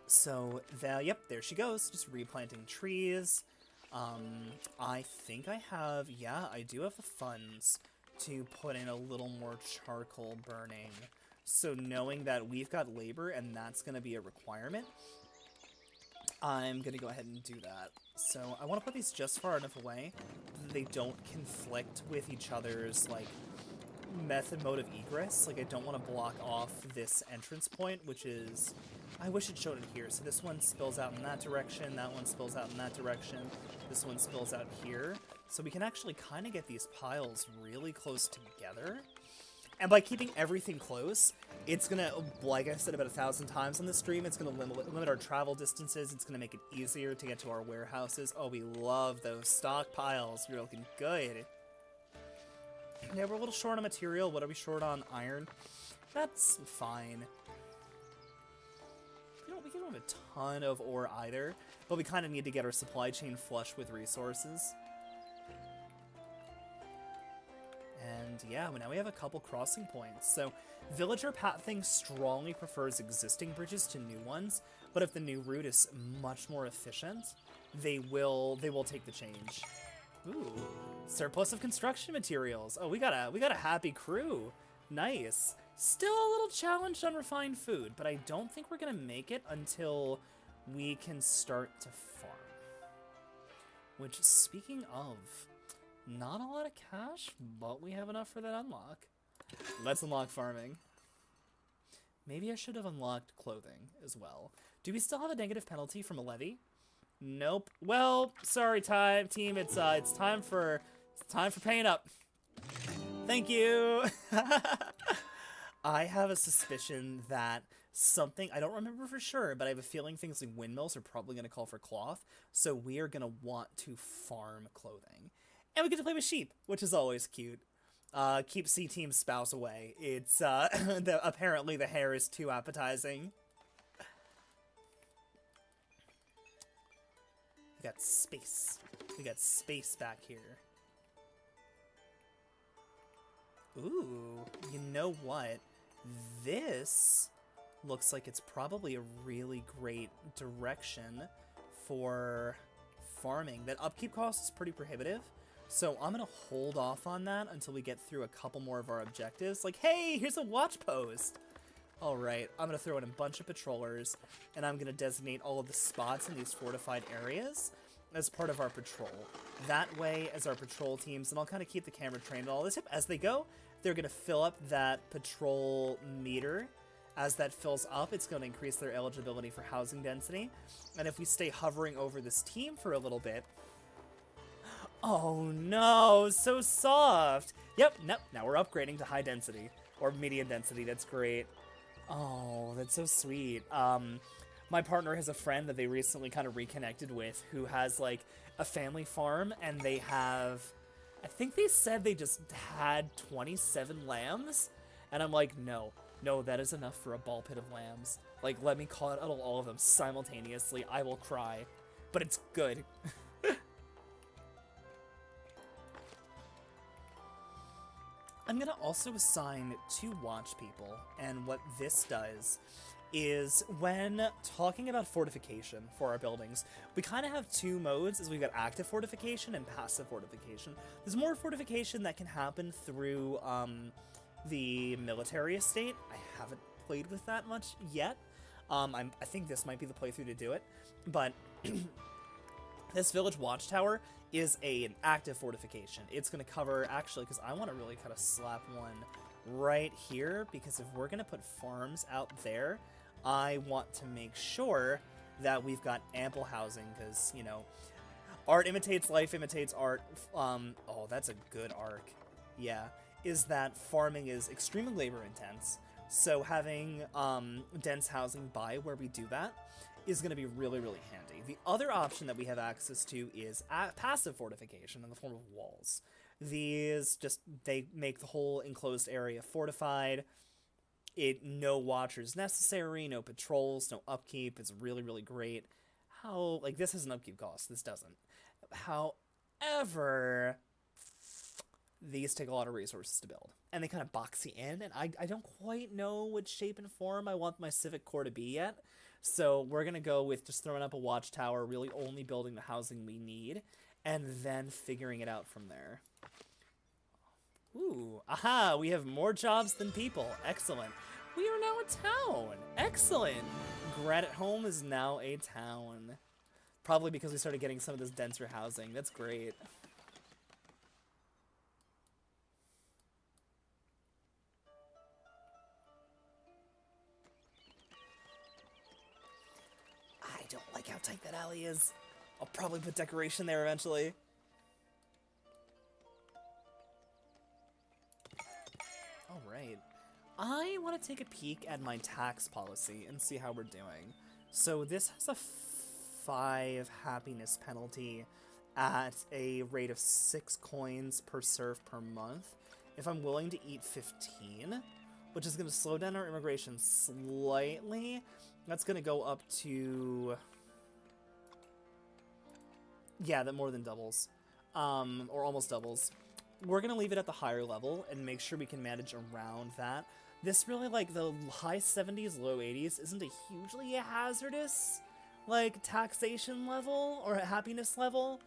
So, yep, there she goes, just replanting trees. I think I have, yeah, I do have the funds to put in a little more charcoal burning. So knowing that we've got labor and that's going to be a requirement, I'm going to go ahead and do that. So I want to put these just far enough away that they don't conflict with each other's, like, mode of egress. Like, I don't want to block off this entrance point, which is... I wish it showed it here. So this one spills out in that direction, that one spills out in that direction, this one spills out here. So we can actually kind of get these piles really close together. And by keeping everything close, it's going to, like I said about 1,000 times on the stream, it's going to limit our travel distances. It's going to make it easier to get to our warehouses. Oh, we love those stockpiles. We're looking good. Yeah, we're a little short on material. What are we short on? Iron. That's fine. We don't we don't have a ton of ore either, but we kind of need to get our supply chain flush with resources. And yeah, now we have a couple crossing points. So villager pathing strongly prefers existing bridges to new ones, but if the new route is much more efficient, they will take the change. Ooh, surplus of construction materials. Oh, we got a happy crew. Nice. Still a little challenged on refined food, but I don't think we're gonna make it until we can start to farm. Which, speaking of, not a lot of cash, but we have enough for that unlock. Let's unlock farming. Maybe I should have unlocked clothing as well. Do we still have a negative penalty from a levy? Nope. Well, sorry, team. It's time for paying up. Thank you. I have a suspicion that something, I don't remember for sure, but I have a feeling things like windmills are probably going to call for cloth, so we are going to want to farm clothing. And we get to play with sheep, which is always cute. Keep C-Team's spouse away. It's, apparently the hair is too appetizing. We got space. We got space back here. Ooh, you know what? This looks like it's probably a really great direction for farming. That upkeep cost is pretty prohibitive, so I'm gonna hold off on that until we get through a couple more of our objectives. Like, hey, here's a watch post! Alright, I'm gonna throw in a bunch of patrollers, and I'm gonna designate all of the spots in these fortified areas as part of our patrol. That way, as our patrol teams, and I'll kind of keep the camera trained on all this, as they go, they're going to fill up that patrol meter. As that fills up, it's going to increase their eligibility for housing density. And if we stay hovering over this team for a little bit... Oh no, so soft! Yep, nope, now we're upgrading to high density. Or medium density, that's great. Oh, that's so sweet. My partner has a friend that they recently kind of reconnected with who has, like, a family farm, and they have... I think they said they just had 27 lambs, and I'm like, no, that is enough for a ball pit of lambs. Like, let me call it out all of them simultaneously. I will cry, but it's good. I'm gonna also assign 2 watch people, and what this does is when talking about fortification for our buildings, we kind of have 2 modes, as we've got active fortification and passive fortification. There's more fortification that can happen through the military estate. I haven't played with that much yet. I think this might be the playthrough to do it, but this village watchtower is an active fortification. It's going to cover, actually, because I want to really kind of slap one right here, because if we're going to put farms out there, I want to make sure that we've got ample housing, because, you know, art imitates life, imitates art. Oh, that's a good arc. Yeah, is that farming is extremely labor intense, so having dense housing by where we do that is going to be really, really handy. The other option that we have access to is passive fortification in the form of walls. These just, they make the whole enclosed area fortified. No watchers necessary, no patrols, no upkeep. It's really, really great. Like, this has an upkeep cost. This doesn't. However, these take a lot of resources to build. And they kind of box you in, and I don't quite know what shape and form I want my civic core to be yet. So we're going to go with just throwing up a watchtower, really only building the housing we need, and then figuring it out from there. Ooh, aha, we have more jobs than people. Excellent. We are now a town. Excellent. Granite Home is now a town. Probably because we started getting some of this denser housing. That's great. I don't like how tight that alley is. I'll probably put decoration there eventually. Alright. I want to take a peek at my tax policy and see how we're doing. So this has a 5 happiness penalty at a rate of 6 coins per serf per month. If I'm willing to eat 15, which is going to slow down our immigration slightly, That's going to go up to... Yeah, that more than doubles. Or almost doubles. We're going to leave it at the higher level and make sure we can manage around that. This really, like, the high 70s, low 80s isn't a hugely hazardous, like, taxation level or a happiness level.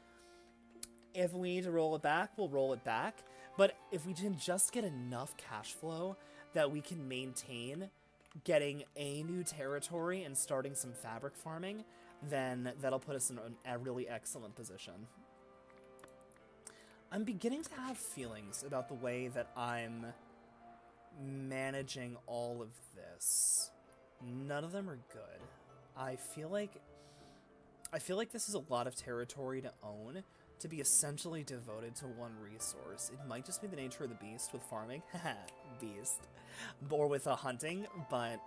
If we need to roll it back, we'll roll it back. But if we can just get enough cash flow that we can maintain getting a new territory and starting some fabric farming, then that'll put us in a really excellent position. I'm beginning to have feelings about the way that I'm managing all of this. None of them are good. I feel like this is a lot of territory to own, to be essentially devoted to one resource. It might just be the nature of the beast with farming. Haha, beast. Or with hunting, but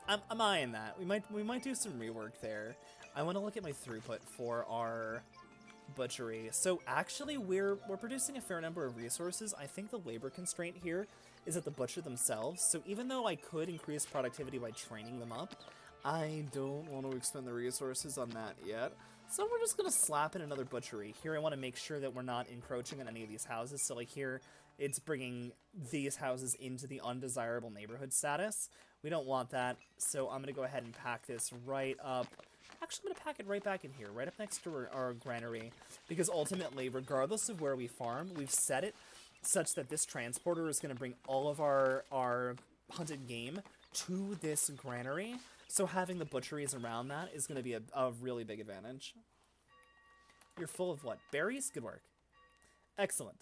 I'm eyeing that. We might do some rework there. I want to look at my throughput for our butchery. So actually we're producing a fair number of resources. I think the labor constraint here is at the butcher themselves. So even though I could increase productivity by training them up, I don't want to expend the resources on that yet. So we're just going to slap in another butchery. Here I want to make sure that we're not encroaching on any of these houses. So like here, it's bringing these houses into the undesirable neighborhood status. We don't want that. So I'm going to go ahead and pack this right up. Actually, I'm going to pack it right back in here, right up next to our granary. Because ultimately, regardless of where we farm, we've set it such that this transporter is going to bring all of our hunted game to this granary. So having the butcheries around that is going to be a really big advantage. You're full of what? Berries? Good work. Excellent.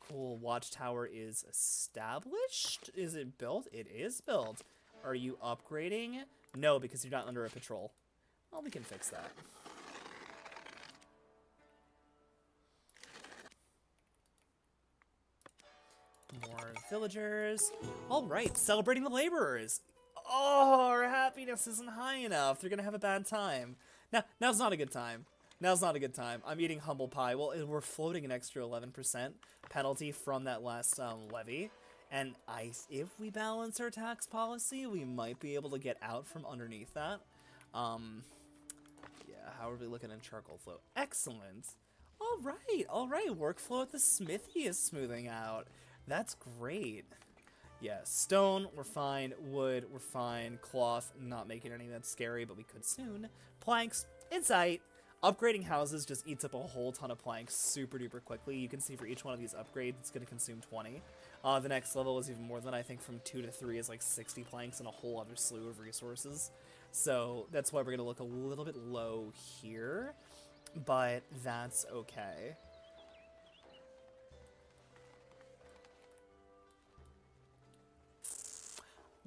Cool. Watchtower is established. Is it built? It is built. Are you upgrading? No, because you're not under a patrol. Well, we can fix that. More villagers. All right, celebrating the laborers. Oh, our happiness isn't high enough. They're gonna have a bad time. Now's not a good time. Now's not a good time. I'm eating humble pie. Well, we're floating an extra 11% penalty from that last levy. And if we balance our tax policy, we might be able to get out from underneath that. Yeah, how are we looking in charcoal flow? Excellent. All right. Workflow at the smithy is smoothing out. That's great. Yeah, stone, we're fine. Wood, we're fine. Cloth, not making any that's scary, but we could soon. Planks, in sight. Upgrading houses just eats up a whole ton of planks super duper quickly. You can see for each one of these upgrades, it's going to consume 20. The next level is even more than, I think from 2 to 3 is like 60 planks and a whole other slew of resources. So that's why we're going to look a little bit low here, but that's okay.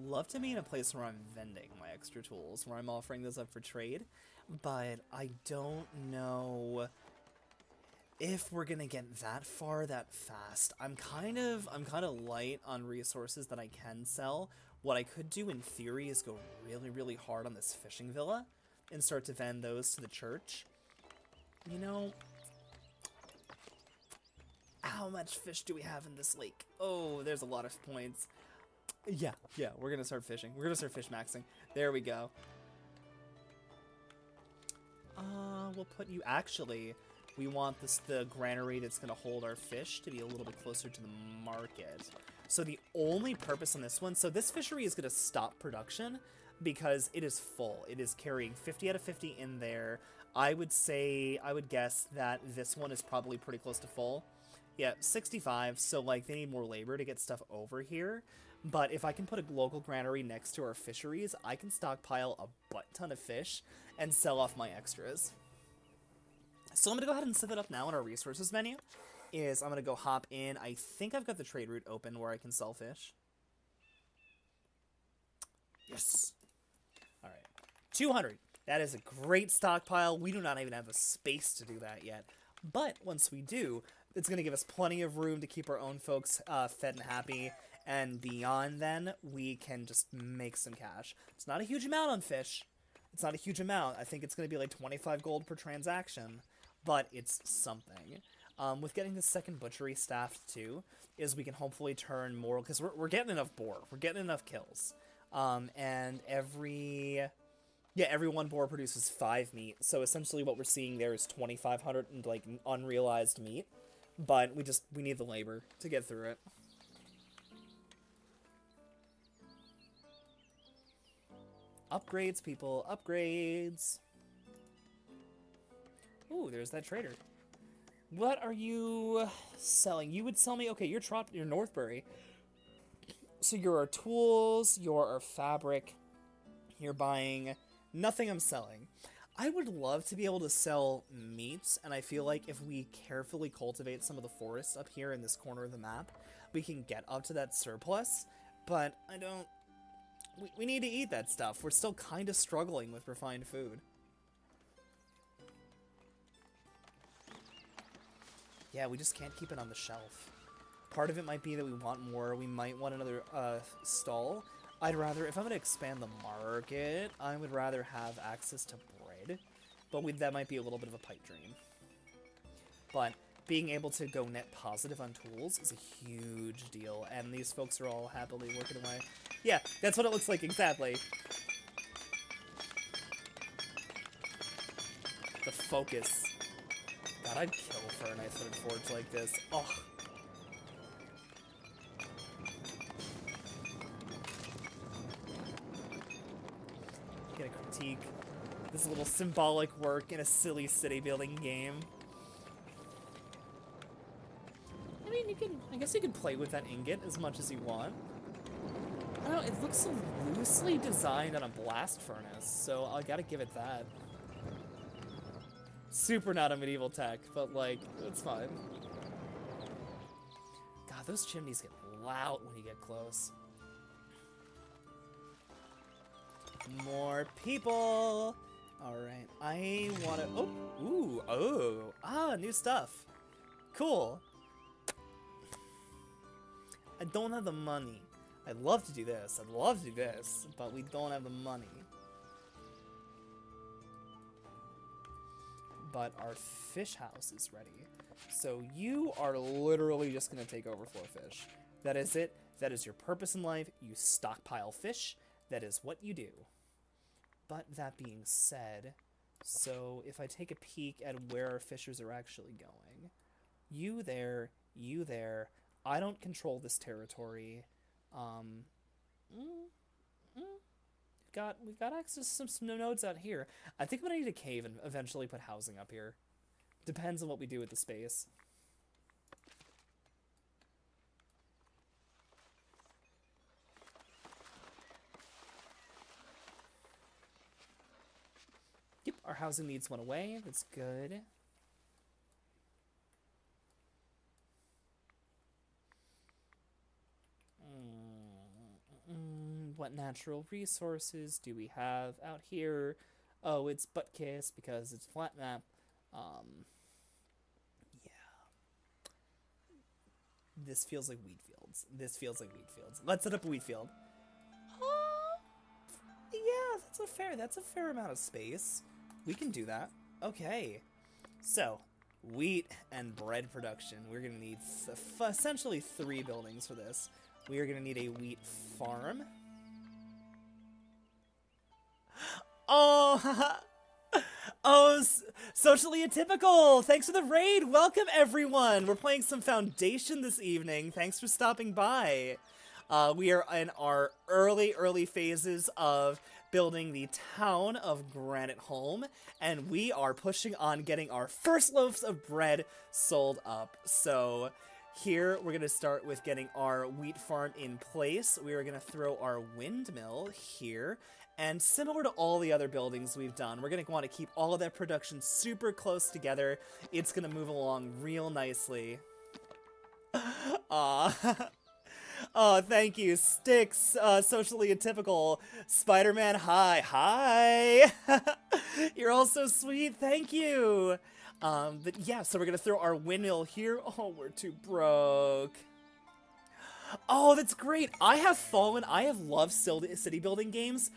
Love to be in a place where I'm vending my extra tools, where I'm offering those up for trade, but I don't know if we're gonna get that far that fast. I'm kind of light on resources that I can sell. What I could do in theory is go really hard on this fishing villa and start to vend those to the church. You know, how much fish do we have in this lake? Oh, there's a lot of points. Yeah, we're gonna start fishing. We're gonna start fish maxing. There we go. We'll put you, actually, we want the granary that's gonna hold our fish to be a little bit closer to the market. So the only purpose on this one, so this fishery is gonna stop production because it is full. It is carrying 50 out of 50 in there. I would guess that this one is probably pretty close to full. Yeah, 65, so like they need more labor to get stuff over here. But if I can put a local granary next to our fisheries, I can stockpile a butt ton of fish and sell off my extras. So I'm going to go ahead and set that up now in our resources menu. I'm going to go hop in. I think I've got the trade route open where I can sell fish. Yes. All right. 200. That is a great stockpile. We do not even have the space to do that yet. But once we do, it's going to give us plenty of room to keep our own folks fed and happy. And beyond then, we can just make some cash. It's not a huge amount on fish. It's not a huge amount. I think it's going to be like 25 gold per transaction. But it's something. With getting the second butchery staffed too, is we can hopefully turn more... Because we're getting enough boar. We're getting enough kills. And every one boar produces 5 meat. So essentially what we're seeing there is 2,500 like unrealized meat. But we need the labor to get through it. Upgrades, people, upgrades. Ooh, there's that trader. What are you selling? You would sell me, okay, you're Northbury. So you're our tools, you're our fabric, you're buying nothing I'm selling. I would love to be able to sell meats, and I feel like if we carefully cultivate some of the forests up here in this corner of the map, we can get up to that surplus, but I don't... We need to eat that stuff. We're still kind of struggling with refined food. Yeah, we just can't keep it on the shelf. Part of it might be that we want more. We might want another stall. I'd rather, if I'm going to expand the market, I would rather have access to bread. But that might be a little bit of a pipe dream. But being able to go net positive on tools is a huge deal. And these folks are all happily working away. Yeah, that's what it looks like exactly. The focus. God, I'd kill for a nice little forge like this. Oh. Get a critique. This little symbolic work in a silly city building game. I mean, I guess you can play with that ingot as much as you want. I don't know, it looks so loosely designed on a blast furnace, so I gotta give it that. Super not a medieval tech, but like, it's fine. God, those chimneys get loud when you get close. More people! Alright, I wanna... new stuff. Cool. I don't have the money. I'd love to do this, but we don't have the money. But our fish house is ready. So you are literally just going to take overflow fish. That is it. That is your purpose in life. You stockpile fish. That is what you do. But that being said, so if I take a peek at where our fishers are actually going, you there, I don't control this territory. We've got access to some nodes out here. I think I'm gonna need a cave and eventually put housing up here. Depends on what we do with the space. Yep, our housing needs went away. That's good. What natural resources do we have out here? Oh, it's Buttkiss because it's a flat map. Yeah. This feels like wheat fields. Let's set up a wheat field. Yeah, that's a fair amount of space. We can do that. Okay. So, wheat and bread production. We're going to need essentially 3 buildings for this. We are going to need a wheat farm. Oh, socially atypical. Thanks for the raid. Welcome, everyone. We're playing some Foundation this evening. Thanks for stopping by. We are in our early phases of building the town of Granite Home, and we are pushing on getting our first loaves of bread sold up. So here we're going to start with getting our wheat farm in place. We are going to throw our windmill here. And similar to all the other buildings we've done, we're going to want to keep all of that production super close together. It's going to move along real nicely. Aw. Oh, thank you. Sticks, socially atypical. Spider-Man, hi. You're all so sweet. Thank you. But yeah, so we're going to throw our windmill here. Oh, we're too broke. Oh, that's great. I have loved city building games.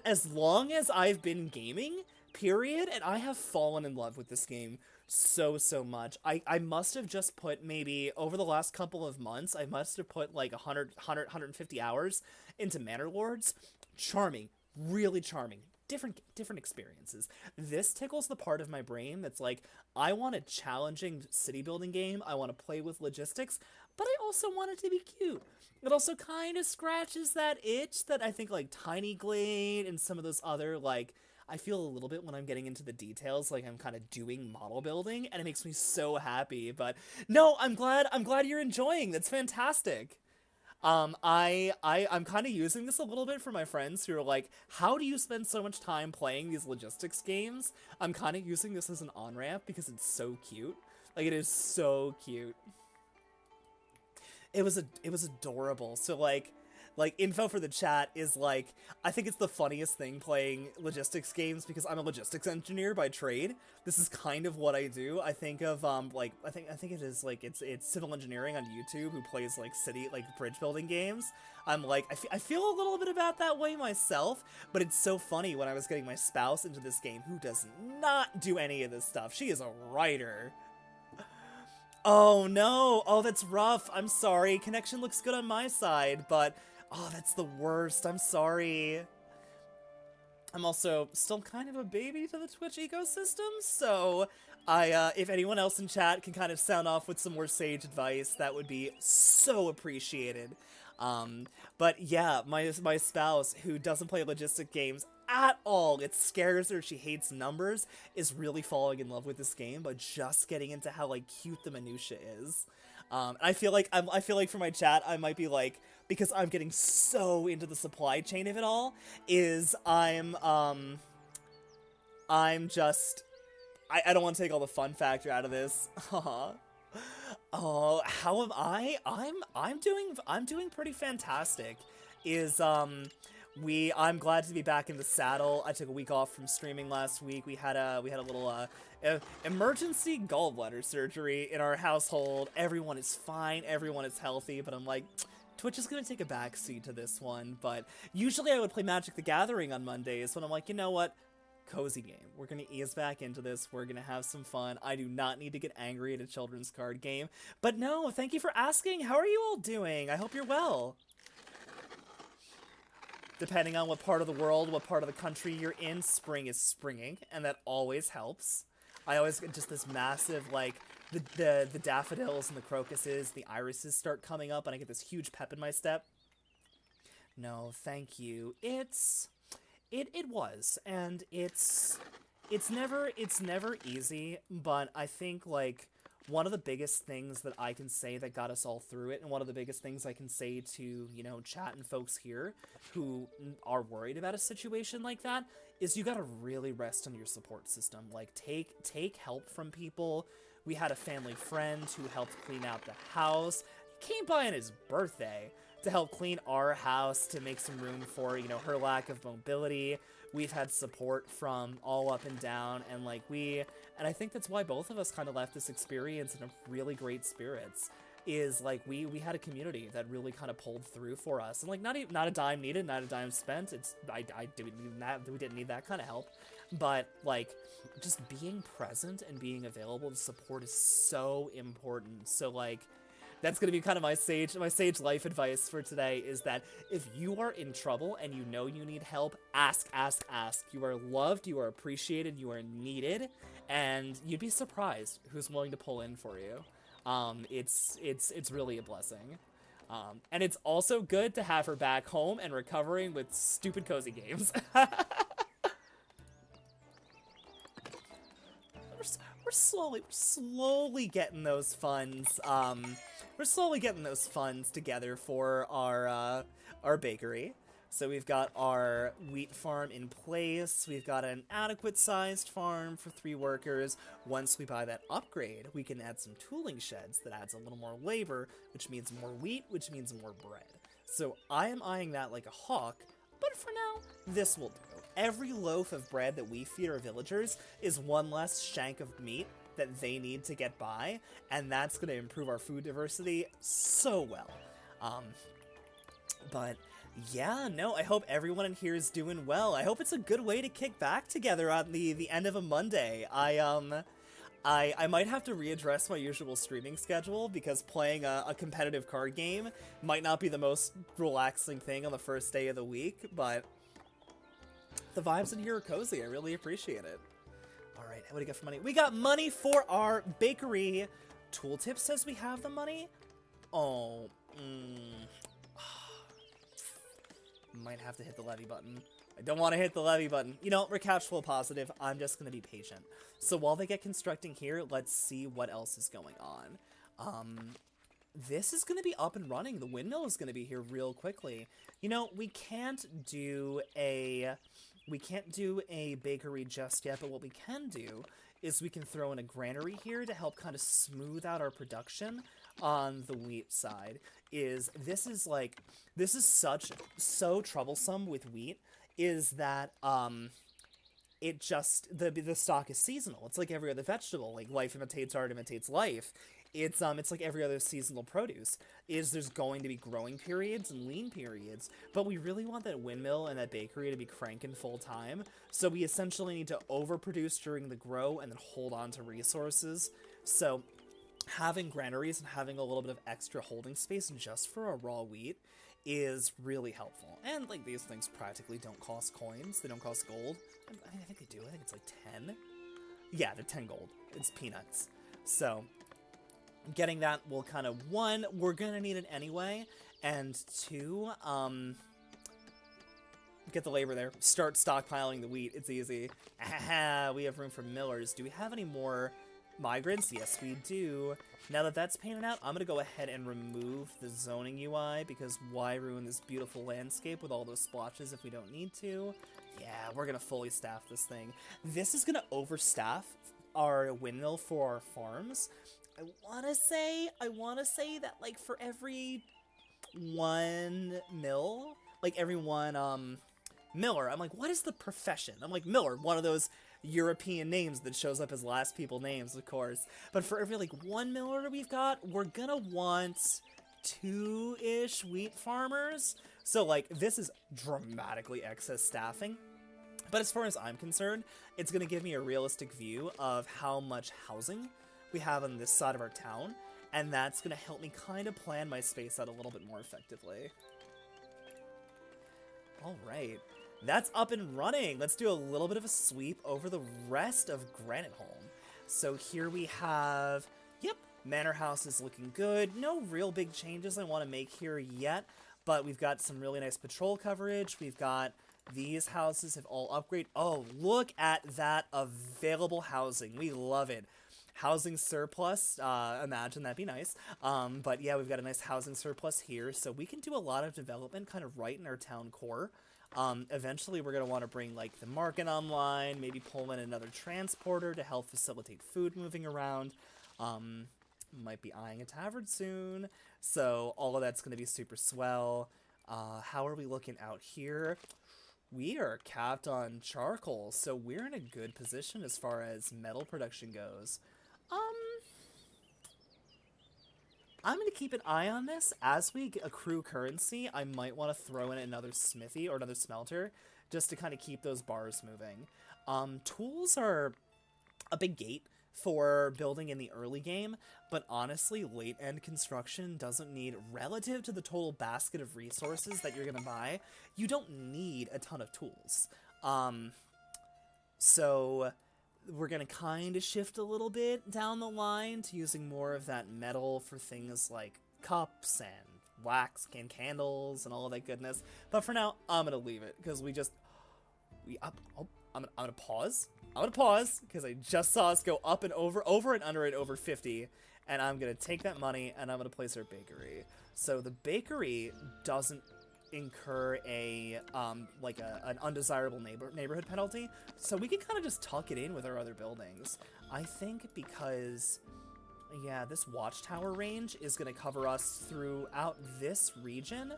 As long as I've been gaming, period, and I have fallen in love with this game so much. I must have just put, maybe over the last couple of months, I must have put like 150 hours into Manor Lords. Charming, really charming. Different experiences. This tickles the part of my brain that's like, I want a challenging city building game. I want to play with logistics, but I also want it to be cute. It also kind of scratches that itch that I think like Tiny Glade and some of those other, like, I feel a little bit when I'm getting into the details like I'm kind of doing model building, and it makes me so happy. But no, I'm glad you're enjoying. That's fantastic. I'm kind of using this a little bit for my friends who are like, how do you spend so much time playing these logistics games? I'm kind of using this as an on-ramp because it's so cute. Like, it is so cute. It was adorable. So like info for the chat is like, I think it's the funniest thing playing logistics games because I'm a logistics engineer by trade. This is kind of what I do. I think of like I think it is like it's civil engineering on YouTube who plays like city, like bridge building games. I'm like, I feel a little bit about that way myself, but it's so funny when I was getting my spouse into this game who does not do any of this stuff. She is a writer. Oh no, oh that's rough. I'm sorry. Connection looks good on my side, but oh, that's the worst. I'm sorry. I'm also still kind of a baby to the Twitch ecosystem, so if anyone else in chat can kind of sound off with some more sage advice, that would be so appreciated. But yeah, my spouse, who doesn't play logistic games at all, it scares her, she hates numbers, is really falling in love with this game by just getting into how like cute the minutia is. I feel like for my chat, I might be like, because I'm getting so into the supply chain of it all, is I'm just, I don't want to take all the fun factor out of this. Oh, how am I? I'm doing pretty fantastic. I'm glad to be back in the saddle. I took a week off from streaming last week. We had a little emergency gallbladder surgery in our household. Everyone is fine. Everyone is healthy. But I'm like, Twitch is gonna take a backseat to this one. But usually I would play Magic the Gathering on Mondays when I'm like, you know what? Cozy game. We're gonna ease back into this. We're gonna have some fun. I do not need to get angry at a children's card game. But no, thank you for asking. How are you all doing? I hope you're well. Depending on what part of the world, what part of the country you're in, spring is springing, and that always helps. I always get just this massive, like, the daffodils and the crocuses, the irises start coming up, and I get this huge pep in my step. No, thank you. It was, and it's never easy, but I think, like, one of the biggest things that I can say that got us all through it, and one of the biggest things I can say to, you know, chat and folks here who are worried about a situation like that, is you gotta really rest on your support system. Like, take help from people. We had a family friend who helped clean out the house. He came by on his birthday to help clean our house, to make some room for, you know, her lack of mobility. We've had support from all up and down, and like and I think that's why both of us kind of left this experience in a really great spirits, is like we had a community that really kind of pulled through for us, and like not a dime needed, not a dime spent. We didn't need that kind of help, but like just being present and being available to support is so important. So like, that's going to be kind of my sage life advice for today, is that if you are in trouble and you know you need help, ask. You are loved, you are appreciated, you are needed, and you'd be surprised who's willing to pull in for you. It's really a blessing. And it's also good to have her back home and recovering with stupid cozy games. We're slowly getting those funds. We're slowly getting those funds together for our bakery. So we've got our wheat farm in place. We've got an adequate sized farm for 3 workers. Once we buy that upgrade, we can add some tooling sheds that adds a little more labor, which means more wheat, which means more bread. So I am eyeing that like a hawk, but for now, this will do. Every loaf of bread that we feed our villagers is one less shank of meat that they need to get by, and that's going to improve our food diversity so well. But Yeah, no, I hope everyone in here is doing well. I hope it's a good way to kick back together on the end of a Monday. I might have to readdress my usual streaming schedule because playing a competitive card game might not be the most relaxing thing on the first day of the week, but the vibes in here are cozy. I really appreciate it. All right, what do we got for money? We got money for our bakery. Tooltip says we have the money. Oh, might have to hit the levy button. I don't want to hit the levy button. You know, we're cash flow positive. I'm just going to be patient. So while they get constructing here, let's see what else is going on. This is going to be up and running. The windmill is going to be here real quickly. You know, we can't do a bakery just yet, but what we can do is we can throw in a granary here to help kind of smooth out our production on the wheat side. This is so troublesome with wheat is that it just the stock is seasonal. It's like every other vegetable. Like life imitates art imitates life. It's like every other seasonal produce. There's going to be growing periods and lean periods, but we really want that windmill and that bakery to be cranking full time. So we essentially need to overproduce during the grow and then hold on to resources. So having granaries and having a little bit of extra holding space just for our raw wheat is really helpful. And like these things practically don't cost coins. They don't cost gold. I mean, I think they do. I think it's like 10. Yeah, they're 10 gold. It's peanuts. So getting that will kind of, one, we're gonna need it anyway, and two, get the labor there. Start stockpiling the wheat. It's easy. We have room for millers. Do we have any more migrants? Yes, we do. Now that that's painted out, I'm going to go ahead and remove the zoning UI, because why ruin this beautiful landscape with all those splotches if we don't need to? Yeah, we're going to fully staff this thing. This is going to overstaff our windmill for our farms. I want to say that, like, for every one mill, like, every one, miller, I'm like, what is the profession? I'm like, miller, one of those European names that shows up as last people names, of course. But for every, like, one miller we've got, we're gonna want 2-ish wheat farmers. So, like, this is dramatically excess staffing. But as far as I'm concerned, it's gonna give me a realistic view of how much housing we have on this side of our town, and that's gonna help me kind of plan my space out a little bit more effectively. Alright, that's up and running. Let's do a little bit of a sweep over the rest of Granite Home. So here we have, yep, Manor House is looking good. No real big changes I want to make here yet, but we've got some really nice patrol coverage. We've got these houses have all upgraded. Oh, look at that available housing. We love it. Housing surplus, imagine that'd be nice. But yeah, we've got a nice housing surplus here, so we can do a lot of development kind of right in our town core. Eventually we're going to want to bring, like, the market online, maybe pull in another transporter to help facilitate food moving around. Might be eyeing a tavern soon, so all of that's going to be super swell. How are we looking out here? We are capped on charcoal, so we're in a good position as far as metal production goes. I'm going to keep an eye on this. As we accrue currency, I might want to throw in another smithy or another smelter just to kind of keep those bars moving. Tools are a big gate for building in the early game, but honestly, late-end construction doesn't need, relative to the total basket of resources that you're going to buy, you don't need a ton of tools. So we're going to kind of shift a little bit down the line to using more of that metal for things like cups and wax and candles and all of that goodness. But for now, I'm going to leave it because I'm going to pause. I'm going to pause because I just saw us go up and over and under it over 50. And I'm going to take that money and I'm going to place our bakery. So the bakery doesn't incur an undesirable neighborhood penalty, so we can kind of just tuck it in with our other buildings. I think because, yeah, this watchtower range is going to cover us throughout this region.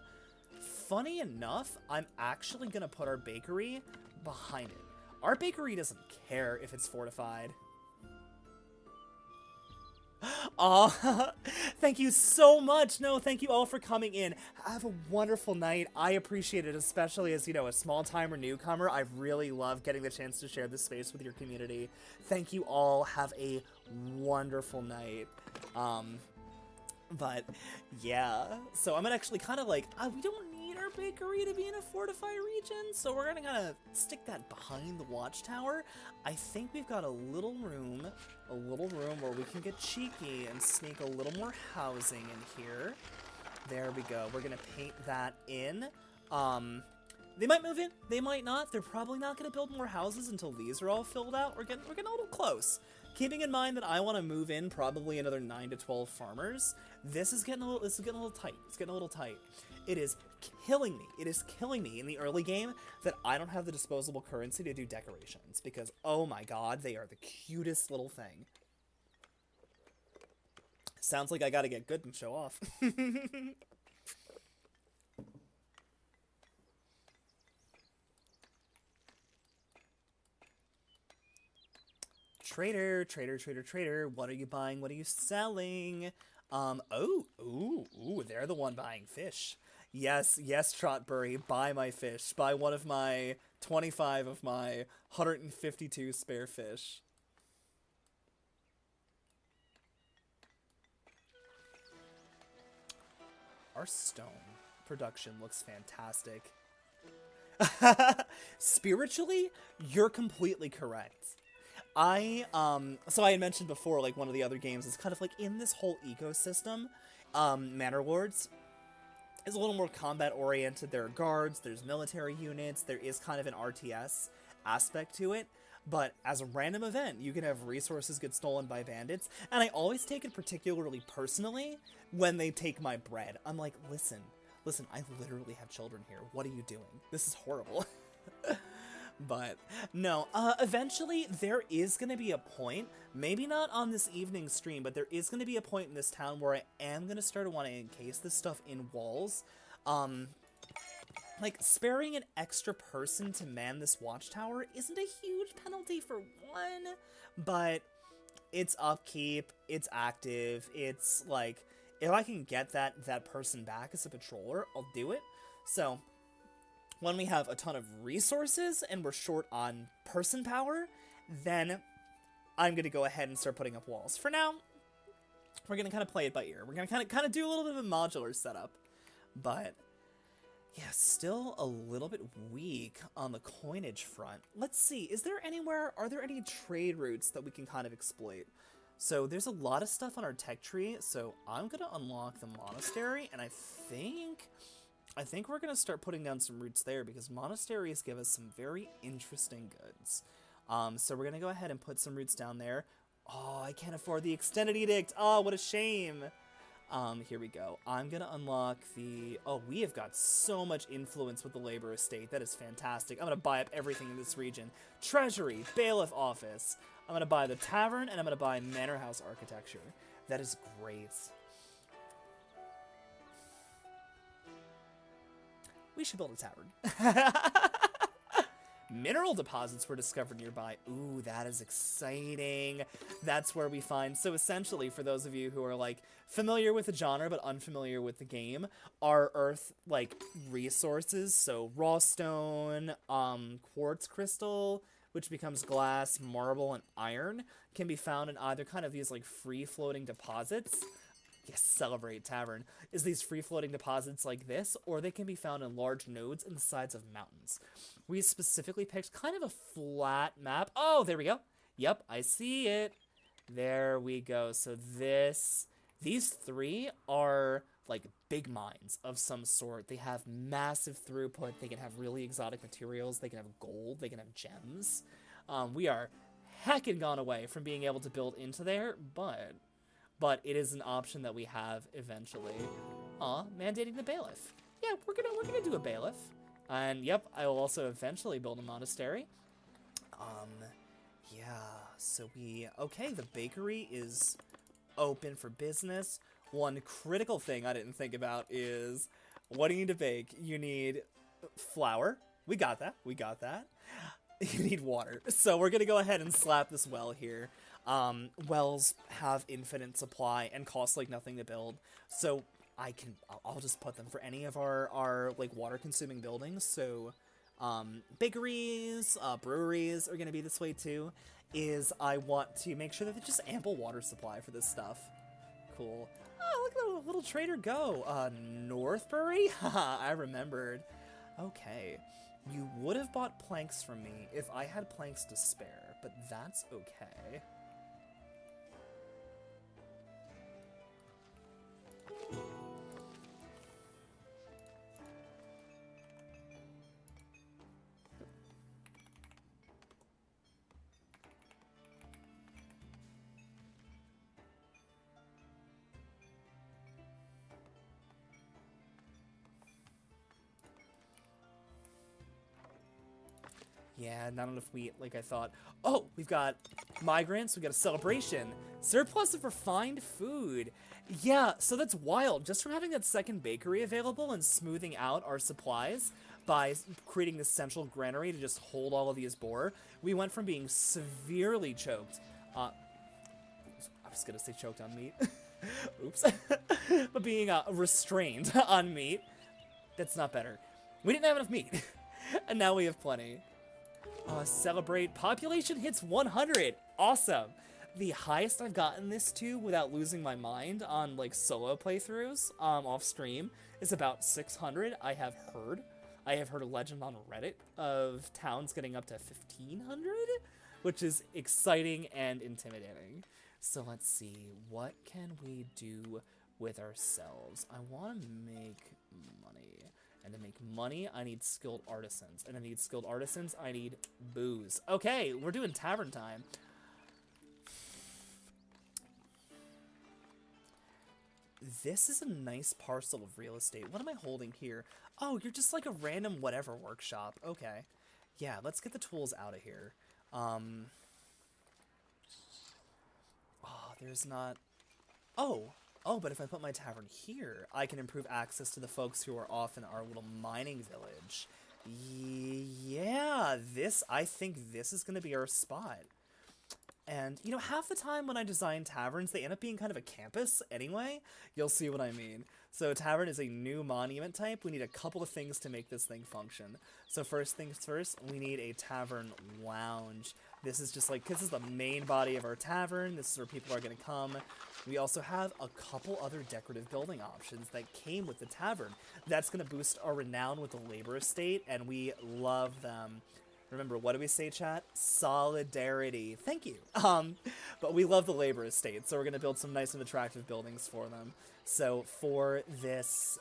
Funny enough, I'm actually going to put our bakery behind it. Our bakery doesn't care if it's fortified. Aw, thank you so much. No, thank you all for coming in. Have a wonderful night. I appreciate it, especially as, you know, a small-timer newcomer. I really love getting the chance to share this space with your community. Thank you all. Have a wonderful night. But, yeah. So I'm gonna actually kind of like, we don't need our bakery to be in a fortified region, so we're gonna kind of stick that behind the watchtower. I think we've got a little room where we can get cheeky and sneak a little more housing in here. There we go. We're gonna paint that in. They might move in, they might not. They're probably not gonna build more houses until these are all filled out. We're getting a little close. Keeping in mind that I want to move in probably another 9 to 12 farmers, this is getting a little tight. It's getting a little tight. It is killing me. It is killing me in the early game that I don't have the disposable currency to do decorations because, oh my god, they are the cutest little thing. Sounds like I gotta get good and show off. Trader, trader, trader, trader, what are you buying? What are you selling? Ooh, they're the one buying fish. Yes, yes, Trotbury, buy my fish. Buy one of my 25 of my 152 spare fish. Our stone production looks fantastic. Spiritually, you're completely correct. So I had mentioned before, like, one of the other games is kind of like in this whole ecosystem. Manor Lords is a little more combat oriented. There are guards, there's military units, there is kind of an RTS aspect to it. But as a random event, you can have resources get stolen by bandits, and I always take it particularly personally when they take my bread. I'm like, listen, I literally have children here. What are you doing? This is horrible. But, no, eventually there is going to be a point, maybe not on this evening stream, but there is going to be a point in this town where I am going to start wanting to encase this stuff in walls. Like, sparing an extra person to man this watchtower isn't a huge penalty for one, but it's upkeep, it's active, it's, like, if I can get that person back as a patroller, I'll do it. So, when we have a ton of resources and we're short on person power, then I'm going to go ahead and start putting up walls. For now, we're going to kind of play it by ear. We're going to kind of do a little bit of a modular setup. But, yeah, still a little bit weak on the coinage front. Let's see, are there any trade routes that we can kind of exploit? So there's a lot of stuff on our tech tree, so I'm going to unlock the monastery, and I think we're going to start putting down some roots there because monasteries give us some very interesting goods. So we're going to go ahead and put some roots down there. Oh, I can't afford the extended edict. Oh, what a shame. Here we go. I'm going to unlock we have got so much influence with the labor estate. That is fantastic. I'm going to buy up everything in this region. Treasury, bailiff office. I'm going to buy the tavern, and I'm going to buy manor house architecture. That is great. We should build a tavern. Mineral deposits were discovered nearby. Ooh, that is exciting. That's where we find... So essentially, for those of you who are, like, familiar with the genre but unfamiliar with the game, our earth, like, resources, so raw stone, quartz crystal, which becomes glass, marble, and iron, can be found in either kind of these, like, free-floating deposits. Yes, celebrate tavern, is these free-floating deposits like this, or they can be found in large nodes in the sides of mountains. We specifically picked kind of a flat map. Oh, there we go. Yep, I see it. There we go. So these three are like big mines of some sort. They have massive throughput. They can have really exotic materials. They can have gold. They can have gems. We are heckin' gone away from being able to build into there, but it is an option that we have eventually. Mandating the bailiff. Yeah, we're gonna do a bailiff. And yep, I will also eventually build a monastery. Yeah, so okay, the bakery is open for business. One critical thing I didn't think about is, what do you need to bake? You need flour. We got that. You need water. So we're gonna go ahead and slap this well here. Wells have infinite supply and cost like nothing to build. So I'll just put them for any of our like water consuming buildings. So bakeries, breweries are gonna be this way too. I want to make sure that there's just ample water supply for this stuff. Cool. Oh, look at the little trader go. Northbury? Haha, I remembered. Okay. You would have bought planks from me if I had planks to spare, but that's okay. Yeah, not enough wheat like I thought. Oh, we've got migrants, we've got a celebration. Surplus of refined food. Yeah, so that's wild. Just from having that second bakery available and smoothing out our supplies by creating this central granary to just hold all of these boar, we went from being severely choked. I was gonna say choked on meat. Oops. But being restrained on meat. That's not better. We didn't have enough meat. And now we have plenty. Celebrate. Population hits 100. Awesome. The highest I've gotten this to without losing my mind on like solo playthroughs off stream is about 600. I have heard a legend on Reddit of towns getting up to 1500, which is exciting and intimidating. So let's see, what can we do with ourselves? I want to make money. And to make money, I need skilled artisans. And to need skilled artisans, I need booze. Okay, we're doing tavern time. This is a nice parcel of real estate. What am I holding here? Oh, you're just like a random whatever workshop. Okay. Yeah, let's get the tools out of here. Oh, there's not... Oh, but if I put my tavern here, I can improve access to the folks who are off in our little mining village. Yeah, I think this is going to be our spot. And, you know, half the time when I design taverns, they end up being kind of a campus anyway. You'll see what I mean. So tavern is a new monument type. We need a couple of things to make this thing function. So first things first, we need a tavern lounge. This is just like, this is the main body of our tavern. This is where people are going to come. We also have a couple other decorative building options that came with the tavern. That's going to boost our renown with the labor estate, and we love them. Remember, what do we say, chat? Solidarity. Thank you. But we love the labor estate, so we're going to build some nice and attractive buildings for them. So for this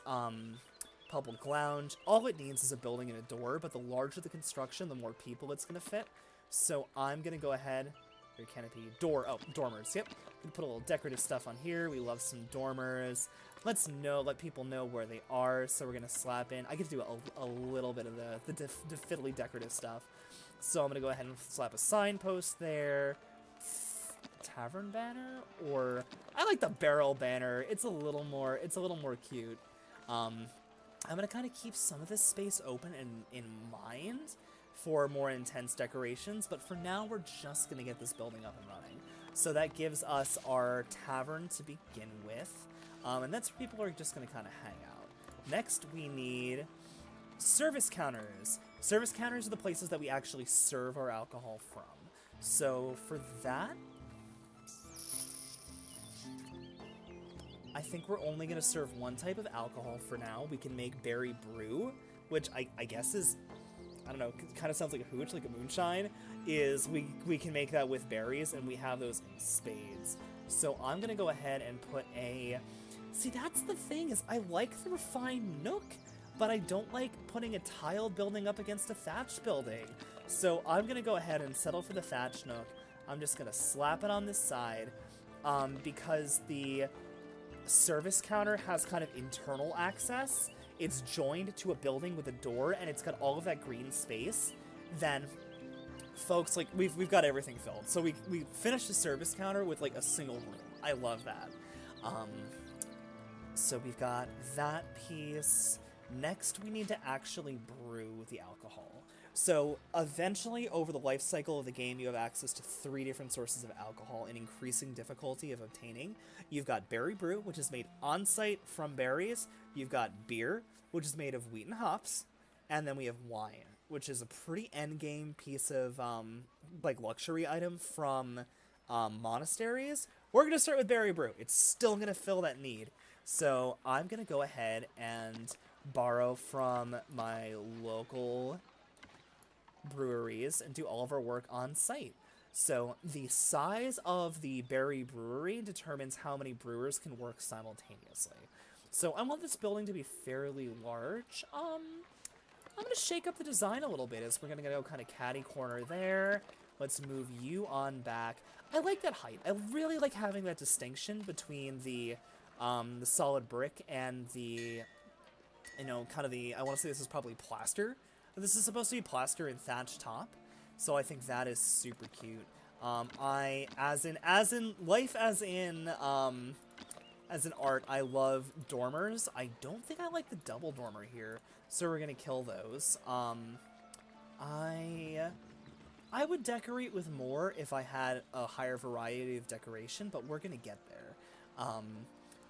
public lounge, all it needs is a building and a door, but the larger the construction, the more people it's going to fit. So I'm going to go ahead... Your canopy. Dormers. Yep. We put a little decorative stuff on here. We love some dormers. Let people know where they are. So we're going to slap in. I get to do a little bit of the fiddly decorative stuff. So I'm going to go ahead and slap a signpost there. Tavern banner? Or I like the barrel banner. It's a little more cute. I'm going to kind of keep some of this space open in mind for more intense decorations, but for now we're just going to get this building up and running. So that gives us our tavern to begin with, and that's where people are just going to kind of hang out. Next we need service counters. Service counters are the places that we actually serve our alcohol from. So for that, I think we're only going to serve one type of alcohol for now. We can make berry brew, which I guess is... I don't know, kind of sounds like a hooch, like a moonshine, is we can make that with berries, and we have those in spades. So I'm going to go ahead and put a... See, that's the thing, is I like the refined nook, but I don't like putting a tiled building up against a thatched building. So I'm going to go ahead and settle for the thatched nook. I'm just going to slap it on this side, because the service counter has kind of internal access. It's joined to a building with a door, and it's got all of that green space. Then, folks, like, we've got everything filled. So we finished the service counter with, like, a single room. I love that. So we've got that piece. Next, we need to actually brew the alcohol. So eventually, over the life cycle of the game, you have access to 3 different sources of alcohol in increasing difficulty of obtaining. You've got berry brew, which is made on-site from berries. You've got beer, which is made of wheat and hops. And then we have wine, which is a pretty endgame piece of, like, luxury item from monasteries. We're going to start with berry brew. It's still going to fill that need. So I'm going to go ahead and borrow from my local breweries and do all of our work on site. So the size of the berry brewery determines how many brewers can work simultaneously. So I want this building to be fairly large. I'm going to shake up the design a little bit as we're going to go kind of catty corner there. Let's move you on back. I like that height. I really like having that distinction between the solid brick and the, you know, kind of the, I want to say this is probably plaster. This is supposed to be plaster and thatch top, so I think that is super cute. As in art, I love dormers. I don't think I like the double dormer here, so we're gonna kill those. I would decorate with more if I had a higher variety of decoration, but we're gonna get there.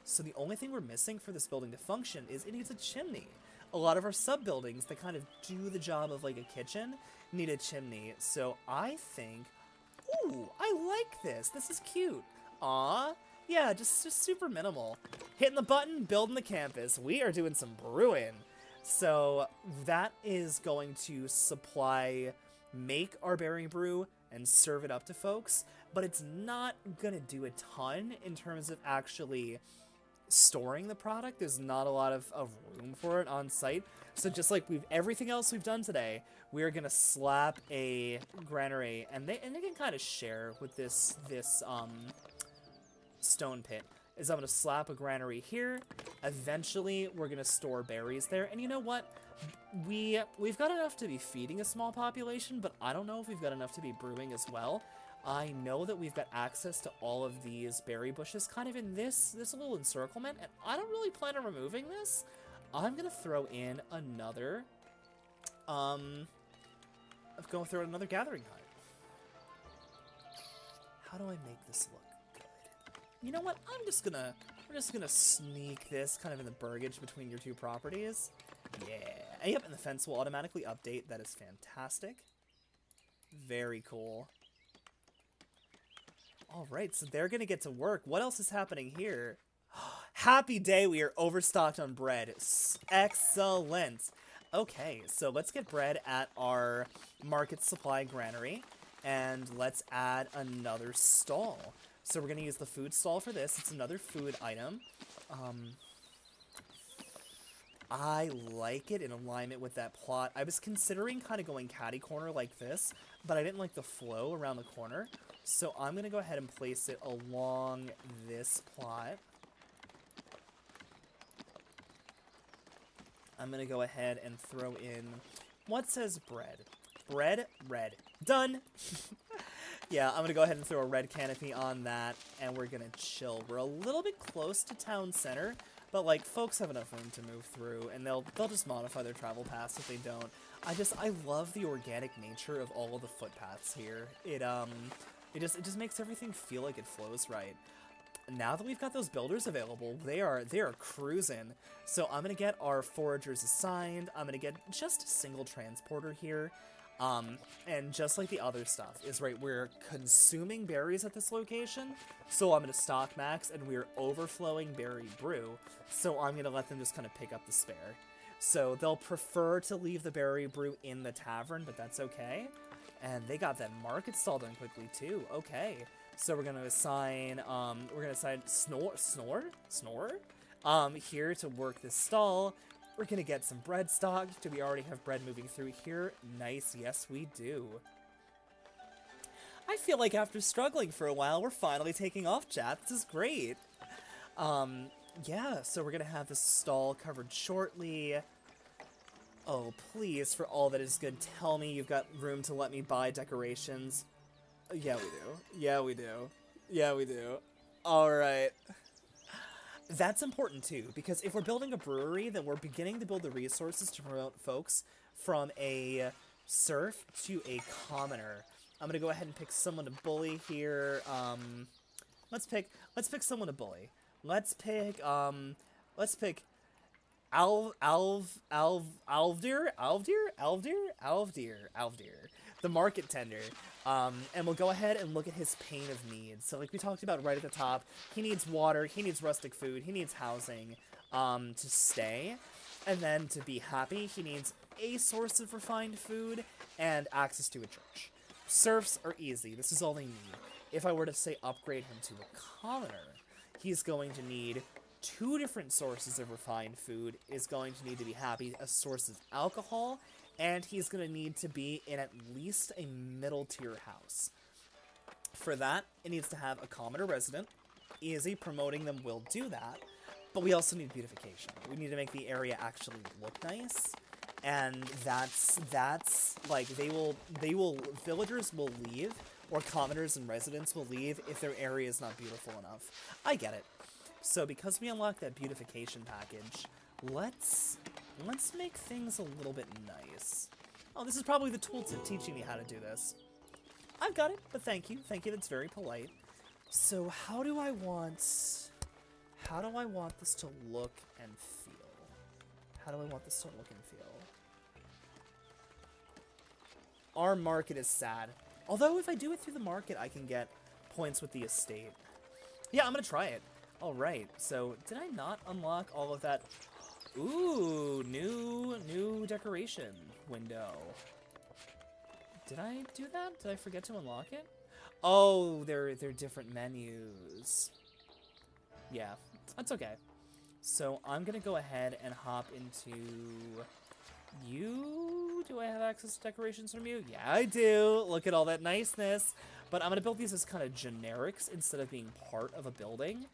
So the only thing we're missing for this building to function is it needs a chimney. A lot of our sub-buildings that kind of do the job of like a kitchen need a chimney. So I think, ooh, I like this. This is cute. Aw, yeah, just super minimal. Hitting the button, building the campus. We are doing some brewing. So that is going to make our berry brew and serve it up to folks, but it's not gonna do a ton in terms of actually storing the product. There's not a lot of room for it on site. So just like everything else we've done today, we're gonna slap a granary, and they can kind of share with this stone pit. I'm gonna slap a granary here. Eventually, we're gonna store berries there. And you know what? We've got enough to be feeding a small population, but I don't know if we've got enough to be brewing as well. I know that we've got access to all of these berry bushes kind of in this little encirclement, and I don't really plan on removing this. I'm gonna throw in another, gathering hut. How do I make this look good? You know what? We're just gonna sneak this kind of in the burgage between your two properties. Yeah. And yep, and the fence will automatically update. That is fantastic. Very cool. Alright, so they're gonna get to work. What else is happening here? Happy day, we are overstocked on bread. Excellent. Okay, so let's get bread at our market supply granary, and let's add another stall. So we're gonna use the food stall for this. It's another food item. I like it in alignment with that plot. I was considering kind of going catty corner like this, but I didn't like the flow around the corner. So I'm going to go ahead and place it along this plot. I'm going to go ahead and throw in, what says bread? Bread, red. Done! Yeah, I'm going to go ahead and throw a red canopy on that, and we're going to chill. We're a little bit close to town center, but like folks have enough room to move through, and they'll just modify their travel paths if they don't. I love the organic nature of all of the footpaths here. It just makes everything feel like it flows right. Now that we've got those builders available, they are cruising. So I'm gonna get our foragers assigned. I'm gonna get just a single transporter here. And just like the other stuff is right, we're consuming berries at this location, so I'm gonna stock max, and we're overflowing berry brew, so I'm gonna let them just kind of pick up the spare. So they'll prefer to leave the berry brew in the tavern, but that's okay. And they got that market stall done quickly too. Okay, so we're gonna assign Snore here to work this stall. We're gonna get some bread stocked. Do we already have bread moving through here? Nice, yes we do. I feel like after struggling for a while, we're finally taking off, chat. This is great. Yeah, so we're gonna have this stall covered shortly. Oh, please, for all that is good, tell me you've got room to let me buy decorations. Yeah, we do. Yeah, we do. Yeah, we do. Alright. That's important too, because if we're building a brewery, then we're beginning to build the resources to promote folks from a serf to a commoner. I'm gonna go ahead and pick someone to bully here. Let's pick someone to bully. Let's pick Alvdir, the market tender. And we'll go ahead and look at his pain of needs. So like we talked about right at the top, he needs water, he needs rustic food, he needs housing, to stay. And then to be happy, he needs a source of refined food and access to a church. Serfs are easy. This is all they need. If I were to say upgrade him to a commoner, he's going to need 2 different sources of refined food, is going to need to be happy, a source of alcohol, and he's going to need to be in at least a middle tier house. For that, it needs to have a commoner resident. Easy, promoting them will do that, but we also need beautification. We need to make the area actually look nice, and that's like villagers will leave, or commoners and residents will leave if their area is not beautiful enough. I get it. So because we unlocked that beautification package, let's make things a little bit nice. Oh, this is probably the tooltip teaching me how to do this. I've got it, but thank you. Thank you, that's very polite. So how do I want this to look and feel? How do I want this to look and feel? Our market is sad. Although if I do it through the market, I can get points with the estate. Yeah, I'm gonna try it. Alright, so did I not unlock all of that? Ooh, new decoration window. Did I do that? Did I forget to unlock it? Oh, they're different menus. Yeah, that's okay. So I'm gonna go ahead and hop into you. Do I have access to decorations from you? Yeah, I do. Look at all that niceness. But I'm gonna build these as kind of generics instead of being part of a building.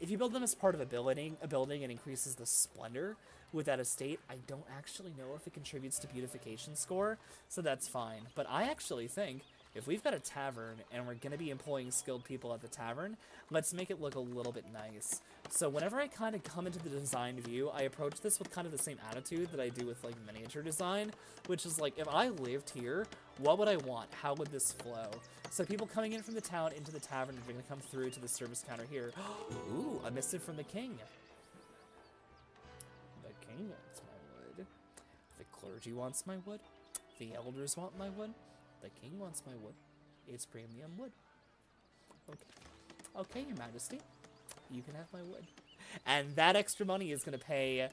If you build them as part of a building, it increases the splendor with that estate. I don't actually know if it contributes to beautification score, so that's fine. But I actually think if we've got a tavern and we're going to be employing skilled people at the tavern, let's make it look a little bit nice. So whenever I kind of come into the design view, I approach this with kind of the same attitude that I do with like miniature design, which is like, if I lived here, what would I want? How would this flow? So people coming in from the town into the tavern are going to come through to the service counter here. Ooh, a missive from the king. The king wants my wood. The clergy wants my wood. The elders want my wood. The king wants my wood. It's premium wood. Okay. Okay, your majesty. You can have my wood. And that extra money is going to pay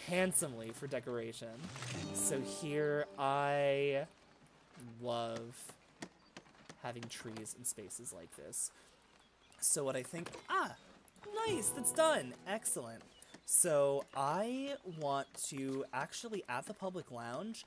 handsomely for decoration. So here, I love having trees and spaces like this. So what I think... Ah! Nice! That's done! Excellent. So I want to actually, at the public lounge,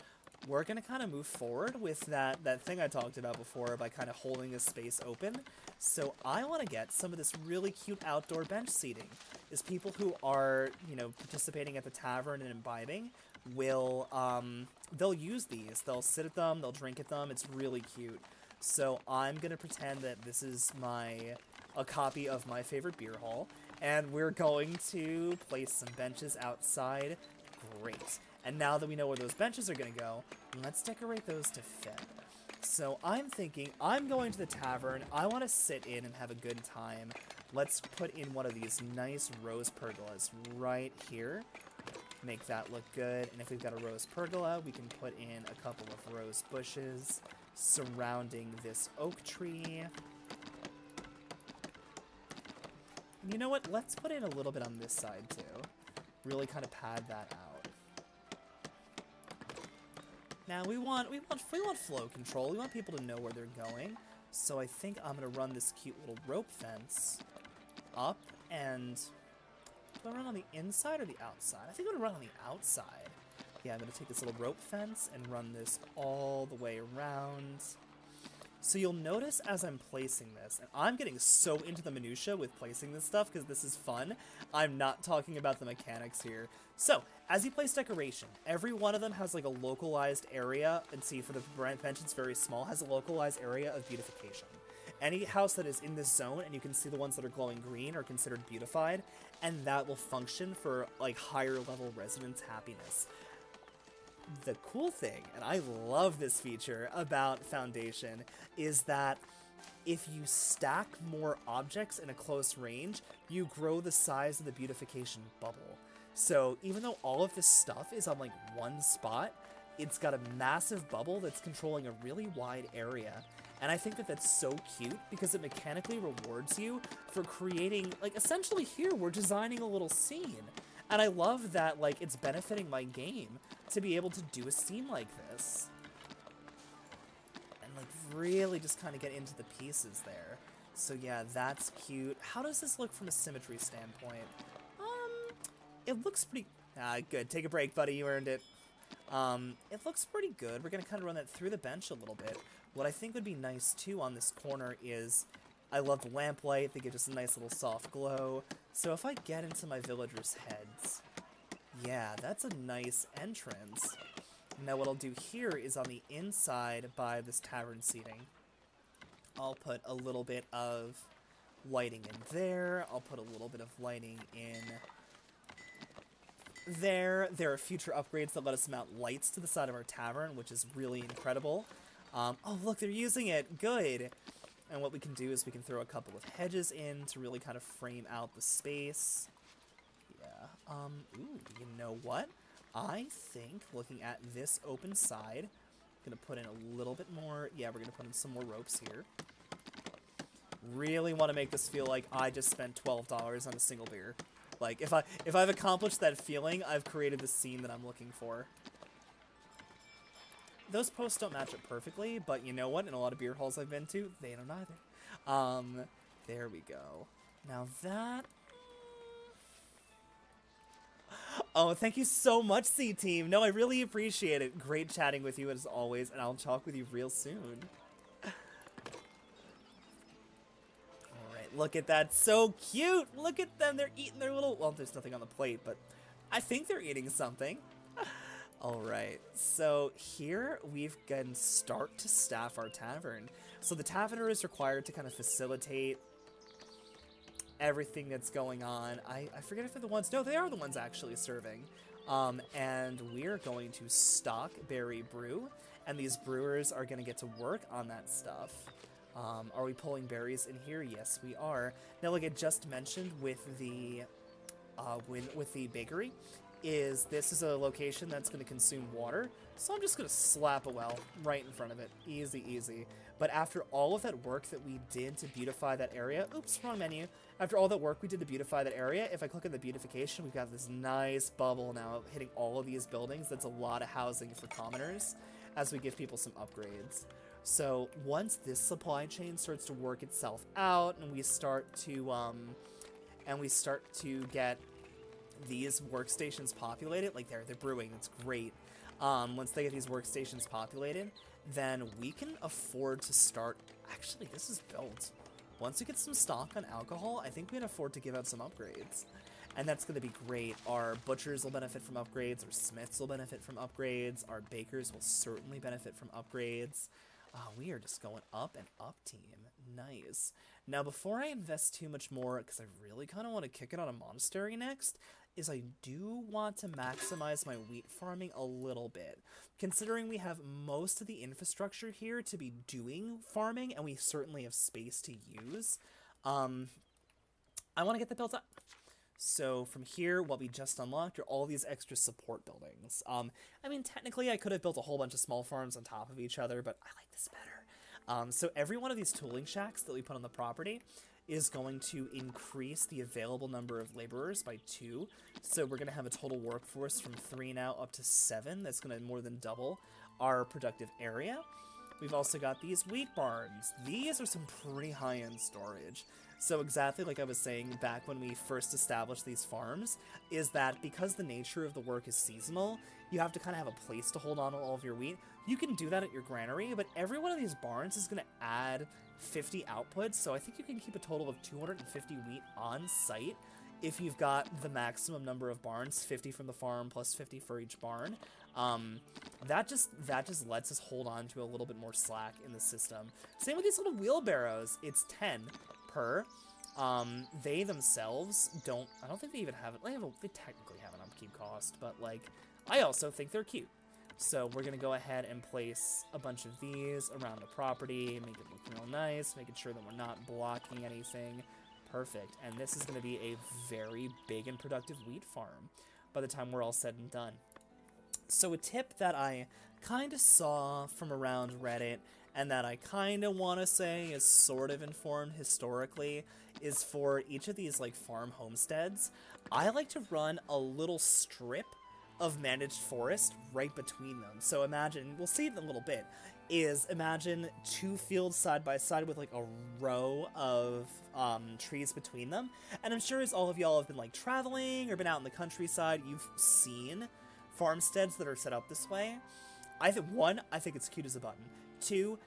we're going to kind of move forward with that thing I talked about before by kind of holding this space open. So I want to get some of this really cute outdoor bench seating. Is people who are, you know, participating at the tavern and imbibing will, they'll use these. They'll sit at them, they'll drink at them. It's really cute. So I'm going to pretend that this is a copy of my favorite beer hall, and we're going to place some benches outside. Great. And now that we know where those benches are going to go, let's decorate those to fit. So I'm thinking, I'm going to the tavern, I want to sit in and have a good time. Let's put in one of these nice rose pergolas right here. Make that look good. And if we've got a rose pergola, we can put in a couple of rose bushes surrounding this oak tree. You know what? Let's put in a little bit on this side too. Really kind of pad that out. Now we want flow control. We want people to know where they're going. So I think I'm gonna run this cute little rope fence up, and do I run on the inside or the outside? I think I'm gonna run on the outside. Yeah, I'm gonna take this little rope fence and run this all the way around. So you'll notice as I'm placing this, and I'm getting so into the minutia with placing this stuff because this is fun, I'm not talking about the mechanics here. So, as you place decoration, every one of them has like a localized area, and see for the bench it's very small, has a localized area of beautification. Any house that is in this zone, and you can see the ones that are glowing green, are considered beautified, and that will function for like higher level residents' happiness. the cool thing, and I love this feature about Foundation, is that if you stack more objects in a close range, you grow the size of the beautification bubble. So even though all of this stuff is on like one spot, it's got a massive bubble that's controlling a really wide area. And I think that that's so cute because it mechanically rewards you for creating, like, essentially here we're designing a little scene. And I love that, like, it's benefiting my game to be able to do a scene like this. And, like, really just kind of get into the pieces there. So yeah, that's cute. How does this look from a symmetry standpoint? It looks pretty... good. Take a break, buddy. You earned it. It looks pretty good. We're going to kind of run that through the bench a little bit. What I think would be nice, too, on this corner is... I love the lamplight. They give us a nice little soft glow. So if I get into my villagers' heads... Yeah, that's a nice entrance. Now what I'll do here is on the inside by this tavern seating, I'll put a little bit of lighting in there. I'll put a little bit of lighting in... There are future upgrades that let us mount lights to the side of our tavern, which is really incredible. Oh, look, they're using it. Good. And what we can do is we can throw a couple of hedges in to really kind of frame out the space. Yeah. Ooh, you know what? I think, looking at this open side, I'm going to put in a little bit more. Yeah, we're going to put in some more ropes here. Really want to make this feel like I just spent $12 on a single beer. Like, if I've accomplished that feeling, I've created the scene that I'm looking for. Those posts don't match up perfectly, but you know what? In a lot of beer halls I've been to, they don't either. There we go. Now that... Oh, thank you so much, C-Team. No, I really appreciate it. Great chatting with you as always, and I'll talk with you real soon. Look at that, so cute! Look at them, they're eating their little... Well, there's nothing on the plate, but I think they're eating something. Alright, so here we've got to start to staff our tavern. So the taverner is required to kind of facilitate everything that's going on. I forget if they're the ones... No, they are the ones actually serving. And we're going to stock berry brew, and these brewers are going to get to work on that stuff. Are we pulling berries in here? Yes, we are. Now, like I just mentioned with the bakery, this is a location that's going to consume water. So I'm just going to slap a well right in front of it. Easy, easy. But after all of that work that we did to beautify that area... Oops, wrong menu. After all that work we did to beautify that area, if I click on the beautification, we've got this nice bubble now hitting all of these buildings. That's a lot of housing for commoners as we give people some upgrades. So once this supply chain starts to work itself out, and we start to get these workstations populated, like they're brewing, it's great. Once they get these workstations populated, then we can afford to start. Actually, this is built. Once we get some stock on alcohol, I think we can afford to give out some upgrades. And that's going to be great. Our butchers will benefit from upgrades, our smiths will benefit from upgrades, our bakers will certainly benefit from upgrades. We are just going up and up, team. Nice. Now, before I invest too much more, because I really kind of want to kick it on a monastery next, is I do want to maximize my wheat farming a little bit. Considering we have most of the infrastructure here to be doing farming, and we certainly have space to use, I want to get that built up. So from here, what we just unlocked are all these extra support buildings. I mean, technically I could have built a whole bunch of small farms on top of each other, but I like this better. So every one of these tooling shacks that we put on the property is going to increase the available number of laborers by 2. So we're going to have a total workforce from 3 now up to 7. That's going to more than double our productive area. We've also got these wheat barns. These are some pretty high-end storage. So exactly like I was saying back when we first established these farms, is that because the nature of the work is seasonal, you have to kind of have a place to hold on to all of your wheat. You can do that at your granary, but every one of these barns is going to add 50 outputs, so I think you can keep a total of 250 wheat on site if you've got the maximum number of barns, 50 from the farm plus 50 for each barn. That just lets us hold on to a little bit more slack in the system. Same with these little wheelbarrows. It's 10 per. They themselves don't, I don't think they even have it. They technically have an upkeep cost, but like, I also think they're cute. So we're going to go ahead and place a bunch of these around the property, make it look real nice, making sure that we're not blocking anything. Perfect. And this is going to be a very big and productive wheat farm by the time we're all said and done. So a tip that I kind of saw from around Reddit and that I kind of want to say is sort of informed historically is for each of these like farm homesteads, I like to run a little strip of managed forest right between them. So imagine, we'll see it in a little bit, imagine 2 fields side by side with like a row of trees between them. And I'm sure as all of y'all have been like traveling or been out in the countryside, you've seen farmsteads that are set up this way. I think it's cute as a button. 2,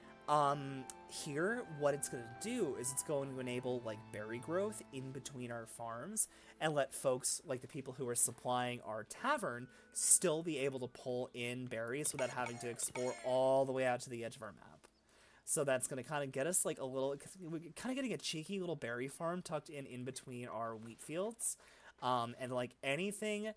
here, what it's going to do is it's going to enable, like, berry growth in between our farms and let folks, like the people who are supplying our tavern, still be able to pull in berries without having to explore all the way out to the edge of our map. So that's going to kind of get us, like, we're kind of getting a cheeky little berry farm tucked in between our wheat fields. And, like, anything...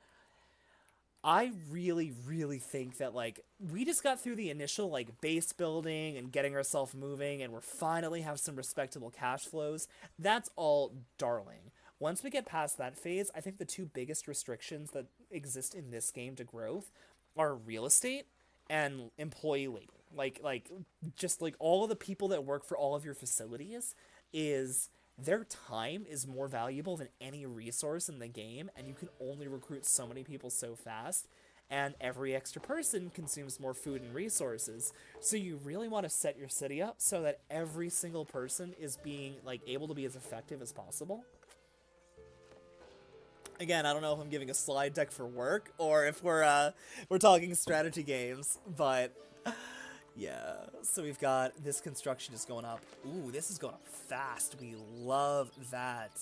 I really, really think that, like, we just got through the initial, like, base building and getting ourselves moving, and we're finally have some respectable cash flows. That's all darling. Once we get past that phase, I think the 2 biggest restrictions that exist in this game to growth are real estate and employee labor. Like, just, like, all of the people that work for all of your facilities their time is more valuable than any resource in the game, and you can only recruit so many people so fast, and every extra person consumes more food and resources. So you really want to set your city up so that every single person is being, like, able to be as effective as possible. Again, I don't know if I'm giving a slide deck for work or if we're talking strategy games, but yeah, so we've got this construction is going up. Ooh, this is going up fast. We love that.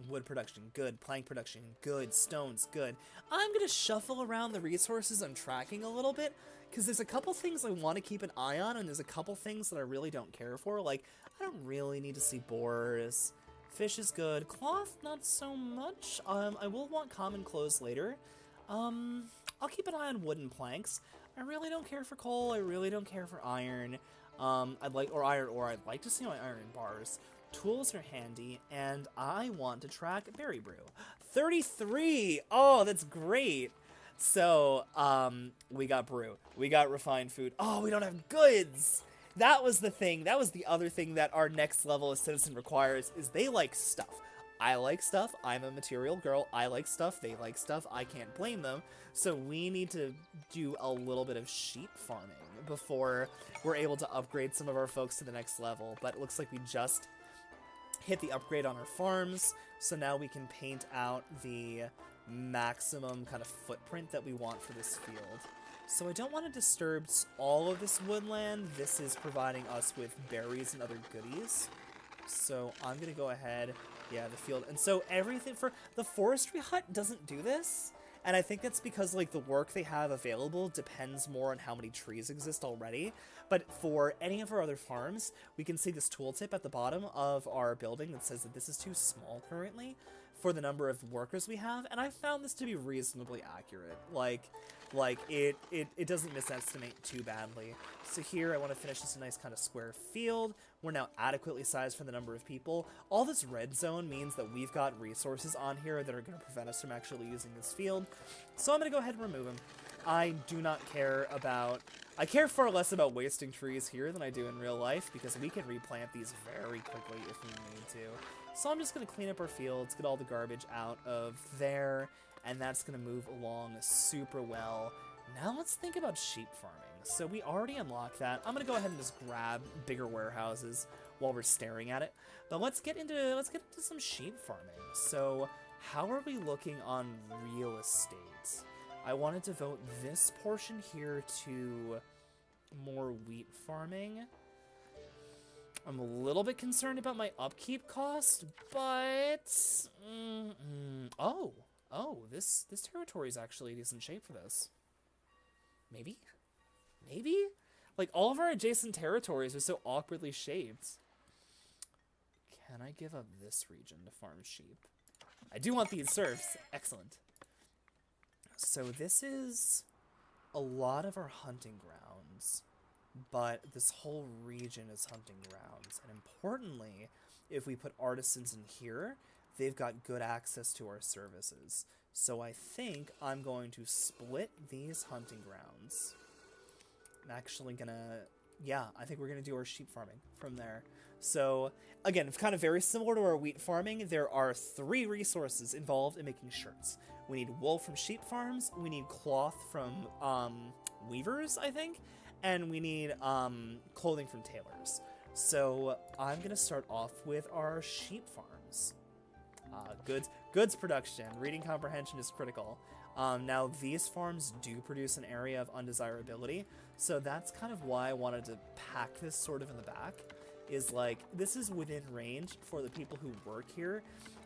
Wood production, good. Plank production, good. Stones, good. I'm going to shuffle around the resources I'm tracking a little bit because there's a couple things I want to keep an eye on and there's a couple things that I really don't care for. Like, I don't really need to see boars. Fish is good. Cloth, not so much. I will want common clothes later. I'll keep an eye on wooden planks. I really don't care for coal. I really don't care for iron. I'd like to see my iron bars. Tools are handy, and I want to track berry brew. 33! Oh, that's great! So, we got brew. We got refined food. Oh, we don't have goods! That was the thing. That was the other thing that our next level of citizen requires, is they like stuff. I like stuff. I'm a material girl. I like stuff. They like stuff. I can't blame them. So we need to do a little bit of sheep farming before we're able to upgrade some of our folks to the next level. But it looks like we just hit the upgrade on our farms. So now we can paint out the maximum kind of footprint that we want for this field. So I don't want to disturb all of this woodland. This is providing us with berries and other goodies. So I'm going to go ahead, yeah, the field. And so everything for the forestry hut doesn't do this. And I think that's because, like, the work they have available depends more on how many trees exist already. But for any of our other farms, we can see this tooltip at the bottom of our building that says that this is too small currently for the number of workers we have. And I found this to be reasonably accurate. Like it doesn't misestimate too badly. So here I want to finish this a nice kind of square field. We're now adequately sized for the number of people. All this red zone means that we've got resources on here that are going to prevent us from actually using this field. So I'm going to go ahead and remove them. I do not care about... I care far less about wasting trees here than I do in real life, because we can replant these very quickly if we need to. So I'm just going to clean up our fields, get all the garbage out of there, and that's going to move along super well. Now let's think about sheep farming. So we already unlocked that. I'm going to go ahead and just grab bigger warehouses while we're staring at it. But let's get into some sheep farming. So how are we looking on real estate? I want to devote this portion here to more wheat farming. I'm a little bit concerned about my upkeep cost, but... Oh, this territory is actually in decent shape for this. Maybe? Maybe? Like, all of our adjacent territories are so awkwardly shaped. Can I give up this region to farm sheep? I do want these serfs. Excellent. So this is a lot of our hunting grounds, but this whole region is hunting grounds. And importantly, if we put artisans in here, they've got good access to our services. So I think I'm going to split these hunting grounds. I'm actually gonna, yeah, I think we're gonna do our sheep farming from there. So again, it's kind of very similar to our wheat farming. There are 3 resources involved in making shirts. We need wool from sheep farms, we need cloth from weavers, I think, and we need clothing from tailors. So I'm gonna start off with our sheep farms. Goods production. Reading comprehension is critical. Now these farms do produce an area of undesirability, so that's kind of why I wanted to pack this sort of in the back. Is like, this is within range for the people who work here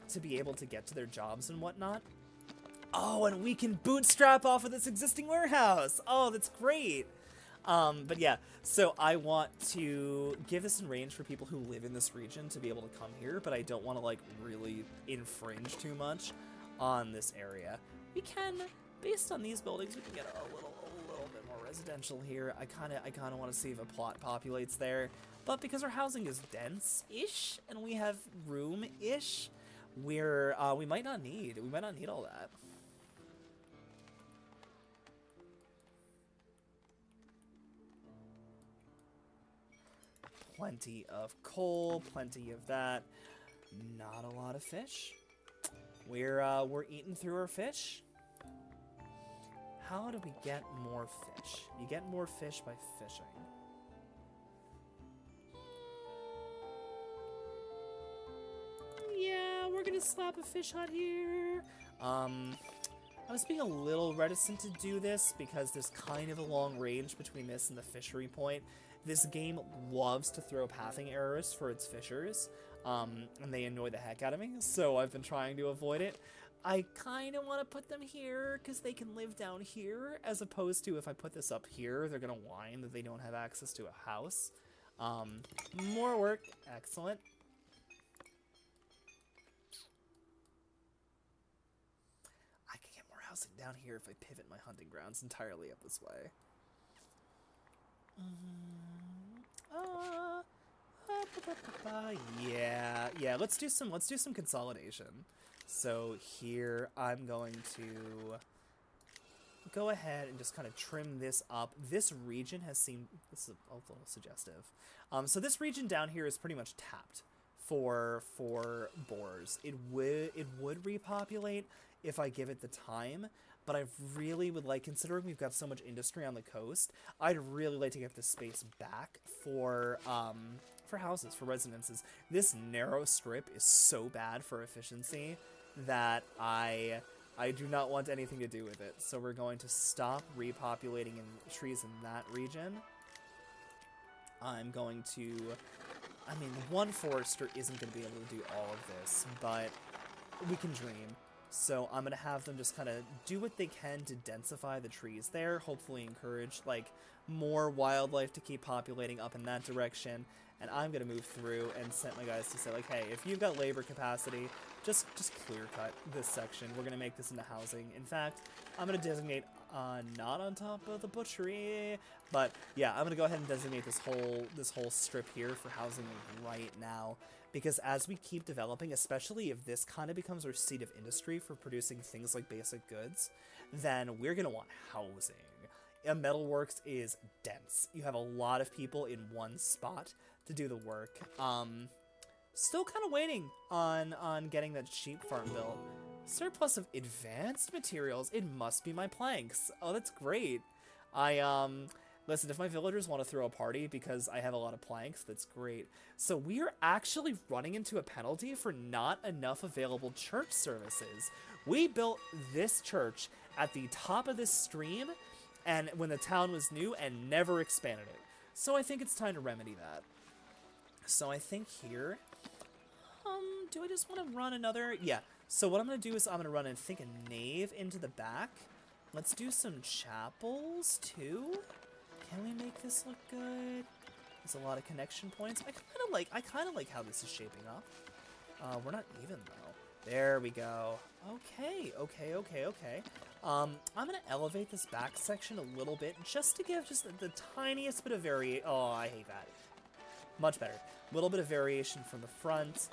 to be able to get to their jobs and whatnot. Oh, and we can bootstrap off of this existing warehouse. Oh, that's great. But yeah, so I want to give this in range for people who live in this region to be able to come here, but I don't want to like really infringe too much on this area. We can, based on these buildings, we can get a little bit more residential here. I kind of want to see if a plot populates there, but because our housing is dense-ish and we have room-ish, we might not need all that. Plenty of coal, plenty of that. Not a lot of fish. We're eating through our fish. How do we get more fish? You get more fish by fishing. Yeah, we're gonna slap a fish hut here. I was being a little reticent to do this because there's kind of a long range between this and the fishery point. This game loves to throw pathing errors for its fishers, and they annoy the heck out of me, so I've been trying to avoid it. I kind of want to put them here because they can live down here, as opposed to if I put this up here, they're going to whine that they don't have access to a house. More work. Excellent. I can get more housing down here if I pivot my hunting grounds entirely up this way. Yeah, let's do some consolidation. So here I'm going to go ahead and just kind of trim this up. This region has seen, this is a little suggestive. So this region down here is pretty much tapped for boars. It would repopulate if I give it the time, but I really would like, considering we've got so much industry on the coast, I'd really like to get this space back for houses, for residences. This narrow strip is so bad for efficiency that I do not want anything to do with it. So we're going to stop repopulating trees in that region. I'm going to, I mean, one forester isn't going to be able to do all of this, but we can dream. So I'm going to have them just kind of do what they can to densify the trees there, hopefully encourage, like, more wildlife to keep populating up in that direction. And I'm going to move through and send my guys to say, like, hey, if you've got labor capacity, just clear cut this section. We're going to make this into housing. In fact, I'm going to designate not on top of the butchery, but yeah, I'm going to go ahead and designate this whole strip here for housing right now. Because as we keep developing, especially if this kind of becomes our seat of industry for producing things like basic goods, then we're going to want housing. A metalworks is dense. You have a lot of people in one spot to do the work. Still kind of waiting on getting that sheep farm built. Surplus of advanced materials. It must be my planks. Oh, that's great. Listen, if my villagers want to throw a party because I have a lot of planks, that's great. So we are actually running into a penalty for not enough available church services. We built this church at the top of this stream, and when the town was new, and never expanded it. So I think it's time to remedy that. So I think here, do I just want to run another? Yeah. So what I'm going to do is I'm going to run and think a nave into the back. Let's do some chapels too. Can we make this look good? There's a lot of connection points. I kind of like how this is shaping up. We're not even though. There we go. Okay, okay, okay, okay. I'm gonna elevate this back section a little bit just to give just the tiniest bit of variation. Oh, I hate that. Much better. A little bit of variation from the front.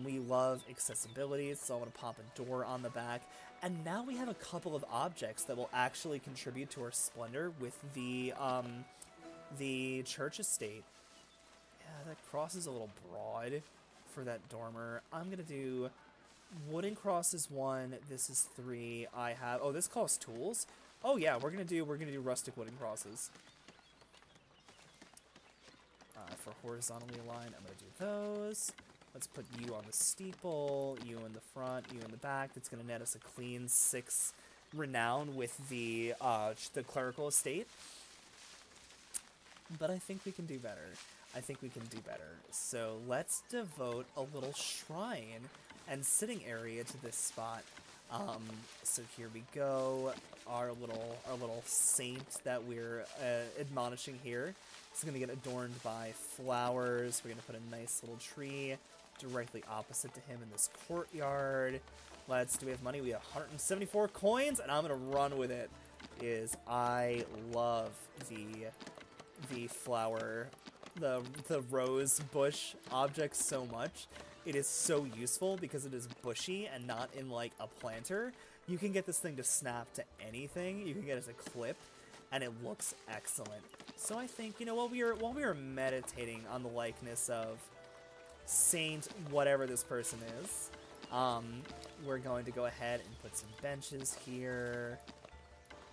We love accessibility, so I want to pop a door on the back. And now we have a couple of objects that will actually contribute to our splendor with the church estate. Yeah, that cross is a little broad for that dormer. I'm gonna do wooden cross is 1. This is 3. I have. Oh, this costs tools. Oh yeah, we're gonna do rustic wooden crosses. For horizontally aligned, I'm gonna do those. Let's put you on the steeple, you in the front, you in the back. That's gonna net us a clean 6 renown with the clerical estate. But I think we can do better. I think we can do better. So let's devote a little shrine and sitting area to this spot. So here we go. Our little saint that we're admonishing here. It's gonna get adorned by flowers. We're gonna put a nice little tree directly opposite to him in this courtyard. Do we have money? We have 174 coins, and I'm gonna run with it. I love the flower, the rose bush object so much. It is so useful because it is bushy and not in like a planter. You can get this thing to snap to anything. You can get it as a clip, and it looks excellent. So I think, you know, while we were meditating on the likeness of Saint whatever this person is, we're going to go ahead and put some benches here.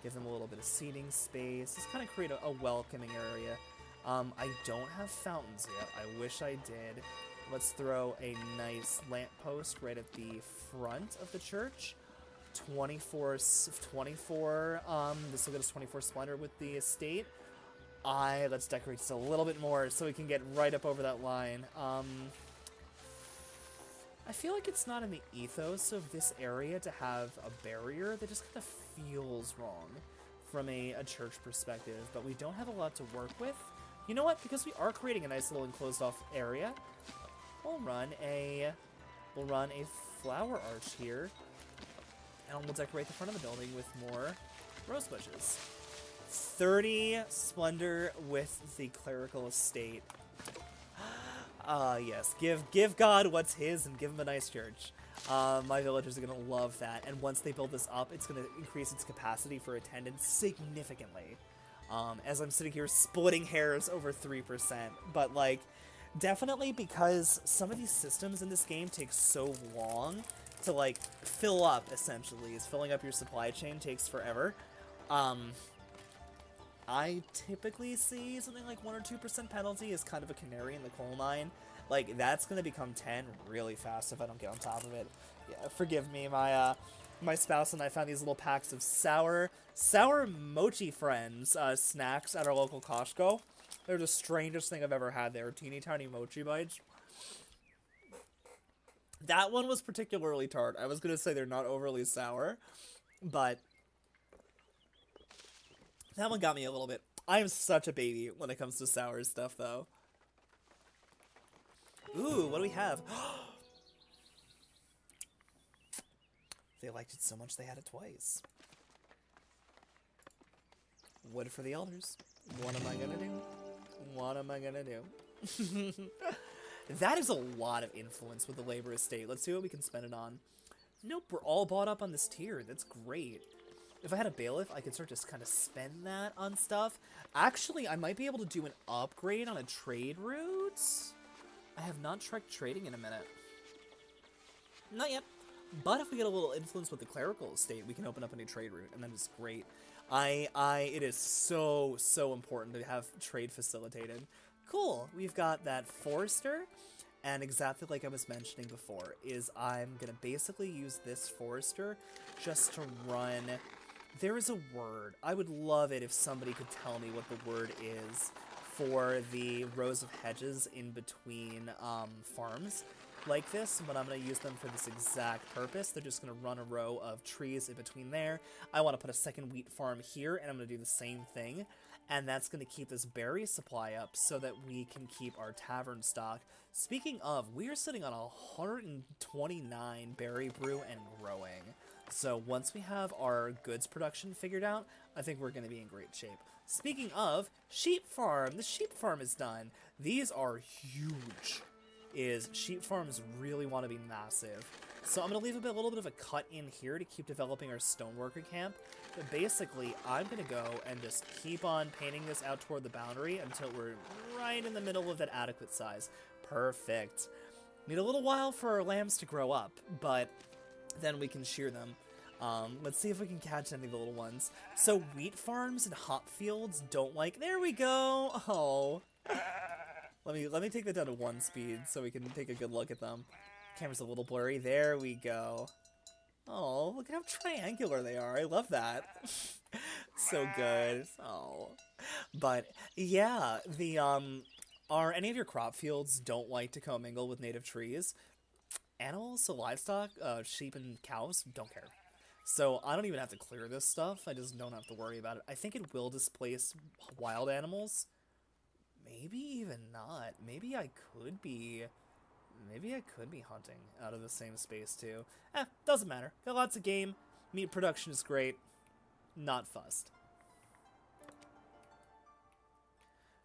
Give them a little bit of seating space. Just kind of create a welcoming area. I don't have fountains yet. I wish I did. Let's throw a nice lamppost right at the front of the church. 24, this will get us 24 splendor with the estate. Let's decorate just a little bit more so we can get right up over that line. I feel like it's not in the ethos of this area to have a barrier. That just kind of feels wrong from a church perspective, but we don't have a lot to work with. You know what? Because we are creating a nice little enclosed off area, we'll run a flower arch here, and we'll decorate the front of the building with more rose bushes. 30 splendor with the clerical estate. Yes, give God what's his and give him a nice church. My villagers are going to love that, and once they build this up, it's going to increase its capacity for attendance significantly. As I'm sitting here splitting hairs over 3%, but like, definitely because some of these systems in this game take so long to like fill up, essentially, is filling up your supply chain takes forever. I typically see something like 1 or 2% penalty as kind of a canary in the coal mine. Like, that's going to become 10 really fast if I don't get on top of it. Yeah, forgive me, my spouse and I found these little packs of sour mochi friends snacks at our local Costco. They're the strangest thing I've ever had. They were teeny tiny mochi bites. That one was particularly tart. I was going to say they're not overly sour, but that one got me a little bit. I am such a baby when it comes to sour stuff, though. Ooh, what do we have? They liked it so much they had it twice. Wood for the elders. What am I gonna do? What am I gonna do? That is a lot of influence with the labor estate. Let's see what we can spend it on. Nope, we're all bought up on this tier. That's great. If I had a bailiff, I could start to kind of spend that on stuff. Actually, I might be able to do an upgrade on a trade route. I have not tried trading in a minute. Not yet. But if we get a little influence with the clerical estate, we can open up a new trade route, and that is great. It is so important to have trade facilitated. Cool. We've got that forester, and exactly like I was mentioning before, is I'm gonna basically use this forester just to run. There is a word. I would love it if somebody could tell me what the word is for the rows of hedges in between farms like this, but I'm going to use them for this exact purpose. They're just going to run a row of trees in between there. I want to put a second wheat farm here, and I'm going to do the same thing. and that's going to keep this berry supply up so that we can keep our tavern stock. Speaking of, we are sitting on 129 berry brew and growing. So once we have our goods production figured out, I think we're going to be in great shape. Speaking of, sheep farm. The sheep farm is done. These are huge. Sheep farms really want to be massive. So I'm going to leave a little bit of a cut in here to keep developing our stoneworker camp. But basically, I'm going to go and just keep on painting this out toward the boundary until we're right in the middle of that adequate size. Perfect. Need a little while for our lambs to grow up, but then we can shear them. Let's see if we can catch any of the little ones. So wheat farms and hop fields don't like... There we go! Oh. Let me take that down to 1 speed so we can take a good look at them. Camera's a little blurry. There we go. Oh, look at how triangular they are. I love that. So good. Oh. But, yeah, are any of your crop fields don't like to commingle with native trees? Animals, so livestock, sheep and cows, don't care. So I don't even have to clear this stuff. I just don't have to worry about it. I think it will displace wild animals. Maybe even not. Maybe I could be hunting out of the same space too. Doesn't matter. Got lots of game. Meat production is great. Not fussed.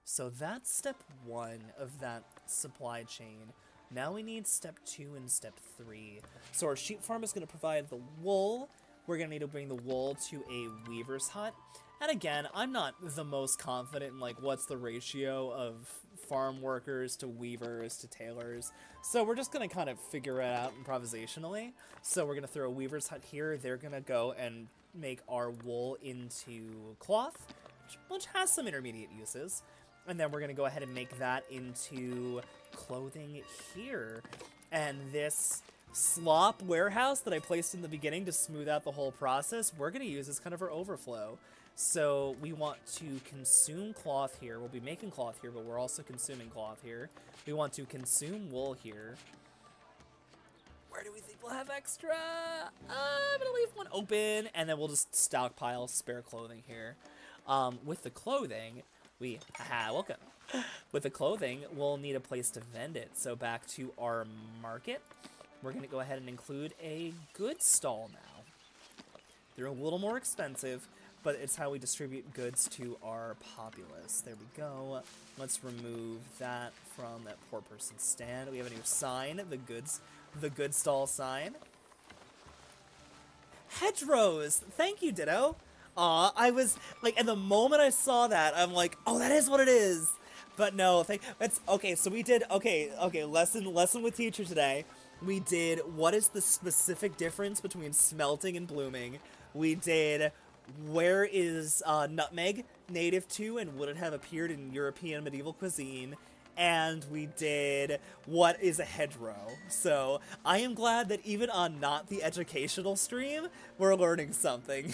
So that's step 1 of that supply chain. Now we need step 2 and step 3. So our sheep farm is going to provide the wool. We're going to need to bring the wool to a weaver's hut. And again, I'm not the most confident in, like, what's the ratio of farm workers to weavers to tailors. So we're just going to kind of figure it out improvisationally. So we're going to throw a weaver's hut here. They're going to go and make our wool into cloth, which has some intermediate uses. And then we're going to go ahead and make that into clothing here. And this slop warehouse that I placed in the beginning to smooth out the whole process, we're going to use as kind of our overflow. So we want to consume cloth here. We'll be making cloth here, but we're also consuming cloth here. We want to consume wool here. Where do we think we'll have extra? I'm going to leave one open, and then we'll just stockpile spare clothing here. With the clothing, welcome. With the clothing, we'll need a place to vend it. So back to our market. We're going to go ahead and include a goods stall now. They're a little more expensive, but it's how we distribute goods to our populace. There we go. Let's remove that from that poor person's stand. We have a new sign, the goods stall sign. Hedgerows! Thank you, Ditto! Aw, I was, like, at the moment I saw that, I'm like, oh, that is what it is! But no, okay, so we did, okay, lesson with teacher today. We did, what is the specific difference between smelting and blooming? We did, where is nutmeg native to, and would it have appeared in European medieval cuisine? And we did, what is a hedgerow? So, I am glad that even on not the educational stream, we're learning something.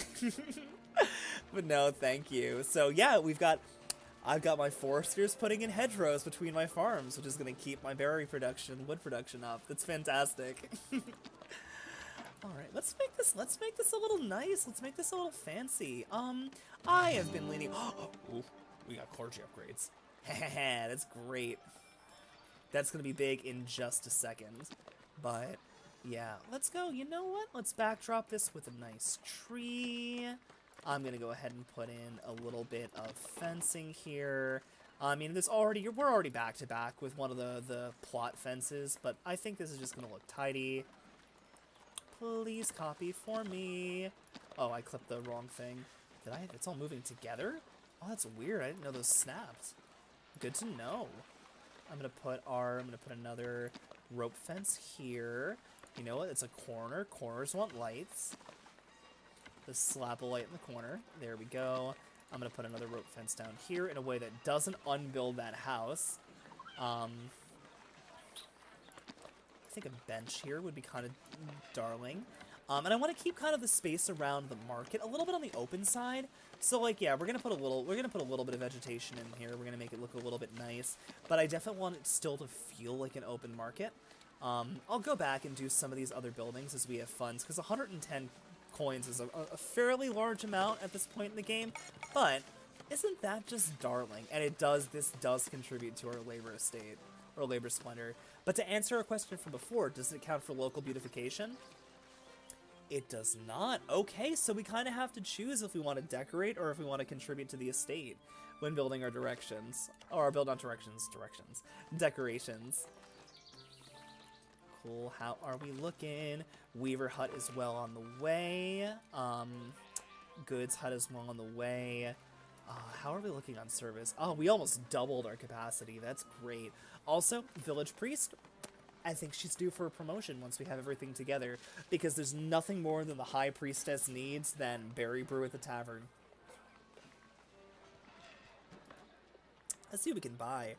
But no, thank you. So yeah, I've got my foresters putting in hedgerows between my farms, which is going to keep my berry production, wood production up. That's fantastic. Alright, let's make this a little nice. Let's make this a little fancy. I have been leaning... Ooh, we got clergy upgrades. That's great. That's going to be big in just a second. But, yeah, let's go. You know what? Let's backdrop this with a nice tree. I'm going to go ahead and put in a little bit of fencing here. I mean, we're already back to back with one of the plot fences, but I think this is just going to look tidy. Please copy for me. Oh, I clipped the wrong thing. Did I? It's all moving together? Oh, that's weird. I didn't know those snapped. Good to know. I'm going to put another rope fence here. You know what? It's a corner. Corners want lights. Just slap a light in the corner. There we go. I'm going to put another rope fence down here in a way that doesn't unbuild that house. I think a bench here would be kind of darling. And I want to keep kind of the space around the market a little bit on the open side. So, like, yeah, we're gonna put a little bit of vegetation in here. We're gonna make it look a little bit nice, but I definitely want it still to feel like an open market. I'll go back and do some of these other buildings as we have funds, because 110 coins is a fairly large amount at this point in the game, but Isn't that just darling? And this does contribute to our labor estate, or labor splendor. But to answer a question from before, does it count for local beautification? It does not. Okay, so we kind of have to choose if we want to decorate or if we want to contribute to the estate when building our directions. Or build not directions, decorations. Cool, how are we looking? Weaver Hut is well on the way. Goods Hut is well on the way. How are we looking on service? Oh, we almost doubled our capacity. That's great. Also, Village Priest. I think she's due for a promotion once we have everything together, because there's nothing more than the High Priestess needs than berry brew at the tavern. Let's see what we can buy.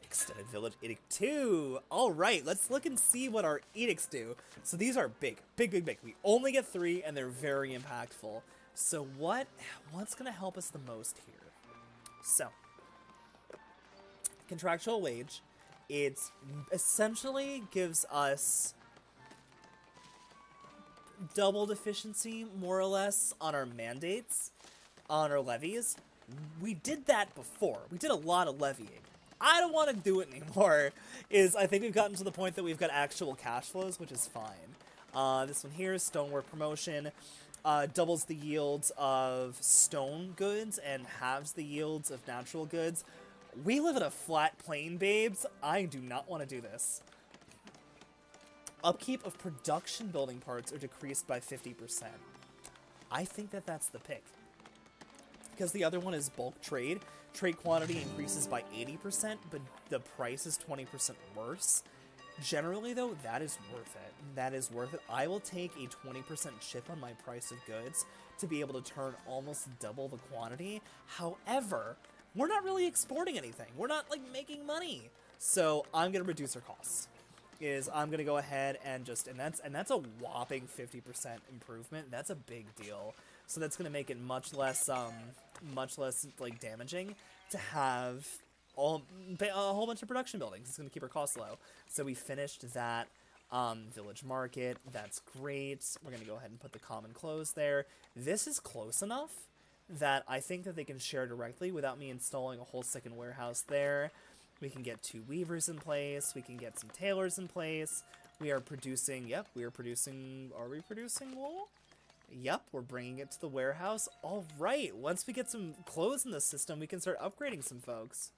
Extended Village Edict 2! Alright, let's look and see what our edicts do. So these are big. We only get 3, and they're very impactful. So what's going to help us the most here? So, contractual wage. It essentially gives us double efficiency, more or less, on our mandates, on our levies. We did that before. We did a lot of levying. I don't want to do it anymore. I think we've gotten to the point that we've got actual cash flows, which is fine. This one here is Stonework Promotion. Doubles the yields of stone goods and halves the yields of natural goods. We live in a flat plain, babes. I do not want to do this. Upkeep of production building parts are decreased by 50%. I think that's the pick. Because the other one is bulk trade. Trade quantity increases by 80%, but the price is 20% worse. Generally, though, that is worth it. That is worth it. I will take a 20% chip on my price of goods to be able to turn almost double the quantity. However, we're not really exporting anything. We're not, like, making money. So I'm going to reduce our costs. I'm going to go ahead and that's a whopping 50% improvement. That's a big deal. So that's going to make it much less, like, damaging to have a whole bunch of production buildings. It's going to keep our costs low. So we finished that village market. That's great. We're going to go ahead and put the common clothes there. This is close enough that I think that they can share directly without me installing a whole second warehouse there. We can get 2 weavers in place. We can get some tailors in place. We are producing, are we producing wool? Yep, we're bringing it to the warehouse. All right, once we get some clothes in the system, we can start upgrading some folks.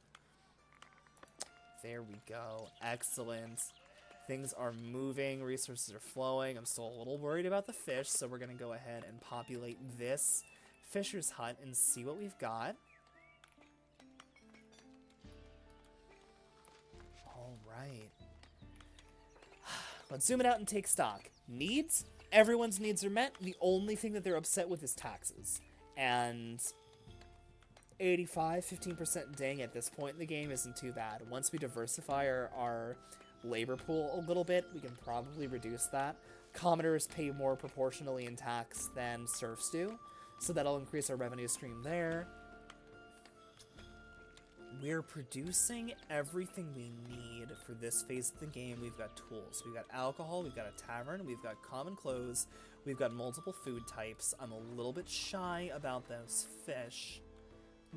There we go. Excellent. Things are moving. Resources are flowing. I'm still a little worried about the fish, so we're going to go ahead and populate this Fisher's Hut and see what we've got. Alright. Let's zoom it out and take stock. Needs? Everyone's needs are met. The only thing that they're upset with is taxes. And 15% dang at this point in the game isn't too bad. Once we diversify our labor pool a little bit, we can probably reduce that. Commoners pay more proportionally in tax than serfs do. So that'll increase our revenue stream there. We're producing everything we need for this phase of the game. We've got tools, we've got alcohol, we've got a tavern, we've got common clothes, we've got multiple food types. I'm a little bit shy about those fish,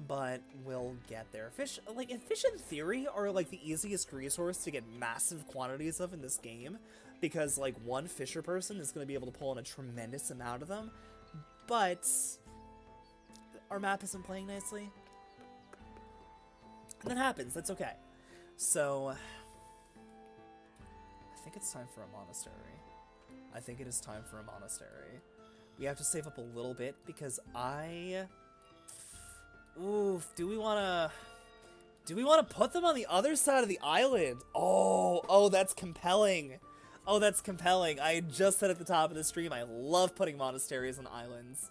but we'll get there. Fish in theory are like the easiest resource to get massive quantities of in this game, because like one fisher person is going to be able to pull in a tremendous amount of them. But our map isn't playing nicely. And that happens, that's okay. So I think it's time for a monastery. I think it is time for a monastery. We have to save up a little bit because do we want to put them on the other side of the island? Oh, that's compelling. Oh, that's compelling. I just said at the top of the stream, I love putting monasteries on islands.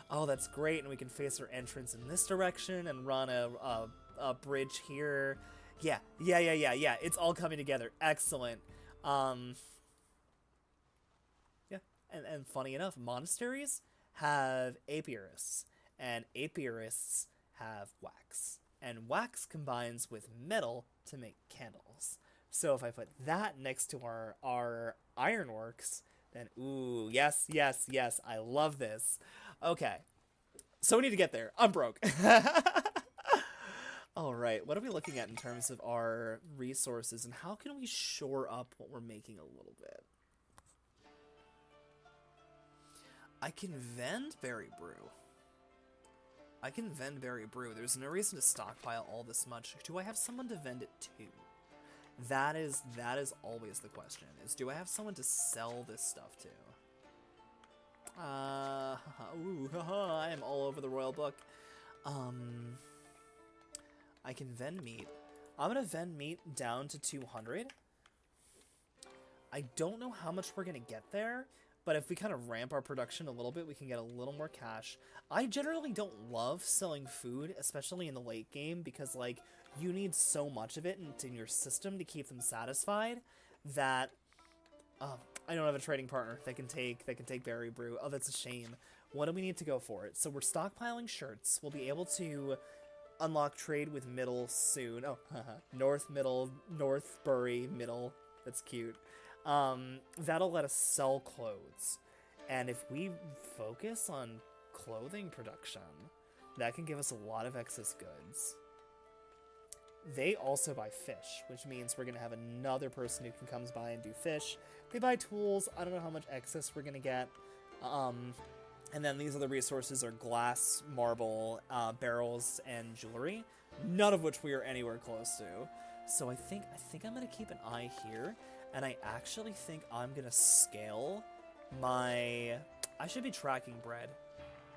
Oh, that's great. And we can face our entrance in this direction and run a bridge here. Yeah. It's all coming together. Excellent. Yeah. And funny enough, monasteries have apiarists, and apiarists have wax. And wax combines with metal to make candles. So if I put that next to our ironworks, then ooh, yes, I love this. Okay, So we need to get there. I'm broke. All right, what are we looking at in terms of our resources, and how can we shore up what we're making a little bit? I can vend berry brew. I can vend berry brew. There's no reason to stockpile all this much. Do I have someone to vend it to? That is always the question, is do I have someone to sell this stuff to? I am all over the royal book. I can vend meat. I'm gonna vend meat down to 200. I don't know how much we're gonna get there, but if we kind of ramp our production a little bit, we can get a little more cash. I generally don't love selling food, especially in the late game, because like you need so much of it in your system to keep them satisfied that I don't have a trading partner that can take berry brew. Oh, that's a shame. What do we need to go for it? So we're stockpiling shirts. We'll be able to unlock trade with middle soon. Oh, North Bury middle. That's cute. That'll let us sell clothes. And if we focus on clothing production, that can give us a lot of excess goods. They also buy fish, which means we're going to have another person who can come by and do fish. They buy tools. I don't know how much excess we're going to get. And then these other resources are glass, marble, barrels, and jewelry, none of which we are anywhere close to. So I think I'm going to keep an eye here, and I actually think I'm going to scale my... I should be tracking bread.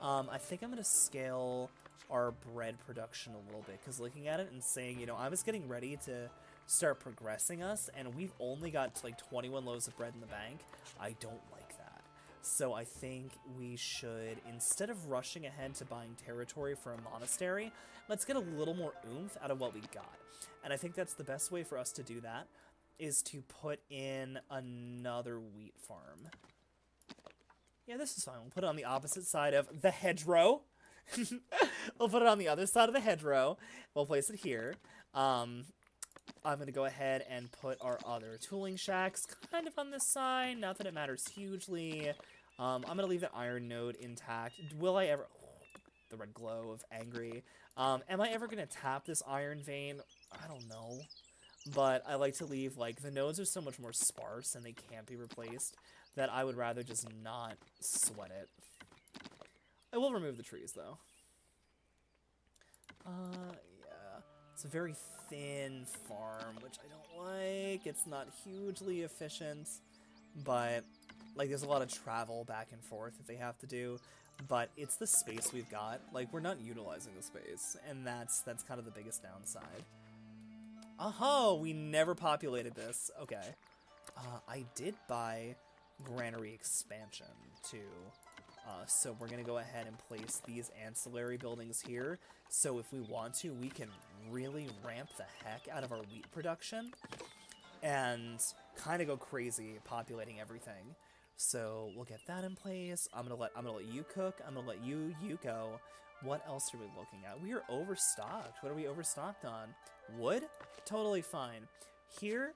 I think I'm going to scale our bread production a little bit, because looking at it and saying, you know, I was getting ready to start progressing us, and we've only got like 21 loaves of bread in the bank. I don't like that. So I think we should, instead of rushing ahead to buying territory for a monastery, let's get a little more oomph out of what we got. And I think that's the best way for us to do that, is to put in another wheat farm. Yeah, this is fine. We'll put it on the opposite side of the hedgerow. We'll put it on the other side of the hedgerow. We'll place it here. I'm going to go ahead and put our other tooling shacks kind of on this side. Not that it matters hugely. I'm going to leave the iron node intact. Will I ever... the red glow of angry. Am I ever going to tap this iron vein? I don't know. But I like to leave, like, the nodes are so much more sparse and they can't be replaced that I would rather just not sweat it. I will remove the trees, though. Yeah. It's a very thin farm, which I don't like. It's not hugely efficient, but, like, there's a lot of travel back and forth that they have to do. But it's the space we've got. Like, we're not utilizing the space, and that's kind of the biggest downside. Oh, we never populated this. Okay. I did buy Granary Expansion, too. So we're going to go ahead and place these ancillary buildings here. So if we want to, we can really ramp the heck out of our wheat production and kind of go crazy populating everything. So we'll get that in place. I'm gonna let you cook. I'm gonna let you go. What else are we looking at? We are overstocked. What are we overstocked on? Wood? Totally fine. Here,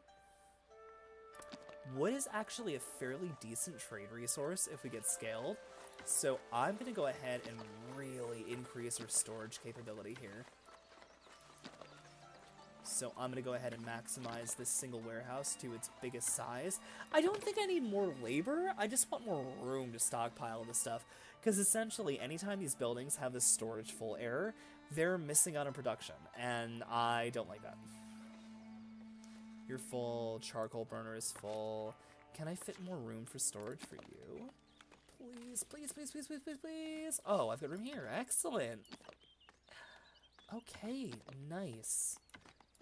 wood is actually a fairly decent trade resource if we get scaled. So I'm going to go ahead and really increase our storage capability here. So I'm going to go ahead and maximize this single warehouse to its biggest size. I don't think I need more labor. I just want more room to stockpile this stuff. Because essentially, anytime these buildings have this storage full error, they're missing out on production. And I don't like that. You're full. Charcoal burner is full. Can I fit more room for storage for you? Please, please, please, please, please, please, please. Oh, I've got room here. Excellent. Okay, nice.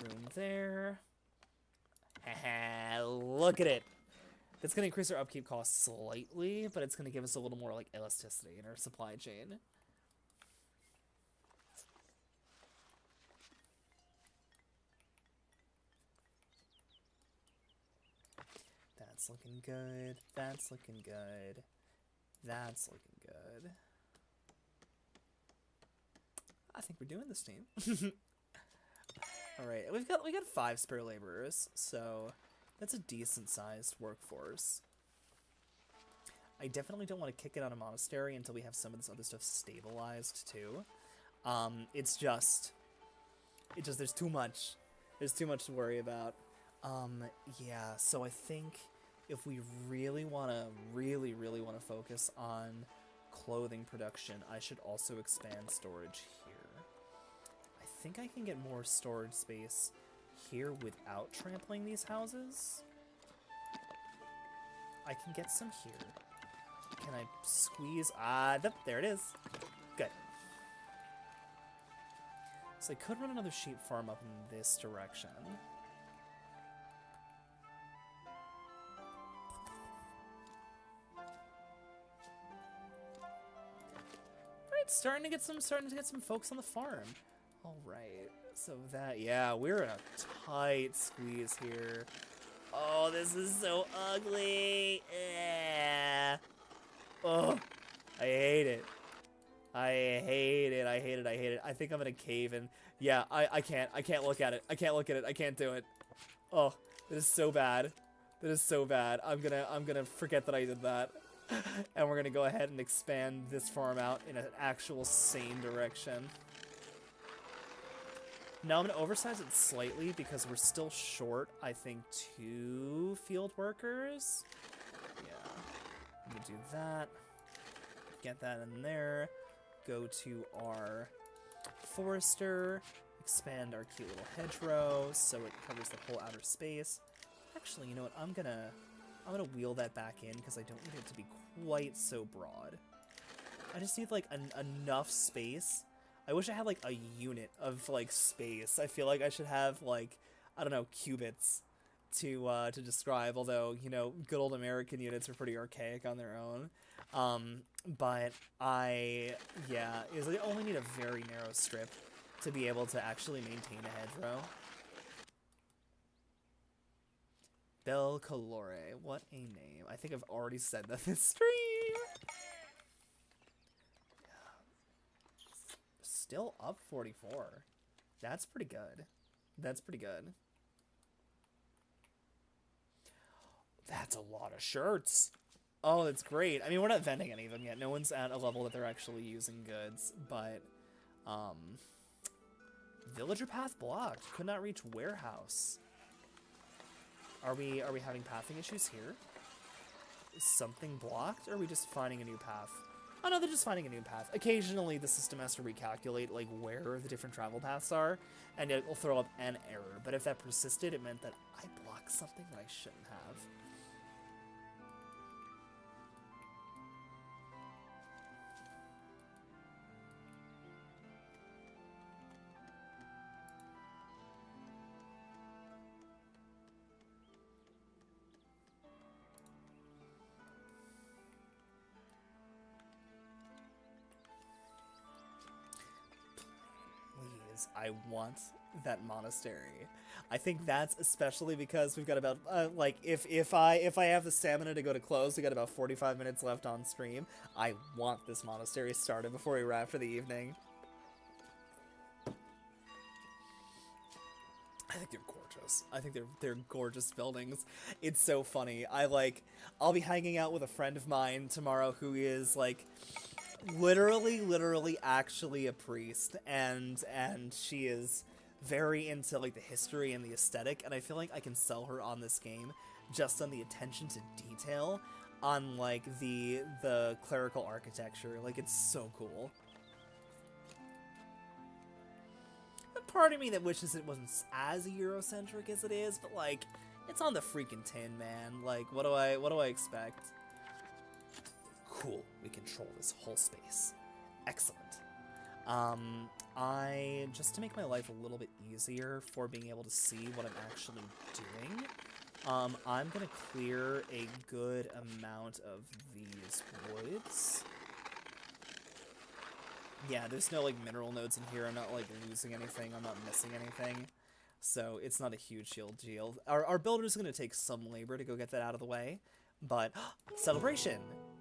Room there. Haha, look at it. It's going to increase our upkeep costs slightly, but it's going to give us a little more, like, elasticity in our supply chain. That's looking good. That's looking good. That's looking good. I think we're doing this, team. All right, we got 5 spare laborers, so that's a decent sized workforce. I definitely don't want to kick it on a monastery until we have some of this other stuff stabilized, too. It's just, there's too much. There's too much to worry about. Yeah, so I think if we really want to focus on clothing production, I should also expand storage here. I think I can get more storage space here without trampling these houses. I can get some here. Can I squeeze? There it is. Good. So I could run another sheep farm up in this direction. Alright, starting to get some folks on the farm. Alright, so yeah, we're in a tight squeeze here. Oh, this is so ugly. Oh, I hate it. I hate it. I think I'm gonna cave in. Yeah, I can't look at it. I can't look at it. I can't do it. Oh, this is so bad. That is so bad. I'm gonna forget that I did that. And we're gonna go ahead and expand this farm out in an actual sane direction. Now I'm gonna oversize it slightly because we're still short, I think, 2 field workers. Yeah. I'm gonna do that. Get that in there. Go to our forester. Expand our cute little hedgerow so it covers the whole outer space. Actually, you know what? I'm gonna wheel that back in because I don't need it to be quite so broad. I just need like enough space. I wish I had like a unit of like space. I feel like I should have like, I don't know, cubits to describe, although, you know, good old American units are pretty archaic on their own. But I only need a very narrow strip to be able to actually maintain a hedgerow. Belcolore, what a name. I think I've already said that this stream. Still up 44. That's pretty good. That's pretty good. That's a lot of shirts. Oh, that's great. I mean, we're not vending any of them yet. No one's at a level that they're actually using goods, but, villager path blocked. Could not reach warehouse. Are we having pathing issues here? Is something blocked, or are we just finding a new path? Oh no, they're just finding a new path. Occasionally, the system has to recalculate, like, where the different travel paths are, and it will throw up an error. But if that persisted, it meant that I blocked something that I shouldn't have. I want that monastery. I think that's especially because we've got about like if I have the stamina to go to close, we got about 45 minutes left on stream. I want this monastery started before we wrap for the evening. I think they're gorgeous. I think they're gorgeous buildings. It's so funny. I'll be hanging out with a friend of mine tomorrow who is like literally actually a priest, and she is very into like the history and the aesthetic, and I feel like I can sell her on this game just on the attention to detail on like the clerical architecture. Like, it's so cool. A part of me that wishes it wasn't as Eurocentric as it is, but like, it's on the freaking tin, man. Like, what do I expect? Cool, we control this whole space. Excellent. Just to make my life a little bit easier for being able to see what I'm actually doing, I'm gonna clear a good amount of these woods. Yeah, there's no, like, mineral nodes in here. I'm not, like, losing anything. I'm not missing anything. So it's not a huge deal. Our builder's gonna take some labor to go get that out of the way. But, celebration!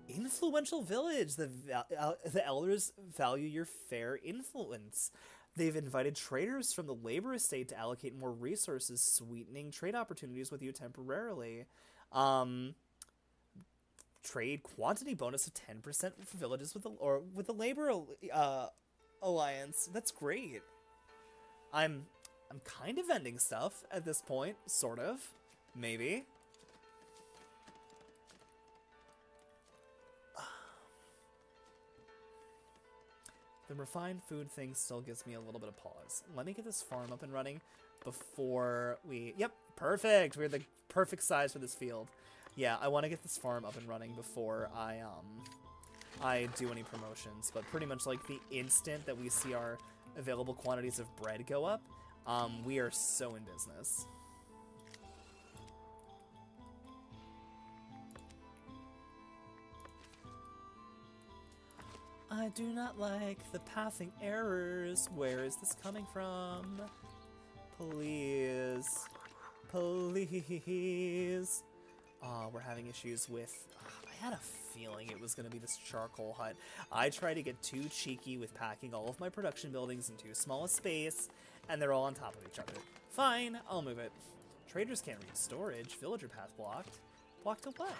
Influential village! The elders value your fair influence. They've invited traders from the labor estate to allocate more resources, sweetening trade opportunities with you temporarily. trade quantity bonus of 10% for villages with the labor alliance. That's great. I'm kind of vending stuff at this point, sort of, maybe. The refined food thing still gives me a little bit of pause. Let me get this farm up and running before we... Yep, perfect! We're the perfect size for this field. Yeah, I want to get this farm up and running before I do any promotions. But pretty much like the instant that we see our available quantities of bread go up, we are so in business. I do not like the pathing errors. Where is this coming from? Please. Please. We're having issues with... I had a feeling it was going to be this charcoal hut. I tried to get too cheeky with packing all of my production buildings in too small a space, and they're all on top of each other. Fine, I'll move it. Traders can't read storage. Villager path blocked. Blocked to what?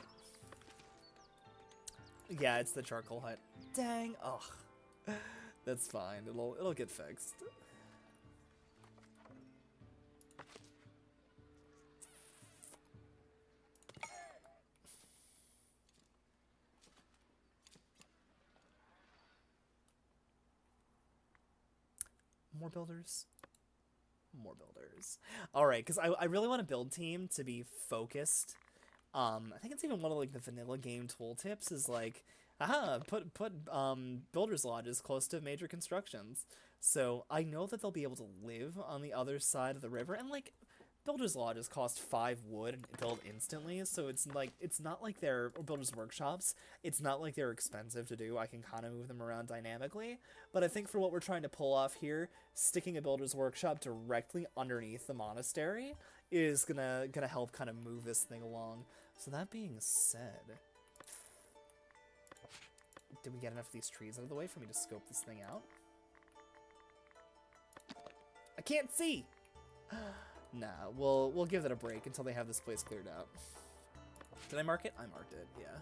Yeah, it's the charcoal hut. Dang. Ugh. That's fine. It'll get fixed. More builders. More builders. Alright, because I really want a build team to be focused. I think it's even one of like the vanilla game tooltips is like, put builders lodges close to major constructions. So I know that they'll be able to live on the other side of the river, and like builders lodges cost 5 wood and build instantly, so it's not like they're, or builders workshops, it's not like they're expensive to do. I can kind of move them around dynamically, but I think for what we're trying to pull off here, sticking a builder's workshop directly underneath the monastery is gonna help kind of move this thing along. So that being said, did we get enough of these trees out of the way for me to scope this thing out? I can't see! Nah, we'll give it a break until they have this place cleared out. Did I mark it? I marked it, yeah.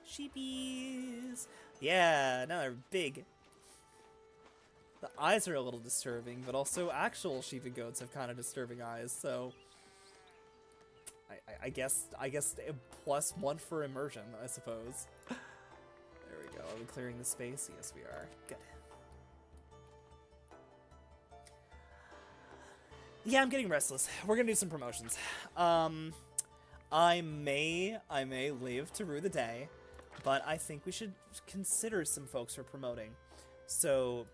Sheepies! Yeah, now they're big. The eyes are a little disturbing, but also actual sheep and goats have kind of disturbing eyes, so... I guess +1 for immersion, I suppose. There we go. Are we clearing the space? Yes, we are. Good. Yeah, I'm getting restless. We're gonna do some promotions. I may live to rue the day, but I think we should consider some folks for promoting. So,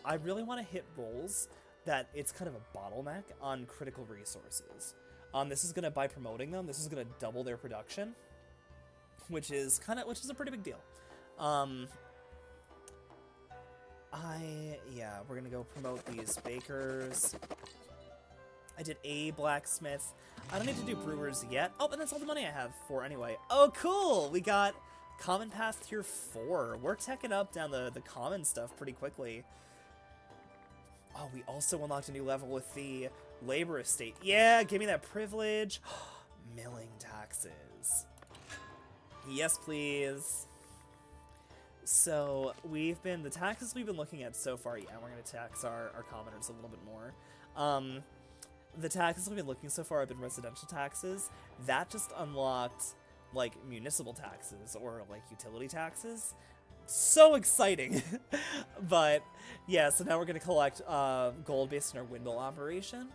I really want to hit roles that it's kind of a bottleneck on critical resources. This is gonna, by promoting them, this is gonna double their production, which is a pretty big deal. We're gonna go promote these bakers. I did a blacksmith. I don't need to do brewers yet. Oh, but that's all the money I have for anyway. Oh, cool! We got common path tier 4. We're teching up down the common stuff pretty quickly. Oh, we also unlocked a new level with the labor estate. Yeah, give me that privilege. Milling taxes. Yes, please. So, the taxes we've been looking at so far, yeah, we're going to tax our commoners a little bit more. The taxes we've been looking so far have been residential taxes. That just unlocked, like, municipal taxes or, like, utility taxes. So exciting! But, yeah, so now we're going to collect gold based on our windmill operation.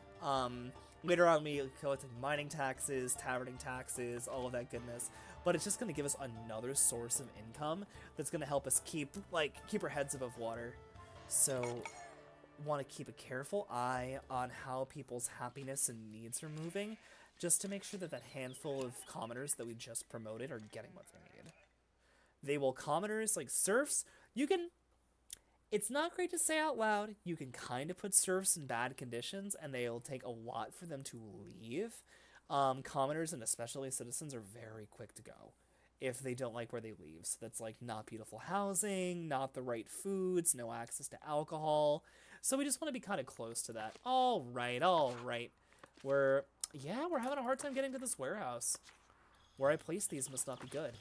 Later on, we collect like, mining taxes, taverning taxes, all of that goodness. But it's just going to give us another source of income that's going to help us keep our heads above water. So, want to keep a careful eye on how people's happiness and needs are moving, just to make sure that handful of commoners that we just promoted are getting what they need. They will commoners, like serfs, you can... It's not great to say out loud, you can kind of put serfs in bad conditions, and they'll take a lot for them to leave. Commoners, and especially citizens, are very quick to go if they don't like where they leave. So that's like not beautiful housing, not the right foods, no access to alcohol. So we just want to be kind of close to that. All right. Yeah, we're having a hard time getting to this warehouse. Where I place these must not be good.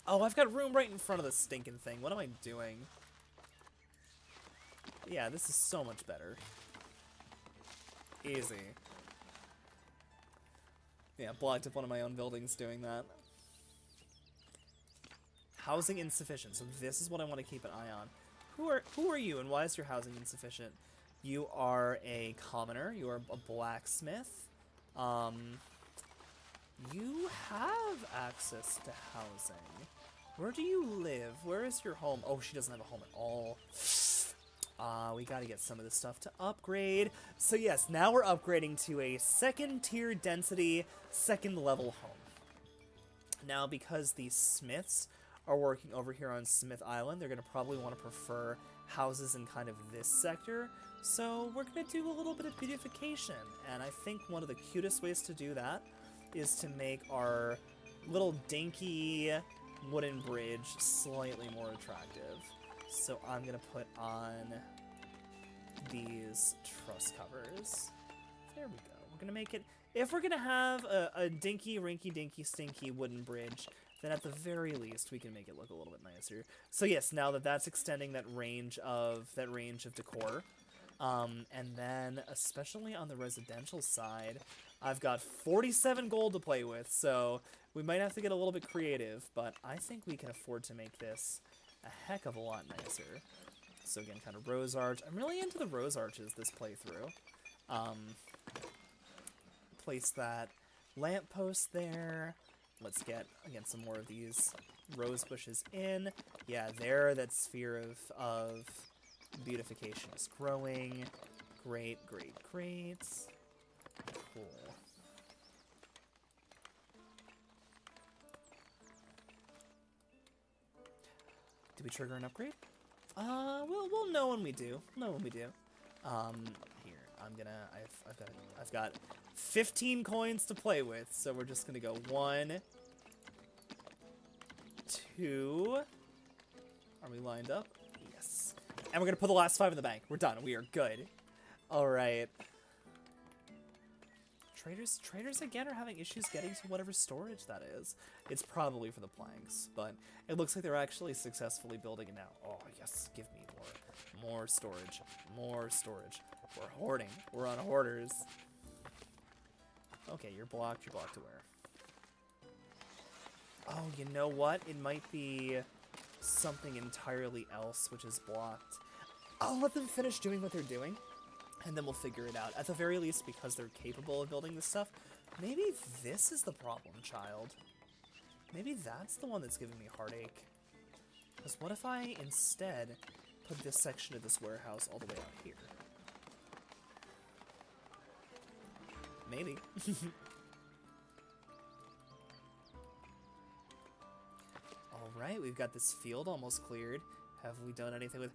Oh, I've got room right in front of the stinking thing. What am I doing? Yeah, this is so much better. Easy. Yeah, blocked up one of my own buildings doing that. Housing insufficient. So this is what I want to keep an eye on. Who are you and why is your housing insufficient? You are a commoner. You are a blacksmith. You have access to housing. Where do you live? Where is your home? Oh, she doesn't have a home at all. We gotta get some of this stuff to upgrade. So yes, now we're upgrading to a second tier density, second level home. Now, because the smiths are working over here on Smith Island, they're gonna probably want to prefer houses in kind of this sector. So we're gonna do a little bit of beautification. And I think one of the cutest ways to do that is to make our little dinky wooden bridge slightly more attractive. So I'm gonna put on these truss covers. There we go. We're gonna make it, if we're gonna have a dinky, rinky, dinky, stinky wooden bridge, then at the very least we can make it look a little bit nicer. So yes, now that that's extending that range of decor, and then especially on the residential side, I've got 47 gold to play with, so we might have to get a little bit creative, but I think we can afford to make this a heck of a lot nicer. So again, kind of rose arch. I'm really into the rose arches this playthrough. Place that lamppost there. Let's get, again, some more of these rose bushes in. Yeah, there, that sphere of beautification is growing. Great, great, great. Cool. Did we trigger an upgrade? We'll know when we do. We'll know when we do. Here, I've got 15 coins to play with, so we're just gonna go 1, 2. Are we lined up? Yes. And we're gonna put the last 5 in the bank. We're done. We are good. All right. Traders again are having issues getting to whatever storage that is. It's probably for the planks, but it looks like they're actually successfully building it now. Oh, yes, give me more storage, more storage. We're hoarding. We're on hoarders. Okay, you're blocked. You're blocked to where? Oh, you know what? It might be something entirely else which is blocked. I'll let them finish doing what they're doing, and then we'll figure it out. At the very least, because they're capable of building this stuff, maybe this is the problem, child. Maybe that's the one that's giving me heartache. Because what if I instead put this section of this warehouse all the way out here? Maybe. Alright, we've got this field almost cleared. Have we done anything with...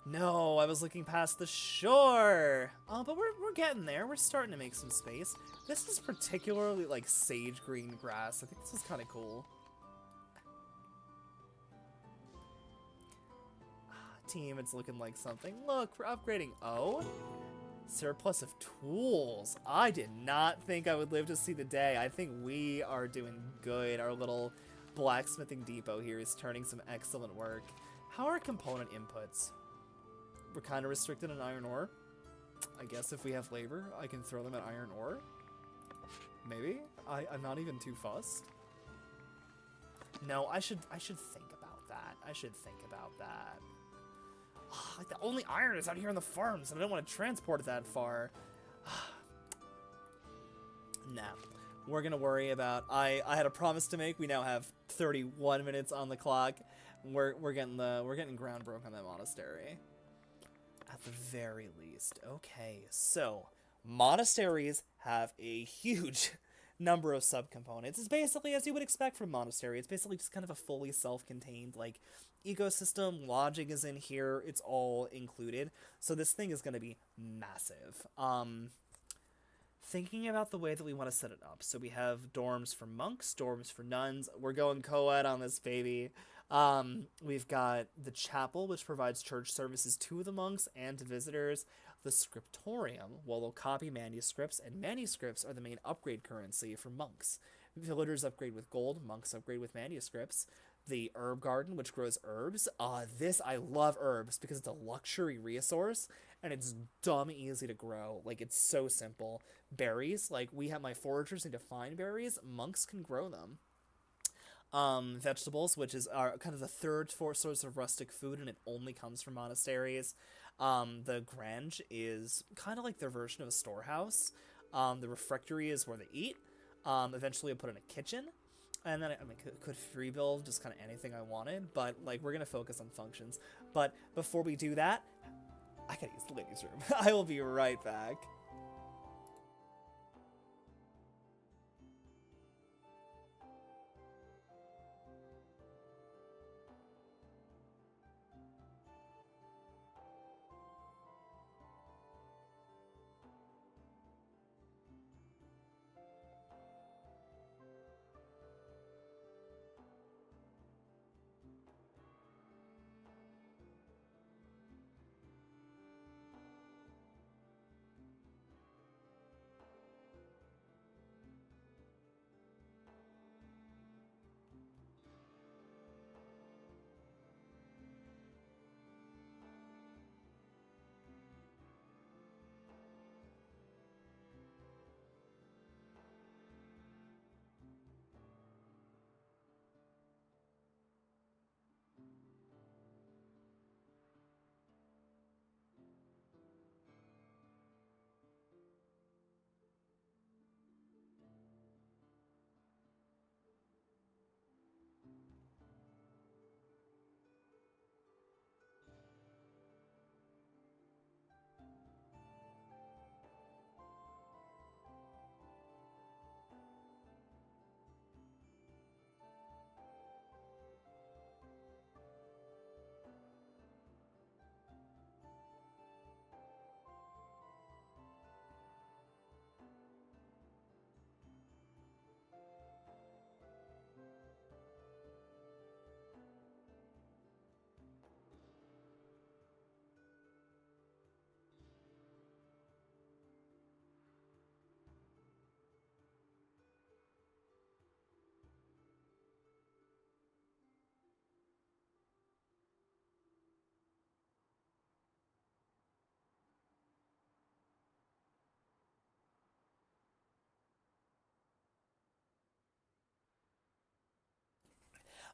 No, I was looking past the shore. Oh, but we're getting there. We're starting to make some space. This is particularly like sage green grass. I think this is kind of cool. Team, it's looking like something. Look, we're upgrading. Oh, surplus of tools. I did not think I would live to see the day. I think we are doing good. Our little blacksmithing depot here is turning some excellent work. How are component inputs? We're kind of restricted on iron ore. I guess if we have labor, I can throw them at iron ore. Maybe? I'm not even too fussed. No, I should think about that. I should think about that. Like the only iron is out here on the farms, and I don't want to transport it that far. Nah. We're gonna worry about... I had a promise to make. We now have 31 minutes on the clock. We're getting ground broke on that monastery. At the very least. Okay, so monasteries have a huge number of subcomponents. It's basically as you would expect from monastery. It's basically just kind of a fully self-contained like ecosystem. Lodging is in here. It's all included. So this thing is going to be massive. Thinking about the way that we want to set it up. So we have dorms for monks, dorms for nuns. We're going co-ed on this baby. We've got the chapel, which provides church services to the monks and to visitors. The scriptorium, well, will copy manuscripts, and manuscripts are the main upgrade currency for monks. Villagers upgrade with gold, monks upgrade with manuscripts. The herb garden, which grows herbs. I love herbs because it's a luxury resource and it's dumb easy to grow. Like, it's so simple. Berries, like, my foragers need to find berries, monks can grow them. Vegetables, which are kind of the third source of rustic food, and it only comes from monasteries. The grange is kind of like their version of a storehouse. The refectory is where they eat. Eventually I put in a kitchen, and then I could free build just kind of anything I wanted, but like we're gonna focus on functions. But before we do that, I gotta use the ladies' room. I will be right back.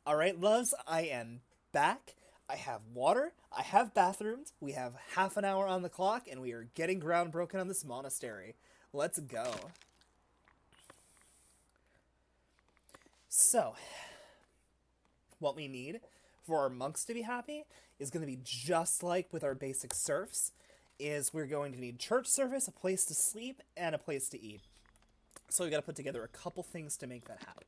Alright, loves, I am back. I have water, I have bathrooms, we have half an hour on the clock, and we are getting ground broken on this monastery. Let's go. So, what we need for our monks to be happy is going to be just like with our basic serfs, is we're going to need church service, a place to sleep, and a place to eat. So we got to put together a couple things to make that happen.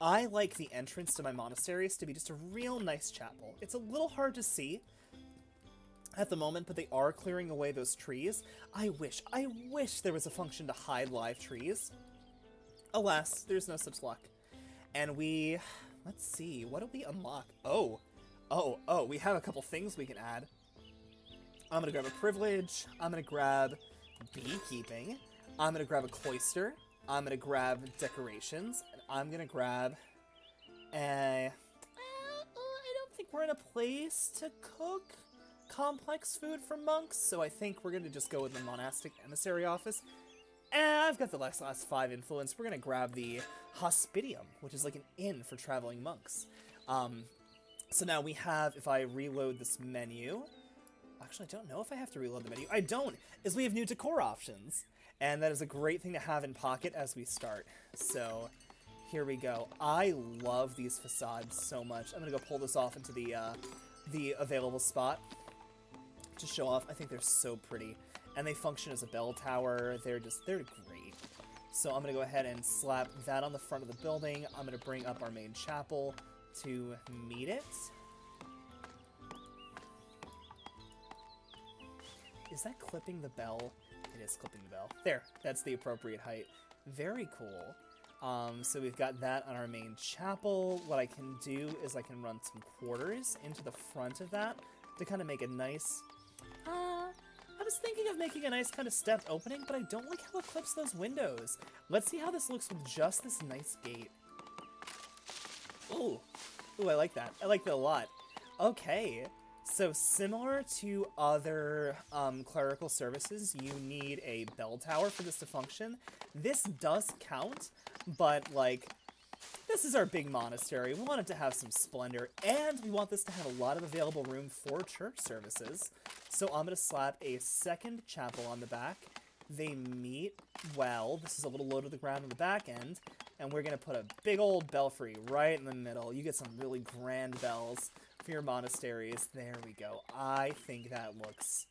I like the entrance to my monasteries to be just a real nice chapel. It's a little hard to see at the moment, but they are clearing away those trees. I wish there was a function to hide live trees. Alas, there's no such luck. And let's see, what do we unlock? Oh, we have a couple things we can add. I'm gonna grab a privilege, I'm gonna grab beekeeping, I'm gonna grab a cloister, I'm gonna grab decorations, and I'm gonna grab I don't think we're in a place to cook complex food for monks, so I think we're gonna just go with the monastic emissary office. And I've got the last 5 influence. We're gonna grab the hospitium, which is like an inn for traveling monks. So now we have, if I reload this menu, actually I don't know if I have to reload the menu. I don't, is we have new decor options. And that is a great thing to have in pocket as we start. So here we go. I love these facades so much. I'm gonna go pull this off into the available spot to show off. I think they're so pretty. And they function as a bell tower. They're great. So I'm gonna go ahead and slap that on the front of the building. I'm gonna bring up our main chapel to meet it. Is that clipping the bell? It is clipping the bell. There, that's the appropriate height. Very cool. So we've got that on our main chapel. What I can do is I can run some quarters into the front of that to kind of make a nice, I'm was thinking of making a nice kind of stepped opening, but I don't like how it clips those windows. Let's see how this looks with just this nice gate. Ooh. Ooh, I like that. I like that a lot. Okay. So similar to other clerical services, you need a bell tower for this to function. This does count, but like, this is our big monastery. We want it to have some splendor, and we want this to have a lot of available room for church services. So I'm going to slap a second chapel on the back. They meet well. This is a little low to the ground on the back end, and we're going to put a big old belfry right in the middle. You get some really grand bells for your monasteries. There we go. I think that looks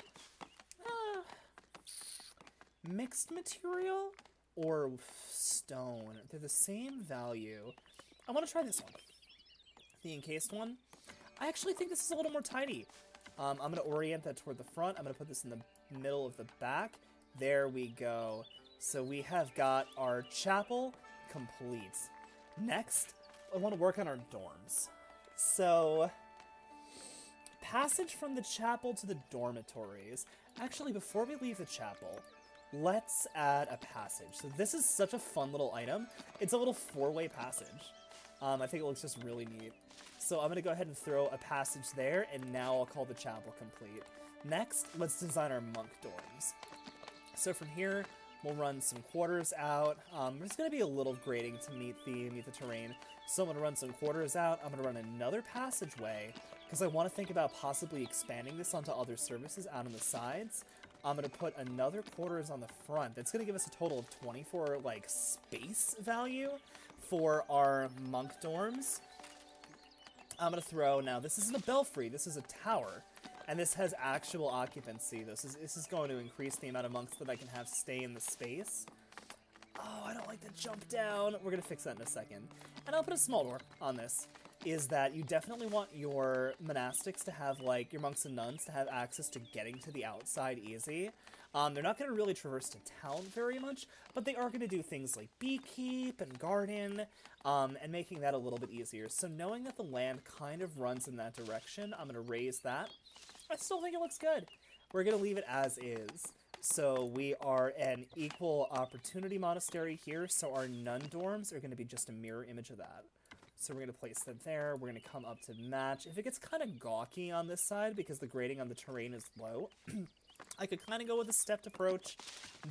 mixed material or stone. They're the same value. I want to try this one, the encased one. I actually think this is a little more tidy. I'm going to orient that toward the front. I'm going to put this in the middle of the back. There we go. So we have got our chapel complete. Next, I want to work on our dorms. So, passage from the chapel to the dormitories. Actually, before we leave the chapel, let's add a passage. So this is such a fun little item. It's a little four-way passage. I think it looks just really neat. So I'm going to go ahead and throw a passage there, and now I'll call the chapel complete. Next, let's design our monk dorms. So from here, we'll run some quarters out. There's going to be a little grading to meet the terrain. So I'm going to run some quarters out. I'm going to run another passageway, because I want to think about possibly expanding this onto other services out on the sides. I'm going to put another quarters on the front. That's going to give us a total of 24, like, space value for our monk dorms. I'm going to throw, now this isn't a belfry, this is a tower, and this has actual occupancy. This is going to increase the amount of monks that I can have stay in the space. Oh, I don't like the jump down. We're going to fix that in a second. And I'll put a small door on this, is that you definitely want your monastics to have, like, your monks and nuns to have access to getting to the outside easy. They're not going to really traverse to town very much, but they are going to do things like beekeep and garden, and making that a little bit easier. So knowing that the land kind of runs in that direction, I'm going to raise that. I still think it looks good. We're going to leave it as is. So we are an equal opportunity monastery here, so our nun dorms are going to be just a mirror image of that. So we're going to place them there. We're going to come up to match. If it gets kind of gawky on this side because the grading on the terrain is low, I could kind of go with a stepped approach,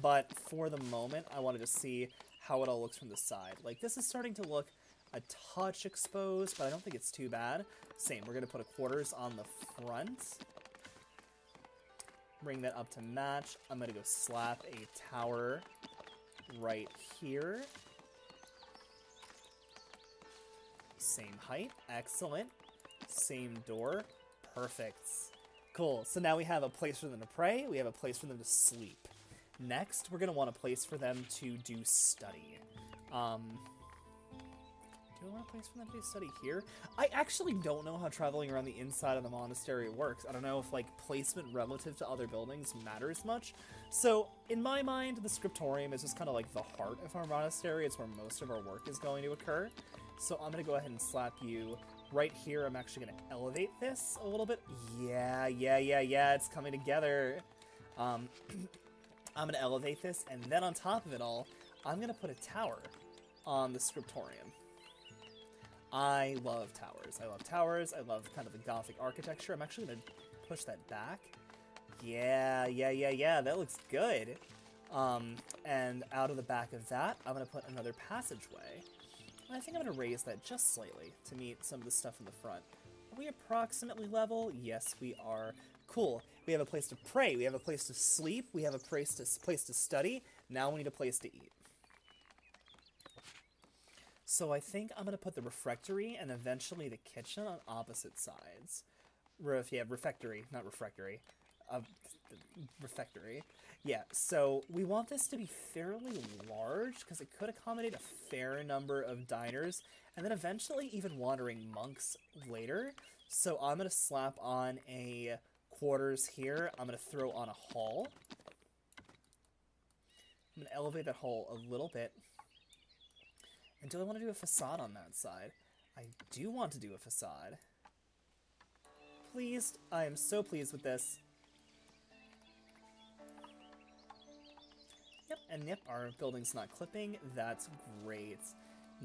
but for the moment, I wanted to see how it all looks from the side. Like, this is starting to look a touch exposed, but I don't think it's too bad. Same, we're going to put a quarters on the front. Bring that up to match. I'm going to go slap a tower right here. Same height. Excellent. Same door. Perfect. Cool. So now we have a place for them to pray. We have a place for them to sleep. Next, we're going to want a place for them to do study. Do I want a place for them to do study here? I actually don't know how traveling around the inside of the monastery works. I don't know if, like, placement relative to other buildings matters much. So, in my mind, the scriptorium is just kind of like the heart of our monastery. It's where most of our work is going to occur. So I'm going to go ahead and slap you right here. I'm actually going to elevate this a little bit. Yeah, it's coming together. I'm going to elevate this, and then on top of it all, I'm going to put a tower on the scriptorium. I love towers. I love towers. I love kind of the Gothic architecture. I'm actually going to push that back. Yeah, that looks good. And out of the back of that, I'm going to put another passageway. I think I'm going to raise that just slightly to meet some of the stuff in the front. Are we approximately level? Yes, we are. Cool. We have a place to pray. We have a place to sleep. We have a place to study. Now we need a place to eat. So I think I'm going to put the refectory and eventually the kitchen on opposite sides. Refectory, not refractory. Refectory. Yeah, so we want this to be fairly large because it could accommodate a fair number of diners and then eventually even wandering monks later. So I'm going to slap on a quarters here. I'm going to throw on a hall. I'm going to elevate that hall a little bit. And do I want to do a facade on that side? I do want to do a facade. Pleased. I am so pleased with this. And yep, our building's not clipping. That's great.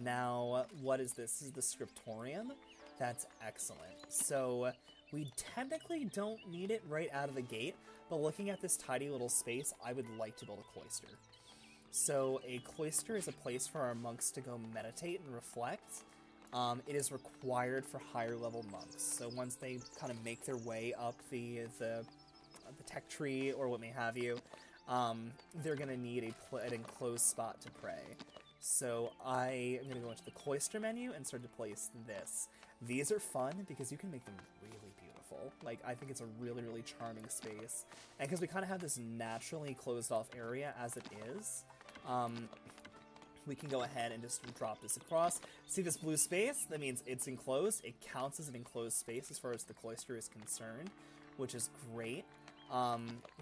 Now, what is this? This is the scriptorium. That's excellent. So, we technically don't need it right out of the gate, but looking at this tiny little space, I would like to build a cloister. So, a cloister is a place for our monks to go meditate and reflect. It is required for higher level monks. So once they kind of make their way up the tech tree or what may have you, they're going to need an enclosed spot to pray. So I am going to go into the cloister menu and start to place this. These are fun because you can make them really beautiful. Like, I think it's a really, really charming space. And because we kind of have this naturally closed off area as it is, we can go ahead and just drop this across. See this blue space? That means it's enclosed. It counts as an enclosed space as far as the cloister is concerned, which is great.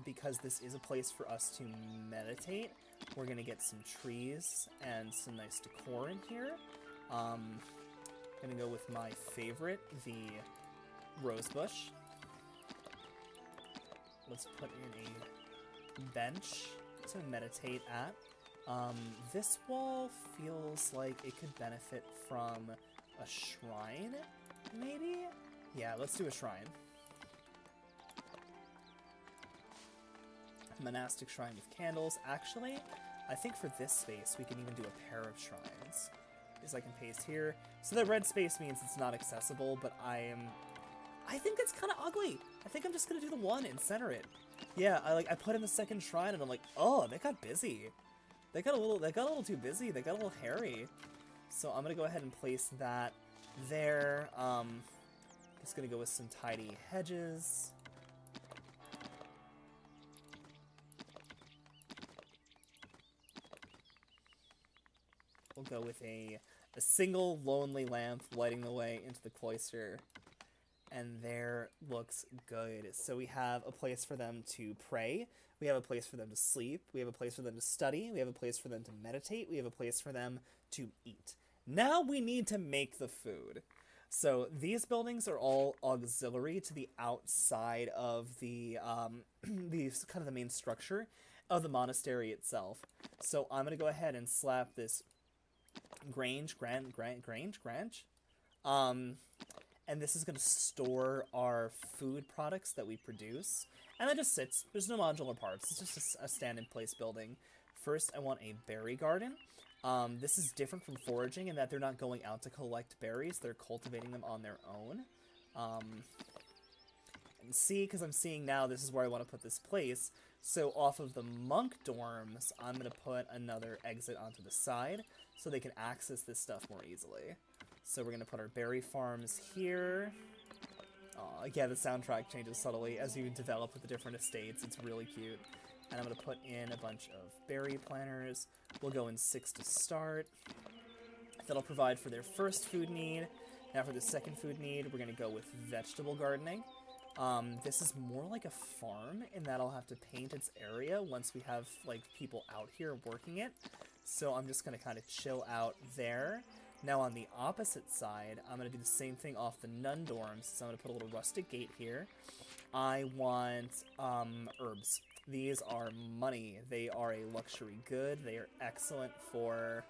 Because this is a place for us to meditate, we're going to get some trees and some nice decor in here. I'm going to go with my favorite, the rose bush. Let's put in a bench to meditate at. This wall feels like it could benefit from a shrine, maybe? Yeah, let's do a shrine. Monastic shrine with candles. Actually, I think for this space, we can even do a pair of shrines. Is I can paste here. So the red space means it's not accessible, but I think it's kind of ugly. I think I'm just gonna do the one and center it. Yeah, I put in the second shrine and I'm like, oh, they got busy. They got a little too busy. They got a little hairy. So I'm gonna go ahead and place that there. Just gonna go with some tidy hedges. We'll go with a single lonely lamp lighting the way into the cloister. And there looks good. So we have a place for them to pray. We have a place for them to sleep. We have a place for them to study. We have a place for them to meditate. We have a place for them to eat. Now we need to make the food. So these buildings are all auxiliary to the outside of the kind of the main structure of the monastery itself. So I'm going to go ahead and slap this Grange. And this is going to store our food products that we produce. And that just sits. There's no modular parts. It's just a stand-in-place building. First, I want a berry garden. This is different from foraging in that they're not going out to collect berries. They're cultivating them on their own. And see, because I'm seeing now this is where I want to put this place. So off of the monk dorms, I'm going to put another exit onto the side so they can access this stuff more easily. So we're going to put our berry farms here. Yeah, the soundtrack changes subtly as you develop with the different estates. It's really cute. And I'm going to put in a bunch of berry planters. We'll go in 6 to start. That'll provide for their first food need. Now for the second food need, we're going to go with vegetable gardening. This is more like a farm in that I'll have to paint its area once we have like people out here working it. So I'm just going to kind of chill out there. Now on the opposite side, I'm going to do the same thing off the nun dorms. So I'm going to put a little rustic gate here. I want herbs. These are money. They are a luxury good. They are excellent for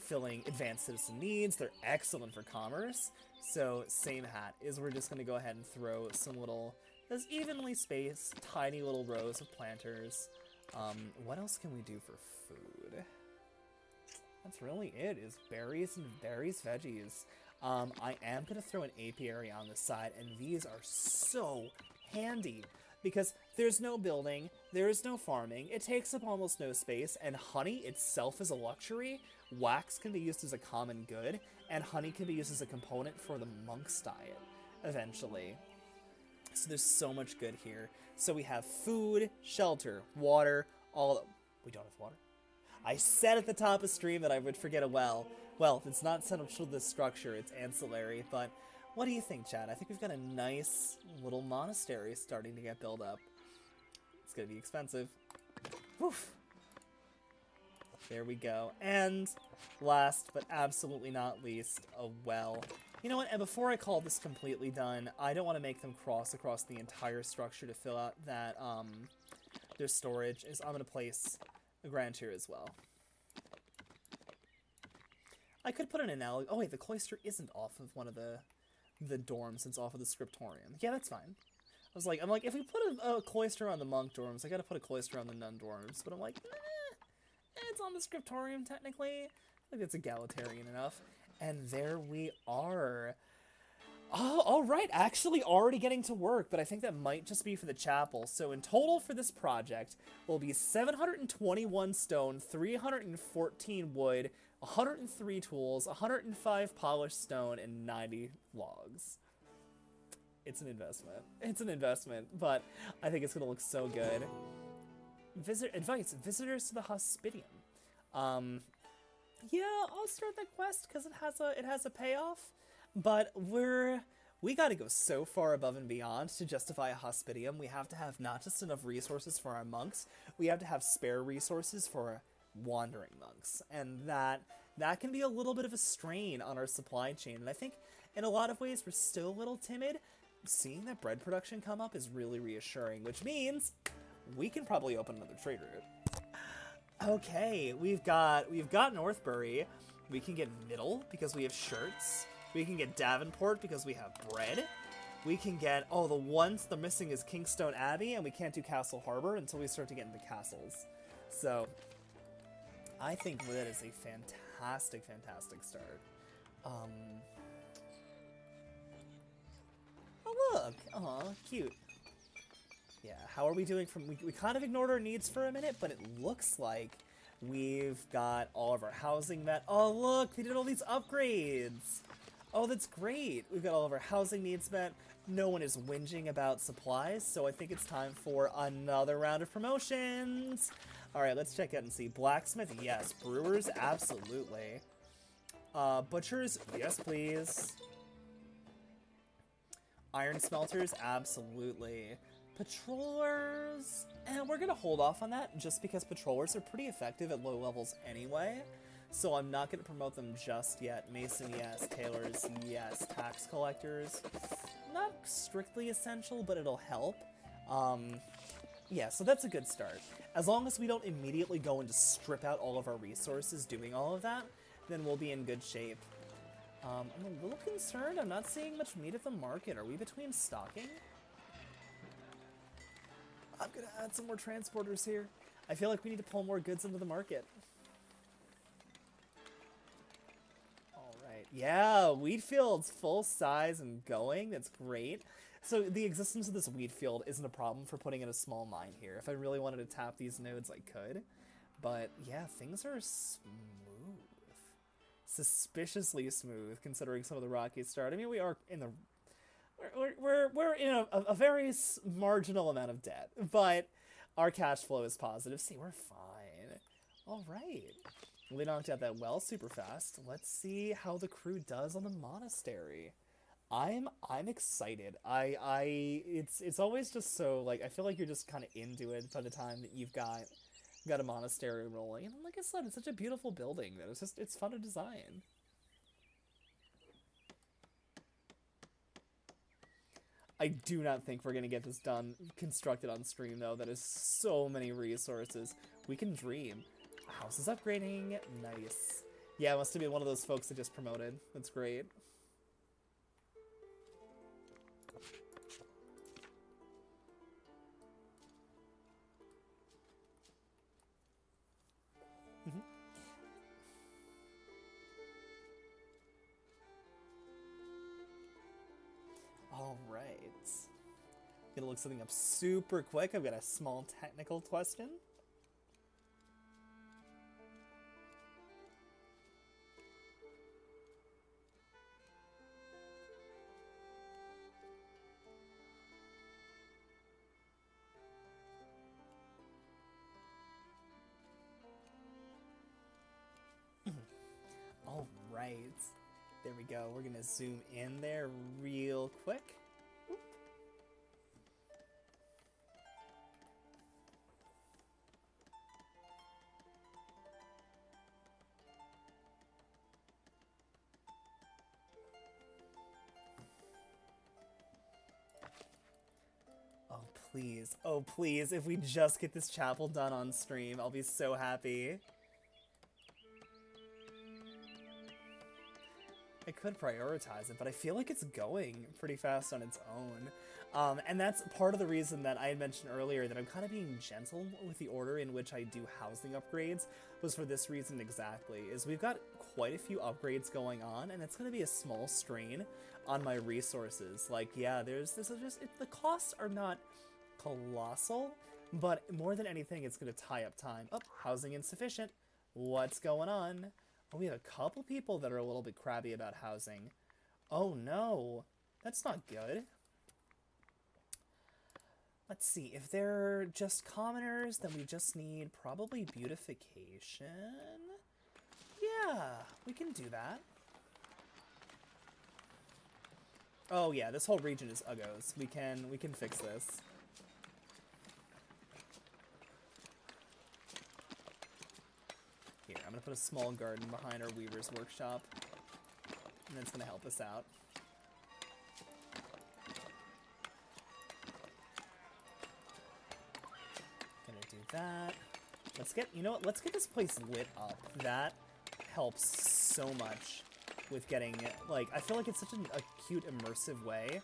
filling advanced citizen needs. They're excellent for commerce. So same hat is we're just going to go ahead and throw some little, those evenly spaced, tiny little rows of planters. What else can we do for food? That's really it, is berries and veggies. I am going to throw an apiary on the side, and these are so handy because there's no building, there is no farming, it takes up almost no space, and honey itself is a luxury. Wax can be used as a common good, and honey can be used as a component for the monk's diet, eventually. So there's so much good here. So we have food, shelter, water, we don't have water. I said at the top of stream that I would forget a well. Well, it's not central to the structure, it's ancillary, but what do you think, Chad? I think we've got a nice little monastery starting to get built up. It's gonna be expensive. Woof! There we go. And last, but absolutely not least, a well. You know what, and before I call this completely done, I don't want to make them cross across the entire structure to fill out that, there's storage, is I'm going to place a grand here as well. I could put an analogy. Oh wait, the cloister isn't off of one of the dorms. It's off of the scriptorium. Yeah, that's fine. I'm like, if we put a cloister on the monk dorms, I gotta put a cloister on the nun dorms. But I'm like, it's on the scriptorium technically. I think it's egalitarian enough. And there we are. Oh, all right. Actually, already getting to work, but I think that might just be for the chapel. So in total for this project will be 721 stone, 314 wood, 103 tools, 105 polished stone, and 90 logs. It's an investment. It's an investment, but I think it's gonna look so good. Advice: visitors to the hospitium. Yeah, I'll start that quest because it has a payoff. But we gotta go so far above and beyond to justify a hospitium. We have to have not just enough resources for our monks, we have to have spare resources for wandering monks. And that can be a little bit of a strain on our supply chain. And I think in a lot of ways we're still a little timid. Seeing that bread production come up is really reassuring, which means we can probably open another trade route. Okay, we've got Northbury. We can get Middle because we have shirts. We can get Davenport because we have bread. We can get, the ones they're missing is Kingstone Abbey, and we can't do Castle Harbor until we start to get into castles. So, I think that is a fantastic, fantastic start. Oh, look! Aw, cute. Yeah, how are we doing from... We kind of ignored our needs for a minute, but it looks like we've got all of our housing met. Oh, look! They did all these upgrades! Oh, that's great! We've got all of our housing needs met. No one is whinging about supplies, so I think it's time for another round of promotions! Alright, let's check out and see. Blacksmith, yes. Brewers, absolutely. Butchers, yes please. Iron smelters, absolutely. Patrollers, we're gonna hold off on that just because patrollers are pretty effective at low levels anyway. So I'm not gonna promote them just yet. Mason, yes. Tailors, yes. Tax collectors, not strictly essential, but it'll help. Yeah, so that's a good start. As long as we don't immediately go and just strip out all of our resources doing all of that, then we'll be in good shape. I'm a little concerned. I'm not seeing much meat at the market. Are we between stocking? I'm gonna add some more transporters here. I feel like we need to pull more goods into the market. Alright. Yeah, wheat field's full size and going. That's great. So the existence of this wheat field isn't a problem for putting in a small mine here. If I really wanted to tap these nodes, I could. But yeah, things are smooth. Suspiciously smooth, considering some of the rocky start. I mean, we are in the... We're in a very marginal amount of debt, but our cash flow is positive. See, we're fine. All right. We knocked out that well super fast. Let's see how the crew does on the monastery. I'm excited. It's always just so, like, I feel like you're just kind of into it by the time that you've got a monastery rolling. And like I said, it's such a beautiful building that it's fun to design. I do not think we're going to get this constructed on stream, though. That is so many resources. We can dream. House is upgrading. Nice. Yeah, it must have been one of those folks that just promoted. That's great. All right. Gonna look something up super quick. I've got a small technical question. All right. There we go. We're gonna zoom in there real quick. Oh, please. Oh, please. If we just get this chapel done on stream, I'll be so happy. I could prioritize it, but I feel like it's going pretty fast on its own. And that's part of the reason that I had mentioned earlier that I'm kind of being gentle with the order in which I do housing upgrades, was for this reason exactly, is we've got quite a few upgrades going on, and it's going to be a small strain on my resources. Like, yeah, the costs are not colossal, but more than anything, it's going to tie up time. Oh, housing insufficient. What's going on? Oh, we have a couple people that are a little bit crabby about housing. Oh no, that's not good. Let's see, if they're just commoners, then we just need probably beautification. Yeah, we can do that. Oh yeah, this whole region is uggos. We can fix this. Here, I'm gonna put a small garden behind our weaver's workshop, and it's gonna help us out. Gonna do that. Let's get, you know what, let's get this place lit up. That helps so much with getting, like, I feel like it's such a cute, immersive way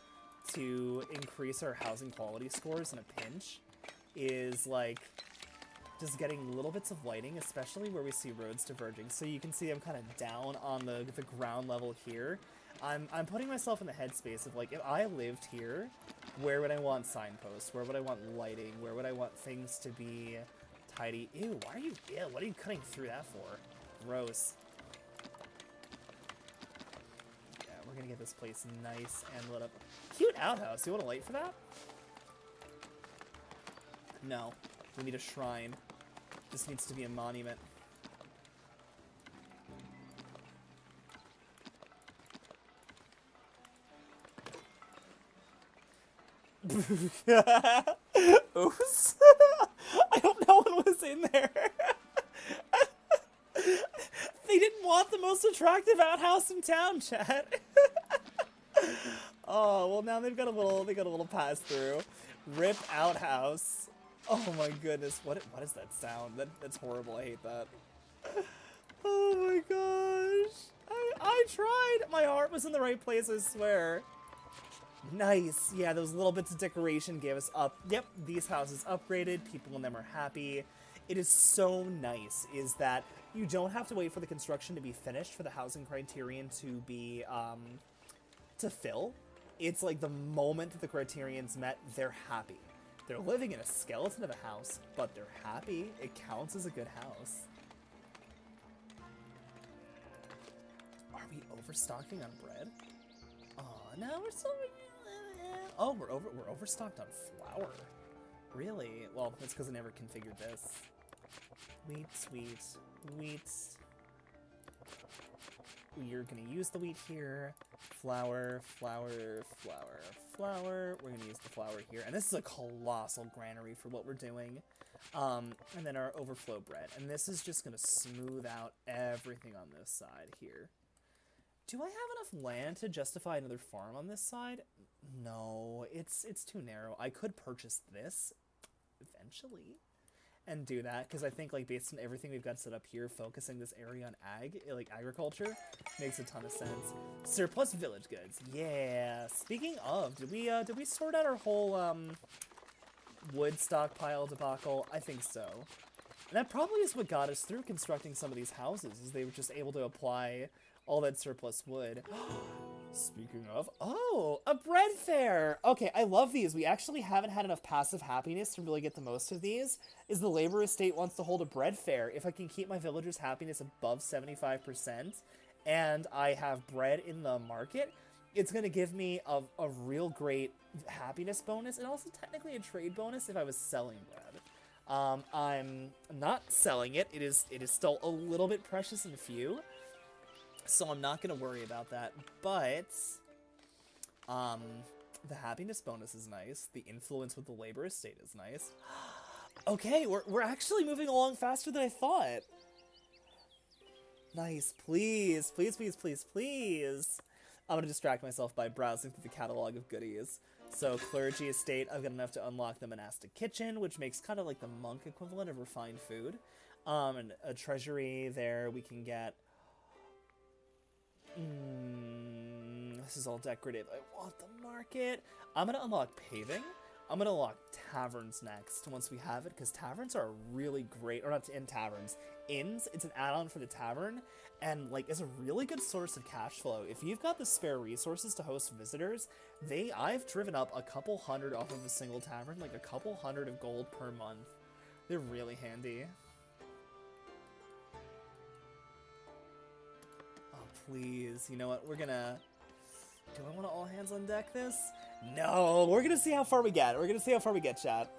to increase our housing quality scores in a pinch, is, like, just getting little bits of lighting, especially where we see roads diverging. So you can see I'm kind of down on the ground level here. I'm putting myself in the headspace of, like, if I lived here, where would I want signposts? Where would I want lighting? Where would I want things to be tidy? Ew, why are you, ew, what are you cutting through that for? Gross. Yeah, we're gonna get this place nice and lit up. Cute outhouse, you want a light for that? No, we need a shrine. This needs to be a monument. Oops. I hope no one was in there. They didn't want the most attractive outhouse in town, chat. Oh, well now they got a little pass through. Rip outhouse. Oh my goodness, what is that sound? That's horrible, I hate that. Oh my gosh. I tried! My heart was in the right place, I swear. Nice. Yeah, those little bits of decoration gave us up. Yep, these houses upgraded. People in them are happy. It is so nice, is that you don't have to wait for the construction to be finished for the housing criterion to be, to fill. It's like the moment that the criterion's met, they're happy. They're living in a skeleton of a house, but they're happy. It counts as a good house. Are we overstocking on bread? Oh, no, we're still... Oh, we're overstocked on flour. Really? Well, that's because I never configured this. Wheat, wheat, wheat. We're gonna use the wheat here. Flour, flour, flour, flour. We're gonna use the flour here. And this is a colossal granary for what we're doing. And then our overflow bread. And this is just gonna smooth out everything on this side here. Do I have enough land to justify another farm on this side? No, it's too narrow. I could purchase this eventually and do that, because I think, like, based on everything we've got set up here, focusing this area on agriculture makes a ton of sense. Surplus village goods. Yeah. Speaking of, did we sort out our whole wood stockpile debacle? I think so. And that probably is what got us through constructing some of these houses, is they were just able to apply all that surplus wood. Speaking of, oh, a bread fair. Okay, I love these. We actually haven't had enough passive happiness to really get the most of these. Is the labor estate wants to hold a bread fair. If I can keep my villagers' happiness above 75% and I have bread in the market, it's going to give me a real great happiness bonus, and also technically a trade bonus if I was selling bread. I'm not selling it. It is still a little bit precious and few, so I'm not going to worry about that, but the happiness bonus is nice. The influence with the labor estate is nice. Okay, we're actually moving along faster than I thought. Nice, please, please, please, please, please. I'm going to distract myself by browsing through the catalog of goodies. So clergy estate, I've got enough to unlock the monastic kitchen, which makes kind of like the monk equivalent of refined food. And a treasury there we can get. This is all decorative. I want the market. I'm going to unlock paving. I'm going to unlock taverns next once we have it, because taverns are really great, or not in taverns, inns. It's an add-on for the tavern, and like is a really good source of cash flow. If you've got the spare resources to host visitors, I've driven up a couple hundred off of a single tavern, like a couple hundred of gold per month. They're really handy. Oh, please. You know what? We're gonna... Do I want to all hands on deck this? No, we're gonna see how far we get. We're gonna see how far we get, chat.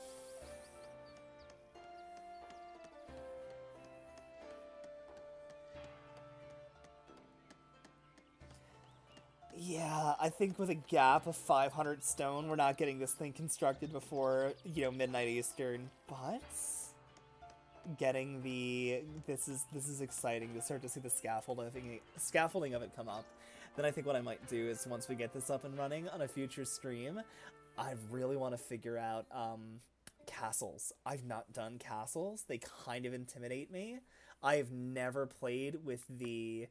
Yeah, I think with a gap of 500 stone, we're not getting this thing constructed before, you know, midnight Eastern. But getting the this is exciting to start to see the scaffolding of it come up. Then I think what I might do is once we get this up and running on a future stream, I really want to figure out castles. I've not done castles. They kind of intimidate me. I've never played with the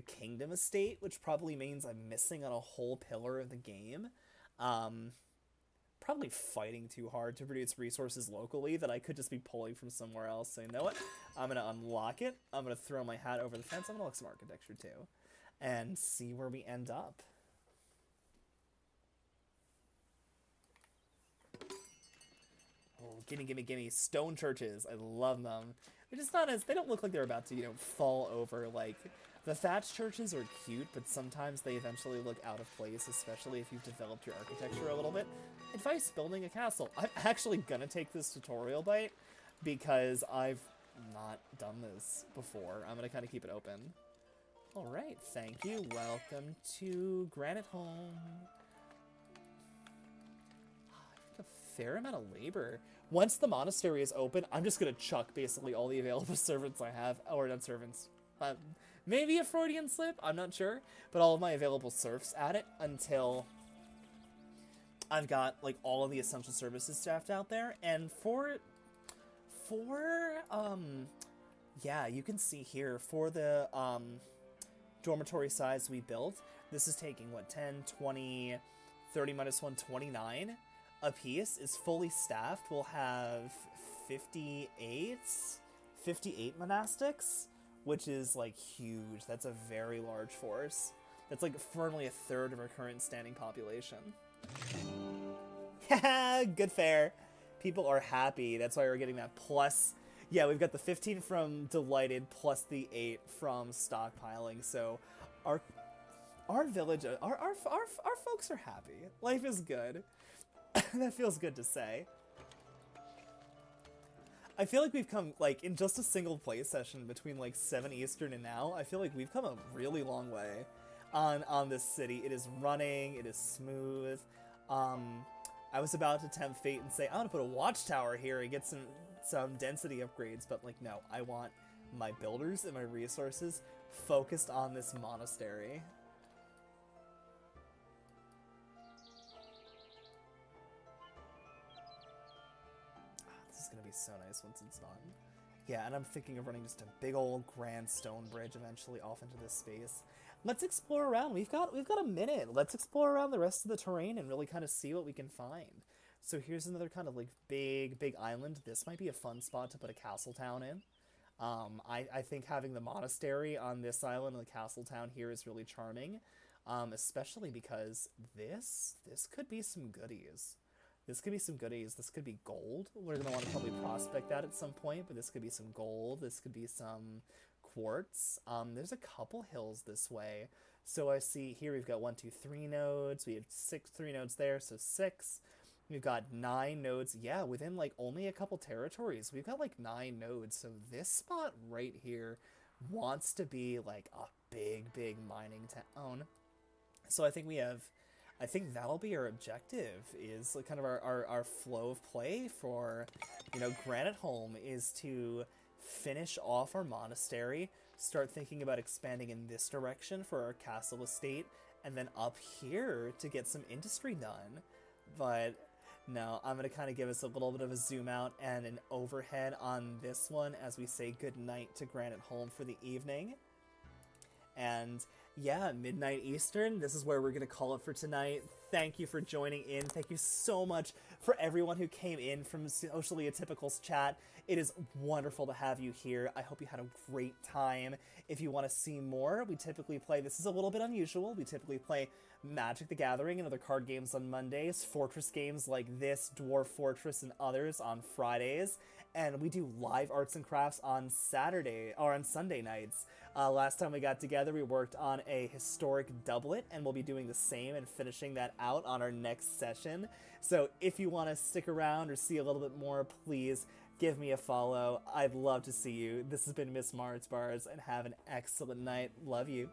kingdom estate, which probably means I'm missing on a whole pillar of the game. Probably fighting too hard to produce resources locally that I could just be pulling from somewhere else. So you know what? I'm going to unlock it. I'm going to throw my hat over the fence. I'm going to look some architecture too. And see where we end up. Oh, gimme. Stone churches. I love them. They're just not as... They don't look like they're about to, you know, fall over. Like, the thatched churches are cute, but sometimes they eventually look out of place, especially if you've developed your architecture a little bit. Advice, building a castle. I'm actually gonna take this tutorial bite because I've not done this before. I'm gonna kind of keep it open. Alright, thank you. Welcome to Granite Home. A fair amount of labor. Once the monastery is open, I'm just going to chuck basically all the available servants I have. Or not servants. Maybe a Freudian slip, I'm not sure. But all of my available serfs at it until I've got like all of the essential services staffed out there. And yeah, you can see here for the dormitory size we built, this is taking what, 10, 20, 30 minus 1, 29 a piece, is fully staffed. We'll have 58 monastics, which is like huge. That's a very large force. That's like firmly a third of our current standing population. Haha, good fare. People are happy. That's why we're getting that plus. Yeah, we've got the 15 from Delighted plus the 8 from stockpiling. So our village, our folks are happy. Life is good. That feels good to say. I feel like we've come, like, in just a single play session between, like, 7 Eastern and now, I feel like we've come a really long way on this city. It is running, it is smooth. I was about to tempt fate and say, I'm gonna put a watchtower here and get some density upgrades, but, like, no. I want my builders and my resources focused on this monastery. This is gonna be so nice once it's done. Yeah, and I'm thinking of running just a big old grand stone bridge eventually off into this space. Let's explore around. We've got a minute. Let's explore around the rest of the terrain and really kind of see what we can find. So here's another kind of like big island. This might be a fun spot to put a castle town in. I think having the monastery on this island and the castle town here is really charming, especially because this could be some goodies. This could be some goodies. This could be gold. We're going to want to probably prospect that at some point, but this could be some gold. This could be some quartz. There's a couple hills this way. So I see here we've got 1, 2, 3 nodes. We have 3 nodes there, so 6. We've got 9 nodes. Yeah, within like only a couple territories. We've got like 9 nodes. So this spot right here wants to be like a big mining town. So I think that'll be our objective, is like kind of our flow of play for, you know, Granite Home, is to finish off our monastery, start thinking about expanding in this direction for our castle estate, and then up here to get some industry done. But no, I'm going to kind of give us a little bit of a zoom out and an overhead on this one as we say goodnight to Granite Home for the evening. And yeah, midnight Eastern, this is where we're going to call it for tonight. Thank you for joining in. Thank you so much for everyone who came in from Socially Atypical's chat. It is wonderful to have you here. I hope you had a great time. If you want to see more, we typically play, this is a little bit unusual, we typically play Magic the Gathering and other card games on Mondays, Fortress games like this, Dwarf Fortress, and others on Fridays, and we do live arts and crafts on Saturday, or on Sunday nights. Last time we got together, we worked on a historic doublet, and we'll be doing the same and finishing that out on our next session. So if you want to stick around or see a little bit more, please give me a follow. I'd love to see you. This has been Miss Mars Bars, and have an excellent night. Love you.